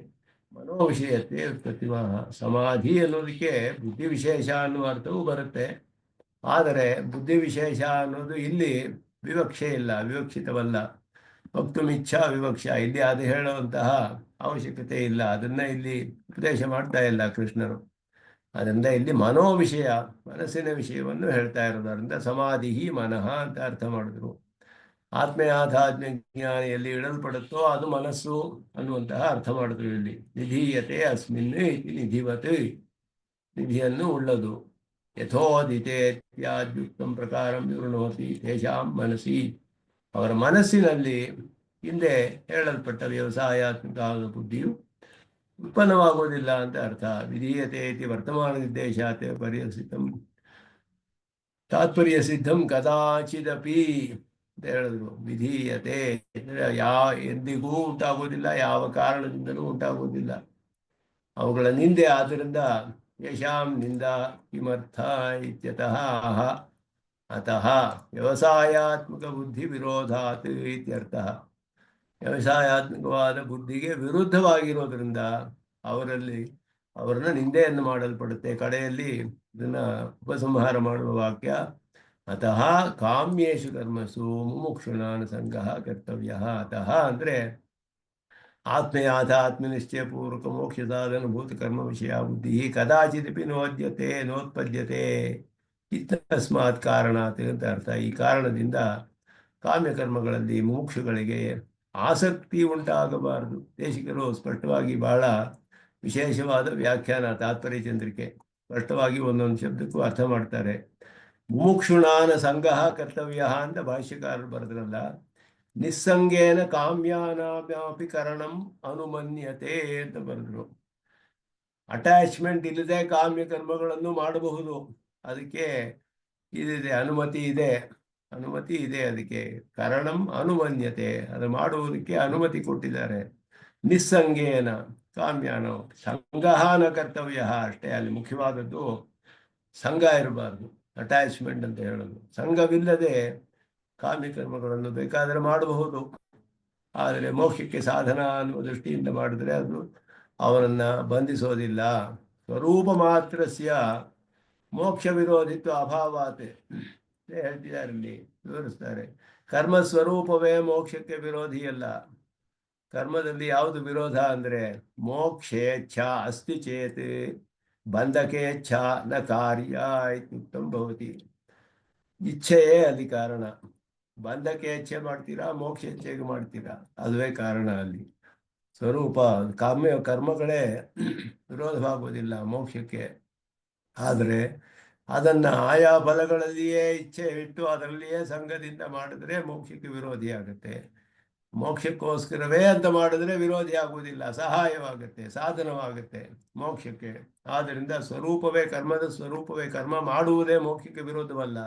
ಮನೋವಿಷಯತೆ ಉತ್ಪತ್ತಿಮಃ. ಸಮಾಧಿ ಅನ್ನೋದಕ್ಕೆ ಬುದ್ಧಿ ವಿಶೇಷ ಅನ್ನುವ ಅರ್ಥವೂ ಬರುತ್ತೆ, ಆದರೆ ಬುದ್ಧಿ ವಿಶೇಷ ಅನ್ನೋದು ಇಲ್ಲಿ ವಿವಕ್ಷೆ ಇಲ್ಲ, ವಿವಕ್ಷಿತವಲ್ಲ. ವಕ್ತುಮಿಚ್ಛಾ ವಿವಕ್ಷ, ಇಲ್ಲಿ ಅದು ಹೇಳುವಂತಹ ಅವಶ್ಯಕತೆ ಇಲ್ಲ, ಅದನ್ನ ಇಲ್ಲಿ ಉಪದೇಶ ಮಾಡ್ತಾ ಇಲ್ಲ ಕೃಷ್ಣರು. ಅದರಿಂದ ಇಲ್ಲಿ ಮನೋ ವಿಷಯ, ಮನಸ್ಸಿನ ವಿಷಯವನ್ನು ಹೇಳ್ತಾ ಇರೋದರಿಂದ ಸಮಾಧಿ ಮನಃ ಅಂತ ಅರ್ಥ ಮಾಡಿದ್ರು. ಆತ್ಮಯಾಥಾತ್ಮ್ಯ ಜ್ಞಾನ ಎಲ್ಲಿ ಇಡಲ್ಪಡುತ್ತೋ ಅದು ಮನಸ್ಸು ಅನ್ನುವಂತಹ ಅರ್ಥ ಮಾಡಿದ್ರು. ಇಲ್ಲಿ ನಿಧೀಯತೆ ಅಸ್ಮಿನ್ ಇತಿ ನಿಧಿವತ್, ನಿಧಿಯನ್ನು ಉಳ್ಳದು. ಯಥೋದಿತೇತ್ಯಾದ್ಯುಕ್ತಂ ಪ್ರಕಾರಂ ವಿವೃಣೋತಿ ತೇಷಾಂ ಮನಸ್ಸಿ, ಅವರ ಮನಸ್ಸಿನಲ್ಲಿ ಹಿಂದೆ ಹೇಳಲ್ಪಟ್ಟ ವ್ಯವಸಾಯಾತ್ಮಕ ಬುದ್ಧಿಯು ಉತ್ಪನ್ನವಾಗುವುದಿಲ್ಲ ಅಂತ ಅರ್ಥ. ವಿಧೀಯತೆ ಇತಿ ವರ್ತಮಾನ ನಿರ್ದೇಶಾತ್ ತಾತ್ಪರ್ಯ ಸಿದ್ಧಂ ಕದಾಚಿದಪಿ ಅಂತ ಹೇಳಿದ್ರು. ವಿಧೀಯತೆ ಎಂದಿಗೂ ಉಂಟಾಗುವುದಿಲ್ಲ, ಯಾವ ಕಾರಣದಿಂದಲೂ ಉಂಟಾಗುವುದಿಲ್ಲ ಅವುಗಳ ನಿಂದೆ. ಆದ್ದರಿಂದ ಯಶಾಂ ನಿಂದ ಕಿಮರ್ಥ ಇತ್ಯತಃ ಅತಃ ವ್ಯವಸಾಯಾತ್ಮಕ ಬುದ್ಧಿ ವಿರೋಧಾತ್ ಇತ್ಯರ್ಥ. ವ್ಯವಸಾಯಾತ್ಮಕವಾದ ಬುದ್ಧಿಗೆ ವಿರುದ್ಧವಾಗಿರೋದ್ರಿಂದ ಅವರನ್ನ ನಿಂದೆಯನ್ನು ಮಾಡಲ್ಪಡುತ್ತೆ. ಕಡೆಯಲ್ಲಿ ಇದನ್ನ ಉಪಸಂಹಾರ ಮಾಡುವ ವಾಕ್ಯ, ಅತಃ ಕಾಮ್ಯೇಶು ಕರ್ಮಸು ಮುಮುಕ್ಷುಣಾನ ಸಂಘ ಕರ್ತವ್ಯ. ಅತಃ ಅಂದರೆ ಆತ್ಮನಿಶ್ಚಯ ಪೂರ್ವಕ ಮೋಕ್ಷ ಸಾಧನಭೂತ ಕರ್ಮ ವಿಷಯ ಬುದ್ಧಿ ಕದಾಚಿದಪಿ ನೋತ್ಪದ್ಯತೆ ಇತ್ತಸ್ಮಾತ್ ಕಾರಣಾತ್ ಅಂತ ಅರ್ಥ. ಈ ಕಾರಣದಿಂದ ಕಾಮ್ಯಕರ್ಮಗಳಲ್ಲಿ ಮುಮುಕ್ಷುಗಳಿಗೆ ಆಸಕ್ತಿ ಉಂಟಾಗಬಾರದು. ದೇಶಿಕರು ಸ್ಪಷ್ಟವಾಗಿ ಬಹಳ ವಿಶೇಷವಾದ ವ್ಯಾಖ್ಯಾನ ತಾತ್ಪರ್ಯ ಚಂದ್ರಿಕೆ, ಸ್ಪಷ್ಟವಾಗಿ ಒಂದೊಂದು ಶಬ್ದಕ್ಕೂ ಅರ್ಥ ಮಾಡ್ತಾರೆ. ಮುಮುಕ್ಷುಣಾನ ಸಂಘ ಕರ್ತವ್ಯ ಅಂತ ಭಾಷ್ಯಕಾರರು ಬರೆದ್ರಲ್ಲ, ನಿಸ್ಸಂಗೇನ ಕಾಮ್ಯಾನಾಪಿ ಕರಣಂ ಅನುಮನ್ಯತೆ ಅಂತ ಬರೆದ್ರು. ಅಟ್ಯಾಚ್ಮೆಂಟ್ ಇಲ್ಲದೆ ಕಾಮ್ಯ ಕರ್ಮಗಳನ್ನು ಮಾಡಬಹುದು, ಅದಕ್ಕೆ ಇದಿದೆ, ಅನುಮತಿ ಇದೆ. ಅದಕ್ಕೆ ಕರಣಂ ಅನುಮನ್ಯತೆ, ಅದು ಮಾಡುವುದಕ್ಕೆ ಅನುಮತಿ ಕೊಟ್ಟಿದ್ದಾರೆ. ನಿಸ್ಸಂಗೇನ ಕಾಮ್ಯಾನ ಸಂಘನ ಕರ್ತವ್ಯ ಅಷ್ಟೇ. ಅಲ್ಲಿ ಮುಖ್ಯವಾದದ್ದು ಸಂಘ ಇರಬಾರ್ದು, ಅಟ್ಯಾಚ್ಮೆಂಟ್ ಅಂತ ಹೇಳೋದು. ಸಂಘವಿಲ್ಲದೆ ಕಾಮ್ಯಕರ್ಮಗಳನ್ನು ಬೇಕಾದರೆ ಮಾಡಬಹುದು, ಆದರೆ ಮೋಕ್ಷಕ್ಕೆ ಸಾಧನ ಅನ್ನುವ ದೃಷ್ಟಿಯಿಂದ ಮಾಡಿದ್ರೆ ಅದು ಅವರನ್ನ ಬಂಧಿಸೋದಿಲ್ಲ. ಸ್ವರೂಪ ಮಾತ್ರಸ್ಯ ಮೋಕ್ಷ ವಿರೋಧಿತ್ವ ಅಭಾವಾತ್ ಹೇಳ್ತಿದ್ದಾರೆ, ಇಲ್ಲಿ ವಿವರಿಸ್ತಾರೆ. ಕರ್ಮ ಸ್ವರೂಪವೇ ಮೋಕ್ಷಕ್ಕೆ ವಿರೋಧಿಯಲ್ಲ. ಕರ್ಮದಲ್ಲಿ ಯಾವುದು ವಿರೋಧ ಅಂದರೆ ಮೋಕ್ಷೇಚ್ಛಾ ಅಸ್ತಿ ಚೇತ್ ಬಂಧಕೇಚ್ಛಾ ನ ಕಾರ್ಯ ಇತ್ಯುಕ್ತಂ ಭವತಿ. ಇಚ್ಛೆಯೇ ಅಲ್ಲಿ ಕಾರಣ. ಬಂಧಕ್ಕೆ ಇಚ್ಛೆ ಮಾಡ್ತೀರಾ, ಮೋಕ್ಷ ಇಚ್ಛೆಗೆ ಮಾಡ್ತೀರಾ, ಅದುವೇ ಕಾರಣ. ಅಲ್ಲಿ ಸ್ವರೂಪ ಕರ್ಮಗಳೇ ವಿರೋಧವಾಗುವುದಿಲ್ಲ ಮೋಕ್ಷಕ್ಕೆ. ಆದರೆ ಅದನ್ನು ಆಯಾ ಫಲಗಳಲ್ಲಿಯೇ ಇಚ್ಛೆ ಇಟ್ಟು ಅದರಲ್ಲಿಯೇ ಸಂಘದಿಂದ ಮಾಡಿದ್ರೆ ಮೋಕ್ಷಕ್ಕೆ ವಿರೋಧಿ ಆಗುತ್ತೆ. ಮೋಕ್ಷಕ್ಕೋಸ್ಕರವೇ ಅಂತ ಮಾಡಿದ್ರೆ ವಿರೋಧಿ ಆಗುವುದಿಲ್ಲ, ಸಹಾಯವಾಗುತ್ತೆ, ಸಾಧನವಾಗುತ್ತೆ ಮೋಕ್ಷಕ್ಕೆ. ಆದ್ದರಿಂದ ಸ್ವರೂಪವೇ ಕರ್ಮದ ಸ್ವರೂಪವೇ ಕರ್ಮ ಮಾಡುವುದೇ ಮೋಕ್ಷಕ್ಕೆ ವಿರೋಧವಲ್ಲ.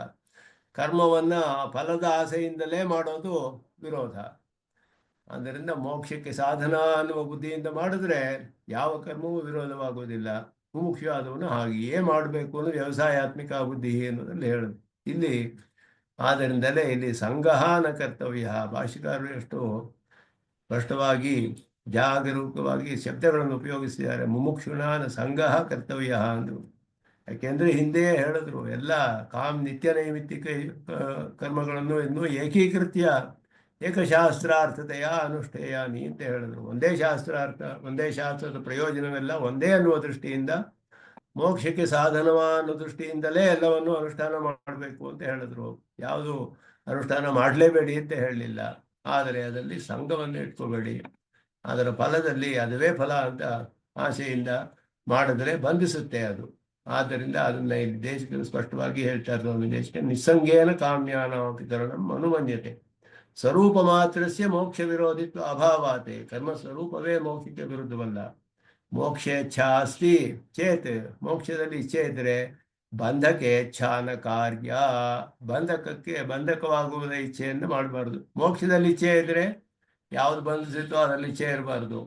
ಕರ್ಮವನ್ನು ಫಲದ ಆಸೆಯಿಂದಲೇ ಮಾಡೋದು ವಿರೋಧ. ಆದ್ದರಿಂದ ಮೋಕ್ಷಕ್ಕೆ ಸಾಧನ ಅನ್ನುವ ಬುದ್ಧಿಯಿಂದ ಮಾಡಿದ್ರೆ ಯಾವ ಕರ್ಮವೂ ವಿರೋಧವಾಗುವುದಿಲ್ಲ. ಮುಮುಕ್ಷುವಾದವನು ಹಾಗೆಯೇ ಮಾಡಬೇಕು ಅನ್ನೋ ವ್ಯವಸಾಯಾತ್ಮಿಕ ಬುದ್ಧಿ ಅನ್ನೋದ್ರಲ್ಲಿ ಹೇಳೋದು ಇಲ್ಲಿ. ಆದ್ದರಿಂದಲೇ ಇಲ್ಲಿ ಸಂಘಹಾನ ಕರ್ತವ್ಯ. ಭಾಷಿಕಾರರು ಎಷ್ಟು ಸ್ಪಷ್ಟವಾಗಿ ಜಾಗರೂಕವಾಗಿ ಶಬ್ದಗಳನ್ನು ಉಪಯೋಗಿಸಿದ್ದಾರೆ. ಮುಮುಕ್ಷುಣಾನ ಸಂಘ ಕರ್ತವ್ಯ ಅಂದರು. ಯಾಕೆಂದರೆ ಹಿಂದೆಯೇ ಹೇಳಿದ್ರು, ಎಲ್ಲ ನಿತ್ಯ ನೈಮಿತ್ತಿಕ ಕರ್ಮಗಳನ್ನು ಇನ್ನೂ ಏಕೀಕೃತ್ಯ ಏಕಶಾಸ್ತ್ರಾರ್ಥತೆಯ ಅನುಷ್ಠೇಯಾನಿ ಅಂತ ಹೇಳಿದ್ರು. ಒಂದೇ ಶಾಸ್ತ್ರಾರ್ಥ, ಒಂದೇ ಶಾಸ್ತ್ರದ ಪ್ರಯೋಜನವೆಲ್ಲ ಒಂದೇ ಅನ್ನುವ ದೃಷ್ಟಿಯಿಂದ, ಮೋಕ್ಷಕ್ಕೆ ಸಾಧನವ ಅನ್ನೋ ದೃಷ್ಟಿಯಿಂದಲೇ ಎಲ್ಲವನ್ನು ಅನುಷ್ಠಾನ ಮಾಡಬೇಕು ಅಂತ ಹೇಳಿದ್ರು. ಯಾವುದು ಅನುಷ್ಠಾನ ಮಾಡಲೇಬೇಡಿ ಅಂತ ಹೇಳಲಿಲ್ಲ. ಆದರೆ ಅದರಲ್ಲಿ ಸಂಘವನ್ನು ಇಟ್ಕೋಬೇಡಿ, ಅದರ ಫಲದಲ್ಲಿ ಅದುವೇ ಫಲ ಅಂತ ಆಸೆಯಿಂದ ಮಾಡಿದ್ರೆ ಬಂಧಿಸುತ್ತೆ ಅದು. ಆದ್ದರಿಂದ ಅದನ್ನು ಇಲ್ಲಿ ದೇಶಕ್ಕೆ ಸ್ಪಷ್ಟವಾಗಿ ಹೇಳ್ತಾ ಇರೋದು. ದೇಶಕ್ಕೆ ನಿಸ್ಸಂಗೇನ ಕಾಮ್ಯಾನ ಪಿತರಣಂ ಅನುಮನ್ಯತೆ ಸ್ವರೂಪ ಮಾತ್ರಸ್ಯ ಮೋಕ್ಷ ವಿರೋಧಿತ್ವ ಅಭಾವಾತೆ. ಕರ್ಮ ಸ್ವರೂಪವೇ ಮೋಕ್ಷಕ್ಕೆ ವಿರುದ್ಧವಲ್ಲ. ಮೋಕ್ಷೇಚ್ಛಾ ಅಸ್ತಿ ಚೇತ್, ಮೋಕ್ಷದಲ್ಲಿ ಇಚ್ಛೆ ಇದ್ದರೆ ಬಂಧಕ್ಕೆ ಛಾನ ಕಾರ್ಯ. ಬಂಧಕವಾಗುವುದ ಇಚ್ಛೆಯನ್ನು ಮಾಡಬಾರ್ದು. ಮೋಕ್ಷದಲ್ಲಿ ಇಚ್ಛೆ ಇದ್ದರೆ ಯಾವುದು ಬಂಧಿಸಿತೋ ಅದರಲ್ಲಿ ಇಚ್ಛೆ ಇರಬಾರ್ದು.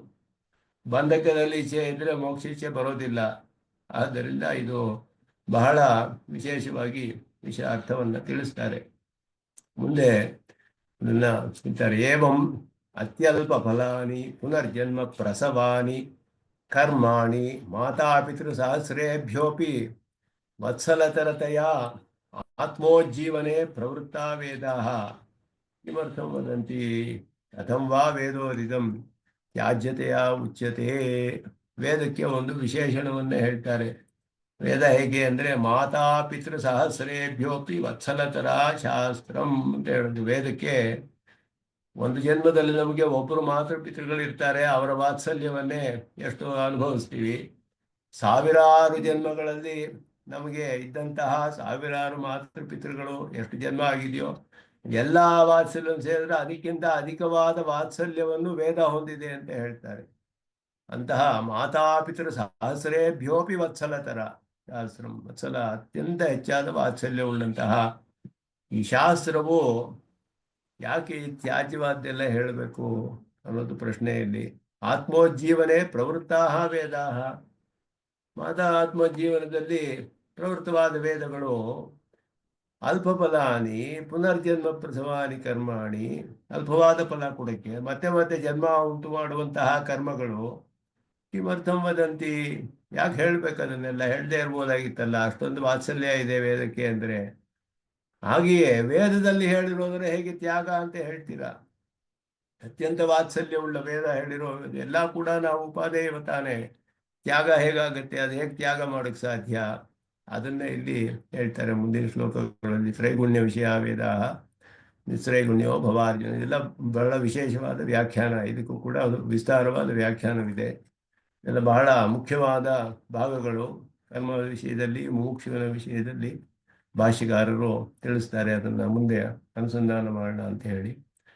ಬಂಧಕದಲ್ಲಿ ಇಚ್ಛೆ ಇದ್ದರೆ ಮೋಕ್ಷ ಇಚ್ಛೆ ಬರೋದಿಲ್ಲ. ಆದ್ದರಿಂದ ಇದು ಬಹಳ ವಿಶೇಷವಾಗಿ ಅರ್ಥವನ್ನು ತಿಳಿಸ್ತಾರೆ. ಮುಂದೆ ಅದನ್ನು ಹೇಳ್ತಾರೆ. ಏವಂ ಅತ್ಯಲ್ಪ ಫಲಾನಿ ಪುನರ್ಜನ್ಮ ಪ್ರಸವಾನಿ ಕರ್ಮಾಣಿ ಮಾತಾಪಿತೃ ಸಹಸ್ರೇಭ್ಯೋಪಿ ವತ್ಸಲತರತೆಯ ಆತ್ಮೋಜ್ಜೀವನೆ ಪ್ರವೃತ್ತ ವೇದಾಃ ಕಿಮರ್ಥಂ ವದಂತಿ ಕಥಂ ವಾ ವೇದೋದಿದಂ ತ್ಯಾಜ್ಯತೆಯ ಉಚ್ಯತೆ. ವೇದಕ್ಕೆ ಒಂದು ವಿಶೇಷಣವನ್ನು ಹೇಳ್ತಾರೆ. ವೇದ ಹೇಗೆ ಅಂದರೆ ಮಾತಾಪಿತೃ ಸಹಸ್ರೇಭ್ಯೋಪಿ ವತ್ಸಲತರ ಶಾಸ್ತ್ರಂ ಅಂತ ಹೇಳೋದು. ವೇದಕ್ಕೆ ಒಂದು ಜನ್ಮದಲ್ಲಿ ನಮಗೆ ಒಬ್ಬರು ಮಾತೃಪಿತೃಗಳಿರ್ತಾರೆ, ಅವರ ವಾತ್ಸಲ್ಯವನ್ನೇ ಎಷ್ಟು ಅನುಭವಿಸ್ತೀವಿ. ಸಾವಿರಾರು ಜನ್ಮಗಳಲ್ಲಿ ನಮಗೆ ಇದ್ದಂತಹ ಸಾವಿರಾರು ಮಾತೃಪಿತೃಗಳು ಎಷ್ಟು ಜನ್ಮ ಆಗಿದೆಯೋ ಎಲ್ಲ ವಾತ್ಸಲ್ಯ ಸೇರಿದ್ರೆ ಅದಕ್ಕಿಂತ ಅಧಿಕವಾದ ವಾತ್ಸಲ್ಯವನ್ನು ವೇದ ಹೊಂದಿದೆ ಅಂತ ಹೇಳ್ತಾರೆ. ಅಂತಹ ಮಾತಾಪಿತೃ ಸಹಸ್ರೇಭ್ಯೋಪಿ ವತ್ಸಲತರ ಶಾಸ್ತ್ರಂ. ವತ್ಸಲ ಅತ್ಯಂತ ಹೆಚ್ಚಾದ ವಾತ್ಸಲ್ಯವುಳ್ಳಂತಹ ಈ ಶಾಸ್ತ್ರವು ಯಾಕೆ ತ್ಯಾಜ್ಯವಾದ್ದೆಲ್ಲ ಹೇಳಬೇಕು ಅನ್ನೋದು ಪ್ರಶ್ನೆಯಲ್ಲಿ. ಆತ್ಮೋಜ್ಜೀವನೆ ಪ್ರವೃತ್ತಾಹ ವೇದಾಹ. ಆತ್ಮಜೀವನದಲ್ಲಿ ಪ್ರವೃತ್ತವಾದ ವೇದಗಳು ಅಲ್ಪ ಫಲಾನಿ ಪುನರ್ಜನ್ಮ ಪ್ರಸವಾನಿ ಕರ್ಮಾಣಿ, ಅಲ್ಪವಾದ ಫಲ ಕೊಡಕ್ಕೆ ಮತ್ತೆ ಮತ್ತೆ ಜನ್ಮ ಉಂಟು ಮಾಡುವಂತಹ ಕರ್ಮಗಳು. ಕಿಮರ್ಥಂ ವದಂತಿ, ಯಾಕೆ ಹೇಳ್ಬೇಕು ಅದನ್ನೆಲ್ಲ? ಹೇಳದೇ ಇರ್ಬೋದಾಗಿತ್ತಲ್ಲ, ಅಷ್ಟೊಂದು ವಾತ್ಸಲ್ಯ ಇದೆ ವೇದಕ್ಕೆ ಅಂದರೆ. ಹಾಗೆಯೇ ವೇದದಲ್ಲಿ ಹೇಳಿರೋದ್ರೆ ಹೇಗೆ ತ್ಯಾಗ ಅಂತ ಹೇಳ್ತೀರಾ? ಅತ್ಯಂತ ವಾತ್ಸಲ್ಯವುಳ್ಳ ವೇದ ಹೇಳಿರೋ ಎಲ್ಲ ಕೂಡ ನಾವು ಉಪಾದೇಯ ತಾನೆ. ತ್ಯಾಗ ಹೇಗಾಗತ್ತೆ? ಅದು ಹೇಗೆ ತ್ಯಾಗ ಮಾಡೋಕ್ಕೆ ಸಾಧ್ಯ? ಅದನ್ನೇ ಇಲ್ಲಿ ಹೇಳ್ತಾರೆ ಮುಂದಿನ ಶ್ಲೋಕಗಳಲ್ಲಿ. ತ್ರೈಗುಣ್ಯ ವಿಷಯ ವೇದ ನಿಸ್ತ್ರೈಗುಣ್ಯೋ ಭವಾರ್ಜುನ. ಇದೆಲ್ಲ ಬಹಳ ವಿಶೇಷವಾದ ವ್ಯಾಖ್ಯಾನ. ಇದಕ್ಕೂ ಕೂಡ ಒಂದು ವಿಸ್ತಾರವಾದ ವ್ಯಾಖ್ಯಾನವಿದೆ. ಇದೆಲ್ಲ ಬಹಳ ಮುಖ್ಯವಾದ ಭಾಗಗಳು. ಕರ್ಮ ವಿಷಯದಲ್ಲಿ, ಮುಮುಕ್ಷುವಿನ ವಿಷಯದಲ್ಲಿ ಭಾಷ್ಯಕಾರರು ತಿಳಿಸ್ತಾರೆ. ಅದನ್ನು ಮುಂದೆ ಅನುಸಂಧಾನ ಮಾಡೋಣ ಅಂತ ಹೇಳಿ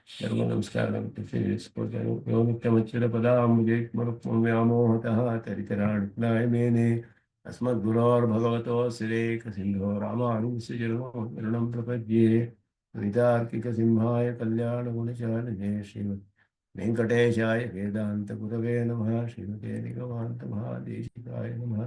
ಎಲ್ಲರಿಗೂ ನಮಸ್ಕಾರ ತಿಳಿಸ್ಕೊಳ್ತೇನೆ. ಯೋನಿತ್ಯಮಚ್ಯುತ ಪದಾಂಬುಜೆ ವ್ಯಾಮೋಹತಃ ತರಿತರಾಡ್ನಾಯ ಮೇನೆ ಅಸ್ಮದ್ಗುರೋರ್ಭಗವತೋಸ್ಸಿರೇಕ ಸಿಂಧೋ ರಾಮಾನುಜಸ್ಯಜನೋ ಶರಣಂ ಪ್ರಪದ್ಯೆ. ವೇದಾರ್ಕಿಕ ಸಿಂಹಾಯ ಕಲ್ಯಾಣ ಗುಣಶಾಲಿನೇ ಶ್ರೀಮದ್ ವೆಂಕಟೇಶಾಯ ವೇದಾಂತ ಗುರವೇ ನಮಃ. ಶ್ರೀಮತೆ ನಿಗಮಾಂತ ಮಹಾದೇಶಿಕಾಯ ನಮಃ.